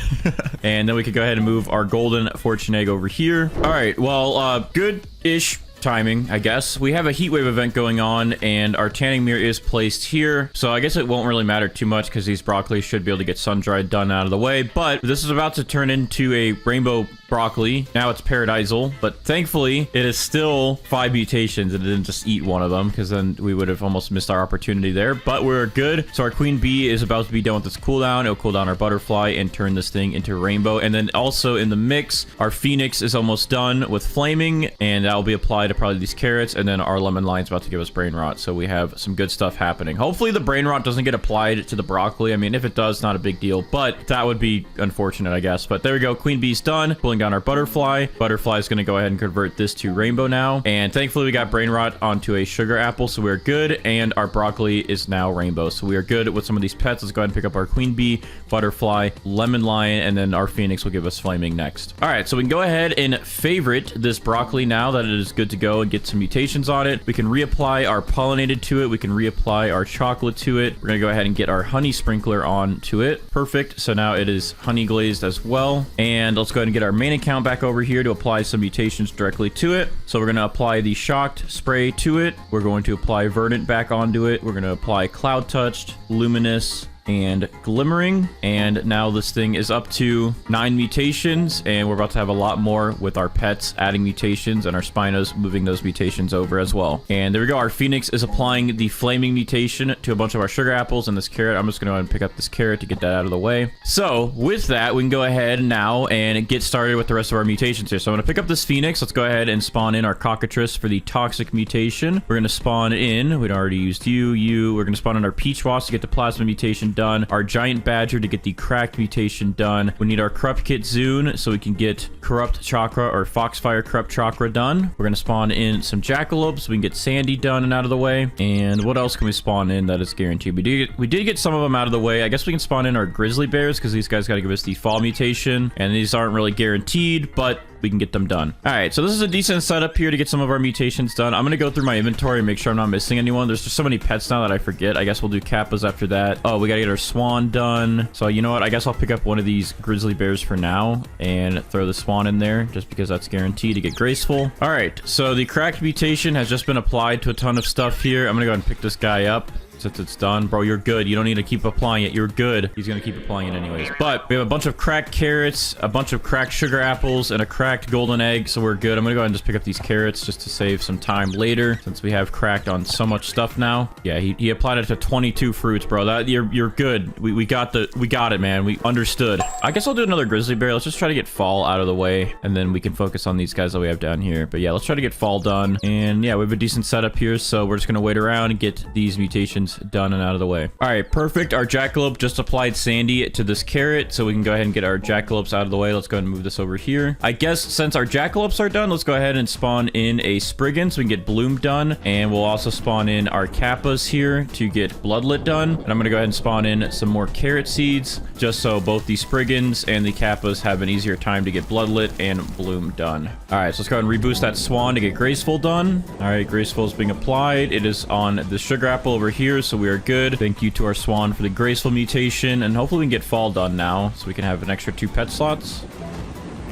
A: And then we could go ahead and move our golden fortune egg over here. All right. Well, good-ish timing, I guess. We have a heat wave event going on, and our tanning mirror is placed here, so I guess it won't really matter too much because these broccoli should be able to get sun-dried done out of the way. But this is about to turn into a rainbow broccoli. Now it's paradisal, but thankfully it is still 5 mutations and it didn't just eat one of them, because then we would have almost missed our opportunity there. But we're good. So our queen bee is about to be done with this cooldown. It'll cool down our butterfly and turn this thing into rainbow. And then also in the mix, our phoenix is almost done with flaming, and that'll be applied to probably these carrots. And then our lemon lion's about to give us brain rot, so we have some good stuff happening. Hopefully the brain rot doesn't get applied to the broccoli. I mean, if it does, not a big deal, but that would be unfortunate, I guess. But there we go. Queen bee's done, pulling down our butterfly. Butterfly is going to go ahead and convert this to rainbow now, and thankfully we got brain rot onto a sugar apple, so we're good. And our broccoli is now rainbow, so we are good with some of these pets. Let's go ahead and pick up our queen bee, butterfly, lemon lion, and then our phoenix will give us flaming next. All right, so we can go ahead and favorite this broccoli now that it is good to go and get some mutations on it. We can reapply our pollinated to it. We can reapply our chocolate to it. We're gonna go ahead and get our honey sprinkler on to it. Perfect. So now it is honey glazed as well. And let's go ahead and get our main account back over here to apply some mutations directly to it. So we're gonna apply the shocked spray to it. We're going to apply verdant back onto it. We're gonna apply cloud touched, luminous, and glimmering. And now this thing is up to 9 mutations, and we're about to have a lot more with our pets adding mutations and our Spinos moving those mutations over as well. And there we go. Our phoenix is applying the flaming mutation to a bunch of our sugar apples and this carrot. I'm just gonna go ahead and pick up this carrot to get that out of the way. So with that, we can go ahead now and get started with the rest of our mutations here. So I'm gonna pick up this phoenix. Let's go ahead and spawn in our cockatrice for the toxic mutation. We're gonna spawn in, we'd already used you. We're gonna spawn in our peach wasp to get the plasma mutation done, our giant badger to get the cracked mutation done. We need our corrupt kitsune so we can get corrupt chakra or foxfire corrupt chakra done. We're going to spawn in some jackalope so we can get sandy done and out of the way. And what else can we spawn in that is guaranteed? We did get some of them out of the way. I guess we can spawn in our grizzly bears because these guys got to give us the fall mutation, and these aren't really guaranteed, but we can get them done. All right, so this is a decent setup here to get some of our mutations done. I'm gonna go through my inventory and make sure I'm not missing anyone. There's just so many pets now that I forget. I guess we'll do kappas after that. Oh, we gotta get our swan done. So you know what? I guess I'll pick up one of these grizzly bears for now and throw the swan in there just because that's guaranteed to get graceful. All right, so the cracked mutation has just been applied to a ton of stuff here. I'm gonna go ahead and pick this guy up. Since it's done. Bro, you're good. You don't need to keep applying it. You're good. He's gonna keep applying it anyways. But we have a bunch of cracked carrots, a bunch of cracked sugar apples, and a cracked golden egg, so we're good. I'm gonna go ahead and just pick up these carrots just to save some time later, since we have cracked on so much stuff now. Yeah, he applied it to 22 fruits, bro. That you're good. We got it, man. We understood. I guess I'll do another grizzly bear. Let's just try to get fall out of the way, and then we can focus on these guys that we have down here. But yeah, let's try to get fall done. And yeah, we have a decent setup here, so we're just gonna wait around and get these mutations done and out of the way. All right, perfect. Our jackalope just applied sandy to this carrot, so we can go ahead and get our jackalopes out of the way. Let's go ahead and move this over here. I guess since our jackalopes are done, let's go ahead and spawn in a spriggan so we can get bloom done, and we'll also spawn in our kappas here to get bloodlet done. And I'm gonna go ahead and spawn in some more carrot seeds just so both the spriggans and the kappas have an easier time to get bloodlet and bloom done. All right, so let's go ahead and reboost that swan to get graceful done. All right, graceful is being applied. It is on the sugar apple over here, so we are good. Thank you to our swan for the graceful mutation, and hopefully we can get fall done now so we can have an extra 2 pet slots.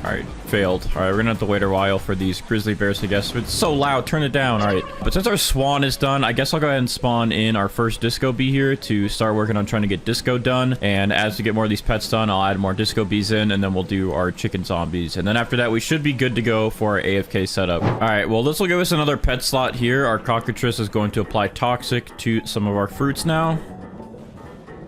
A: All right, failed. All right, we're gonna have to wait a while for these grizzly bears, I guess. It's so loud. Turn it down. All right, but since our swan is done, I guess I'll go ahead and spawn in our first disco bee here to start working on trying to get disco done. And as we get more of these pets done, I'll add more disco bees in, and then we'll do our chicken zombies. And then after that, we should be good to go for our AFK setup. All right, well, this will give us another pet slot here. Our cockatrice is going to apply toxic to some of our fruits now.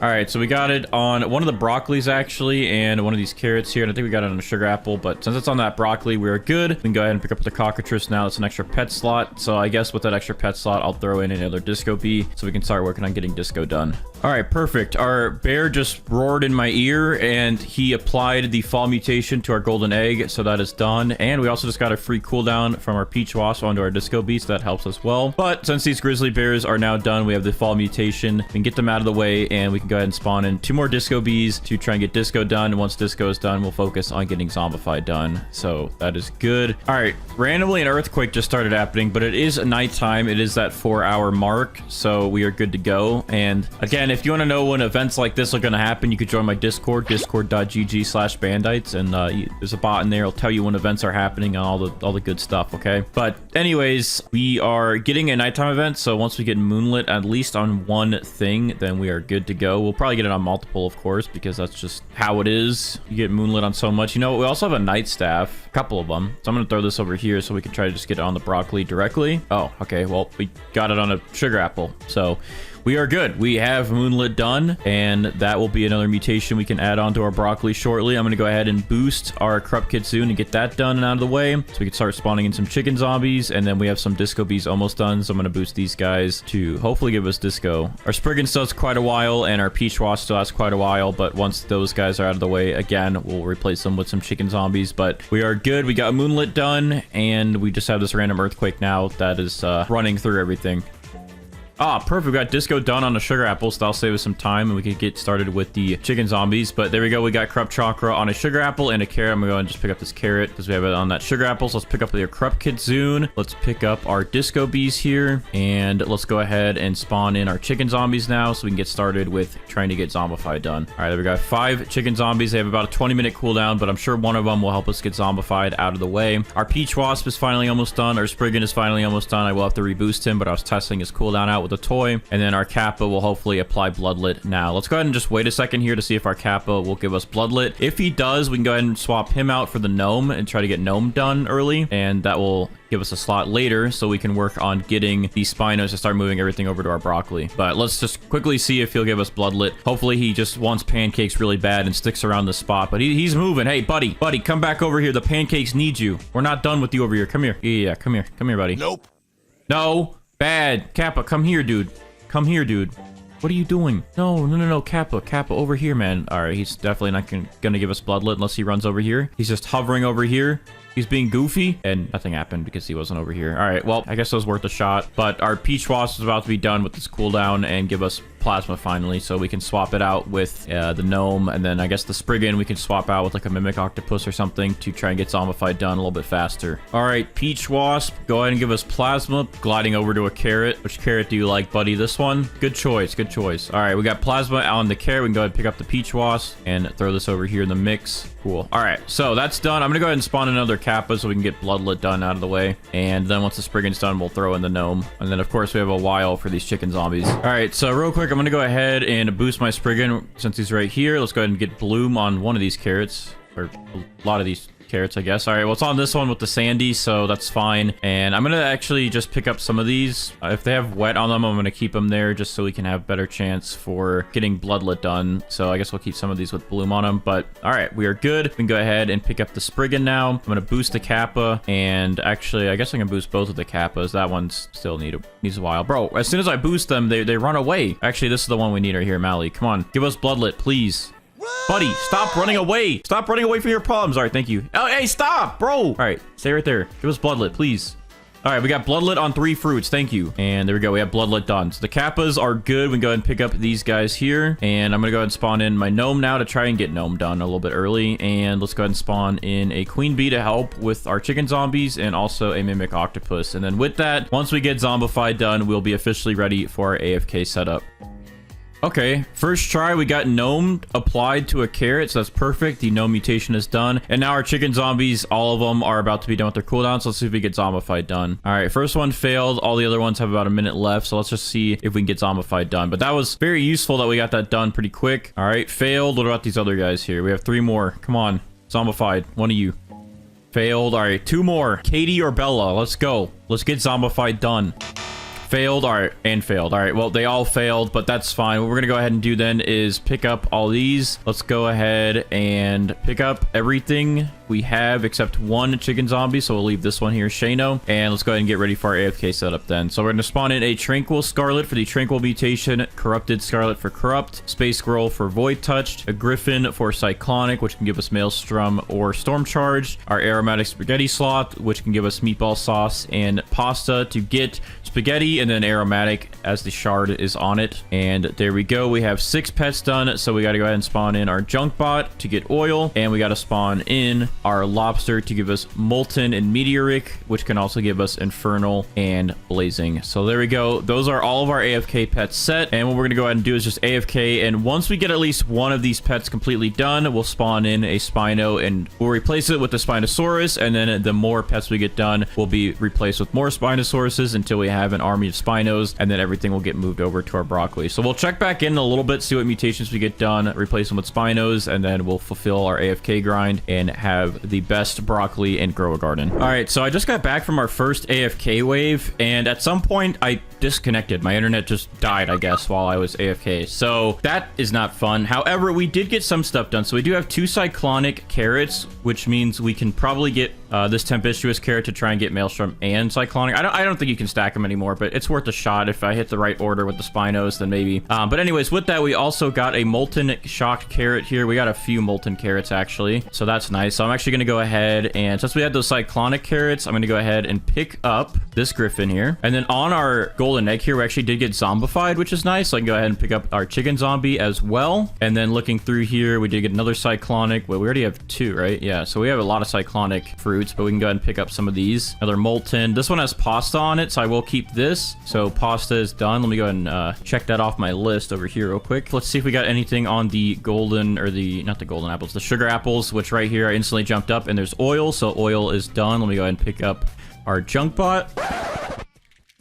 A: All right, so we got it on one of the broccolis, actually, and one of these carrots here. And I think we got it on a sugar apple, but since it's on that broccoli, we're good. We can go ahead and pick up the cockatrice now. It's an extra pet slot. So I guess with that extra pet slot, I'll throw in another disco bee so we can start working on getting disco done. All right, perfect. Our bear just roared in my ear, and he applied the fall mutation to our golden egg, so that is done. And we also just got a free cooldown from our peach wasp onto our disco bee, so that helps as well. But since these grizzly bears are now done, we have the fall mutation. We can get them out of the way, and we can go ahead and spawn in 2 more disco bees to try and get disco done. Once disco is done, we'll focus on getting zombified done. So that is good. All right, randomly an earthquake just started happening, but it is nighttime. It is that 4-hour mark, so we are good to go. And again, if you want to know when events like this are going to happen, you could join my Discord, discord.gg/bandites, and there's a bot in there. It'll tell you when events are happening and all the good stuff, okay? But anyways, we are getting a nighttime event, so once we get moonlit at least on one thing, then we are good to go. We'll probably get it on multiple, of course, because that's just how it is. You get moonlit on so much. You know, we also have a night staff, a couple of them. So I'm going to throw this over here so we can try to just get it on the broccoli directly. Oh, okay. Well, we got it on a sugar apple, so we are good. We have moonlit done, and that will be another mutation we can add on to our broccoli shortly. I'm going to go ahead and boost our corrupt kitsune and get that done and out of the way so we can start spawning in some chicken zombies. And then we have some disco bees almost done, so I'm going to boost these guys to hopefully give us disco. Our spriggan still has quite a while, and our peach wasp still has quite a while, but once those guys are out of the way, again, we'll replace them with some chicken zombies. But we are good. We got moonlit done, and we just have this random earthquake now that is running through everything. Ah, perfect. We got disco done on the sugar apples. That'll save us some time, and we can get started with the chicken zombies. But there we go. We got corrupt chakra on a sugar apple and a carrot. I'm going to go ahead and just pick up this carrot because we have it on that sugar apple. So let's pick up the corrupt kitsune. Let's pick up our disco bees here, and let's go ahead and spawn in our chicken zombies now so we can get started with trying to get zombified done. All right, there we go. 5 chicken zombies. They have about a 20-minute cooldown, but I'm sure one of them will help us get zombified out of the way. Our peach wasp is finally almost done. Our spriggan is finally almost done. I will have to reboost him, but I was testing his cooldown out with a toy. And then our kappa will hopefully apply bloodlet now. Let's go ahead and just wait a second here to see if our kappa will give us bloodlet. If he does, we can go ahead and swap him out for the gnome and try to get gnome done early, and that will give us a slot later so we can work on getting these spinos to start moving everything over to our broccoli. But let's just quickly see if he'll give us bloodlet. Hopefully he just wants pancakes really bad and sticks around the spot, but he's moving. Hey, buddy, come back over here. The pancakes need you. We're not done with you over here. Come here. Yeah, come here, buddy.
B: Nope.
A: No, bad. Kappa, come here, dude. Come here, dude. What are you doing? No, Kappa, over here, man. All right, he's definitely not gonna give us bloodlet unless he runs over here. He's just hovering over here. He's being goofy, and nothing happened because he wasn't over here. All right, well, I guess it was worth a shot, but our peach wasp is about to be done with this cooldown and give us plasma finally, so we can swap it out with the gnome, and then I guess the Spriggan we can swap out with like a mimic octopus or something to try and get zombified done a little bit faster. All right, Peach Wasp, go ahead and give us plasma. Gliding over to a carrot. Which carrot do you like, buddy? This one? Good choice, good choice. All right, we got plasma on the carrot. We can go ahead and pick up the Peach Wasp and throw this over here in the mix. Cool. All right, so that's done. I'm gonna go ahead and spawn another Kappa so we can get Bloodlet done out of the way. And then once the Spriggan's done, we'll throw in the gnome. And then of course we have a while for these chicken zombies. All right, so real quick, I'm gonna go ahead and boost my Spriggan since he's right here. Let's go ahead and get Bloom on one of these carrots, or a lot of these carrots, I guess. All right, well, it's on this one with the sandy, so that's fine. And I'm gonna actually just pick up some of these. If they have wet on them, I'm gonna keep them there just so we can have better chance for getting Bloodlet done. So I guess we'll keep some of these with bloom on them. But all right, we are good. We can go ahead and pick up the Spriggan now. I'm gonna boost the Kappa, and actually I guess I can boost both of the Kappas. That one's still needs a while. Bro, as soon as I boost them, they run away. Actually, this is the one we need right here. Mally, come on, give us Bloodlet, please. Buddy, stop running away. Stop running away from your problems. All right, thank you. Oh, hey, stop, bro. All right, stay right there. Give us Bloodlet, please. All right, we got Bloodlet on 3 fruits. Thank you. And there we go. We have Bloodlet done. So the Kappas are good. We can go ahead and pick up these guys here. And I'm going to go ahead and spawn in my gnome now to try and get gnome done a little bit early. And let's go ahead and spawn in a queen bee to help with our chicken zombies and also a mimic octopus. And then with that, once we get zombified done, we'll be officially ready for our AFK setup. Okay, first try, we got gnome applied to a carrot, so that's perfect. The gnome mutation is done. And now our chicken zombies, all of them are about to be done with their cooldowns. So let's see if we get zombified done. All right, first one failed. All the other ones have about a minute left. So let's just see if we can get zombified done. But that was very useful that we got that done pretty quick. All right, failed. What about these other guys here? We have 3 more. Come on, zombified. One of you. Failed. All right, 2 more. Katie or Bella, let's go. Let's get zombified done. Failed. All right, and failed. All right, well, they all failed, but that's fine. What we're gonna go ahead and do then is pick up all these. Let's go ahead and pick up everything we have except 1 chicken zombie, so we'll leave this one here, Shano, and let's go ahead and get ready for our AFK setup then. So we're gonna spawn in a Tranquil Scarlet for the Tranquil mutation, Corrupted Scarlet for Corrupt, Space Squirrel for Void Touched, a Griffin for Cyclonic, which can give us Maelstrom or Storm Charge, our Aromatic Spaghetti Sloth, which can give us Meatball Sauce and Pasta to get Spaghetti, and then Aromatic as the shard is on it. And there we go. We have 6 pets done, so we got to go ahead and spawn in our Junk Bot to get oil, and we got to spawn in our Lobster to give us Molten and Meteoric, which can also give us Infernal and Blazing. So there we go. Those are all of our AFK pets set, and what we're going to go ahead and do is just AFK, and once we get at least one of these pets completely done, we'll spawn in a Spino, and we'll replace it with the Spinosaurus, and then the more pets we get done will be replaced with more Spinosauruses until we have an army of Spinos, and then everything will get moved over to our broccoli. So we'll check back in a little bit, see what mutations we get done, replace them with Spinos, and then we'll fulfill our AFK grind and have the best broccoli and grow a garden. All right, so I just got back from our first AFK wave, and at some point I disconnected. My internet just died, I guess, while I was AFK. So that is not fun. However, we did get some stuff done. So we do have 2 Cyclonic carrots, which means we can probably get this Tempestuous carrot to try and get Maelstrom and Cyclonic. I don't think you can stack them anymore, but it's worth a shot. If I hit the right order with the Spinos, then maybe. But anyways, with that, we also got a Molten Shocked carrot here. We got a few Molten carrots, actually. So that's nice. So I'm actually going to go ahead, and since we had those Cyclonic carrots, I'm going to go ahead and pick up this Griffin here. And then on our golden egg here, we actually did get zombified, which is nice. So I can go ahead and pick up our chicken zombie as well. And then looking through here, we did get another Cyclonic. Well, we already have 2, right? Yeah, so we have a lot of Cyclonic fruits, but we can go ahead and pick up some of these. Another Molten. This one has Pasta on it, so I will keep this. So Pasta is done. Let me go ahead and check that off my list over here real quick. Let's see if we got anything on the golden, or the, not the golden apples, the sugar apples, which right here I instantly jumped up, and there's oil. So oil is done. Let me go ahead and pick up our Junk Bot.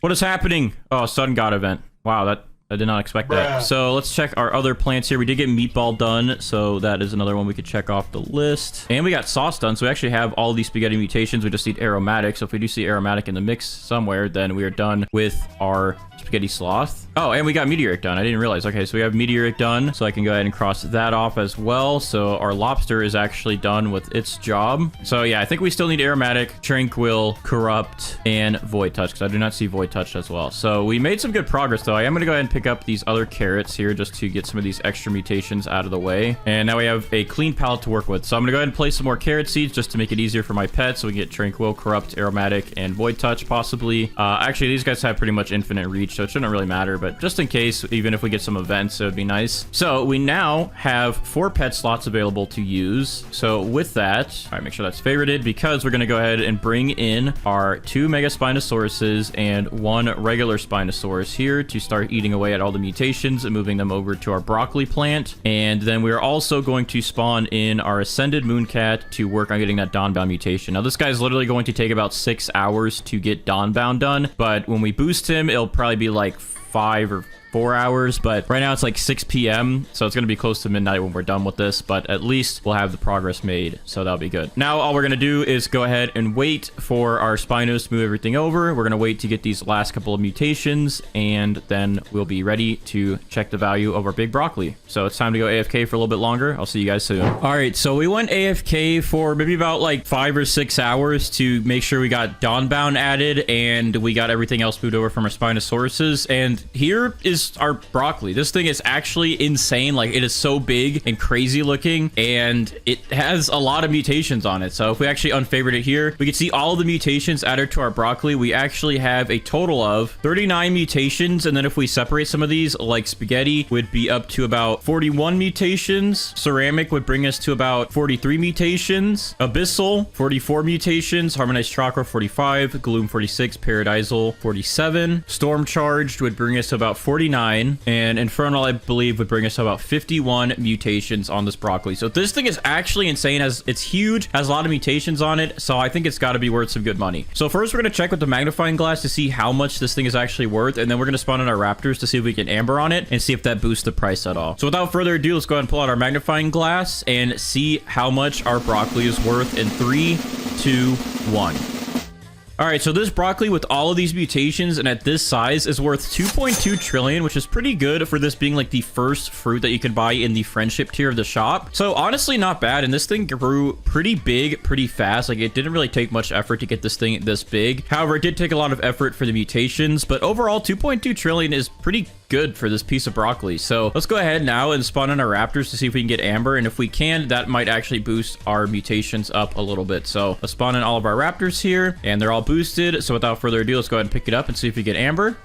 A: What is happening? Oh, Sun God event. Wow, I did not expect that. So let's check our other plants here. We did get Meatball done, so that is another one we could check off the list. And we got Sauce done, so we actually have all these spaghetti mutations. We just need Aromatic. So if we do see Aromatic in the mix somewhere, then we are done with our Spaghetti Sloth. Oh, and we got Meteoric done. I didn't realize. Okay, so we have Meteoric done, so I can go ahead and cross that off as well. So our Lobster is actually done with its job. So yeah, I think we still need Aromatic, Tranquil, Corrupt, and Void Touch, because I do not see Void Touch as well. So we made some good progress, though. I am going to go ahead and pick up these other carrots here just to get some of these extra mutations out of the way. And now we have a clean palette to work with. So I'm going to go ahead and place some more carrot seeds just to make it easier for my pets. So we get Tranquil, Corrupt, Aromatic, and Void Touch, possibly. Actually, these guys have pretty much infinite reach. so it shouldn't really matter, but just in case, even if we get some events, it would be nice. So we now have 4 pet slots available to use. So with that, all right, make sure that's favorited, because we're going to go ahead and bring in our 2 Mega Spinosauruses and 1 regular Spinosaurus here to start eating away at all the mutations and moving them over to our broccoli plant. And then we're also going to spawn in our Ascended Mooncat to work on getting that Dawnbound mutation. Now, this guy's literally going to take about 6 hours to get Dawnbound done, but when we boost him, it'll probably be like 5 or 4 hours, but right now it's like 6 p.m. so it's going to be close to midnight when we're done with this, but at least we'll have the progress made, so that'll be good. Now all we're going to do is go ahead and wait for our Spinos to move everything over. We're going to wait to get these last couple of mutations, and then we'll be ready to check the value of our big broccoli. So it's time to go AFK for a little bit longer. I'll see you guys soon. All right, so we went AFK for maybe about like 5 or 6 hours to make sure we got Dawnbound added and we got everything else moved over from our Spinosauruses, and here is our broccoli. This thing is actually insane. Like, it is so big and crazy looking, and it has a lot of mutations on it. So if we actually unfavorite it here, we can see all of the mutations added to our broccoli. We actually have a total of 39 mutations, and then if we separate some of these, like spaghetti would be up to about 41 mutations, ceramic would bring us to about 43 mutations, abyssal 44 mutations, harmonized chakra 45, gloom 46, paradisal 47, storm charged would bring us to about 49, and infernal, I believe, would bring us to about 51 mutations on this broccoli. So this thing is actually insane. It's huge, has a lot of mutations on it, so I think it's got to be worth some good money. So first we're going to check with the magnifying glass to see how much this thing is actually worth, and then we're going to spawn in our raptors to see if we can amber on it and see if that boosts the price at all. So without further ado, let's go ahead and pull out our magnifying glass and see how much our broccoli is worth in 3, 2, 1. All right, so this broccoli with all of these mutations and at this size is worth 2.2 trillion, which is pretty good for this being like the first fruit that you can buy in the friendship tier of the shop. So honestly, not bad. And this thing grew pretty big, pretty fast. Like, it didn't really take much effort to get this thing this big. However, it did take a lot of effort for the mutations, but overall 2.2 trillion is pretty good for this piece of broccoli. So let's go ahead now and spawn in our raptors to see if we can get amber, and if we can, that might actually boost our mutations up a little bit. So let's spawn in all of our raptors here, and they're all boosted. So without further ado, let's go ahead and pick it up and see if we get amber.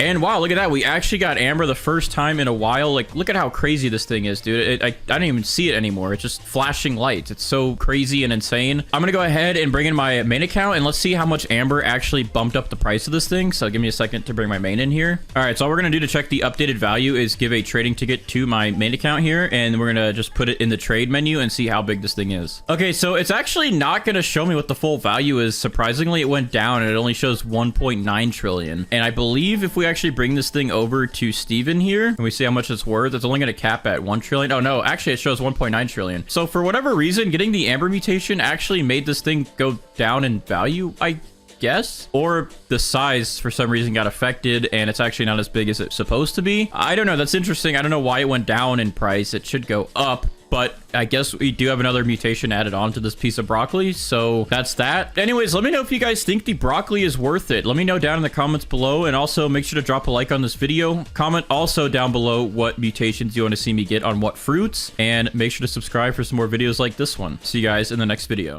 A: And wow, look at that. We actually got amber the first time in a while. Like, look at how crazy this thing is, dude. I don't even see it anymore. It's just flashing lights. It's so crazy and insane. I'm going to go ahead and bring in my main account, and let's see how much amber actually bumped up the price of this thing. So give me a second to bring my main in here. All right, so all we're going to do to check the updated value is give a trading ticket to my main account here, and we're going to just put it in the trade menu and see how big this thing is. Okay, so it's actually not going to show me what the full value is. Surprisingly, it went down, and it only shows 1.9 trillion. And I believe if we actually bring this thing over to Steven here and we see how much it's worth, it's only going to cap at 1 trillion. Oh no, actually it shows 1.9 trillion. So for whatever reason, getting the amber mutation actually made this thing go down in value, I guess, or the size for some reason got affected and it's actually not as big as it's supposed to be. I don't know. That's interesting. I don't know why it went down in price. It should go up, but I guess we do have another mutation added on to this piece of broccoli, so that's that. Anyways, let me know if you guys think the broccoli is worth it. Let me know down in the comments below, and also make sure to drop a like on this video. Comment also down below what mutations you want to see me get on what fruits, and make sure to subscribe for some more videos like this one. See you guys in the next video.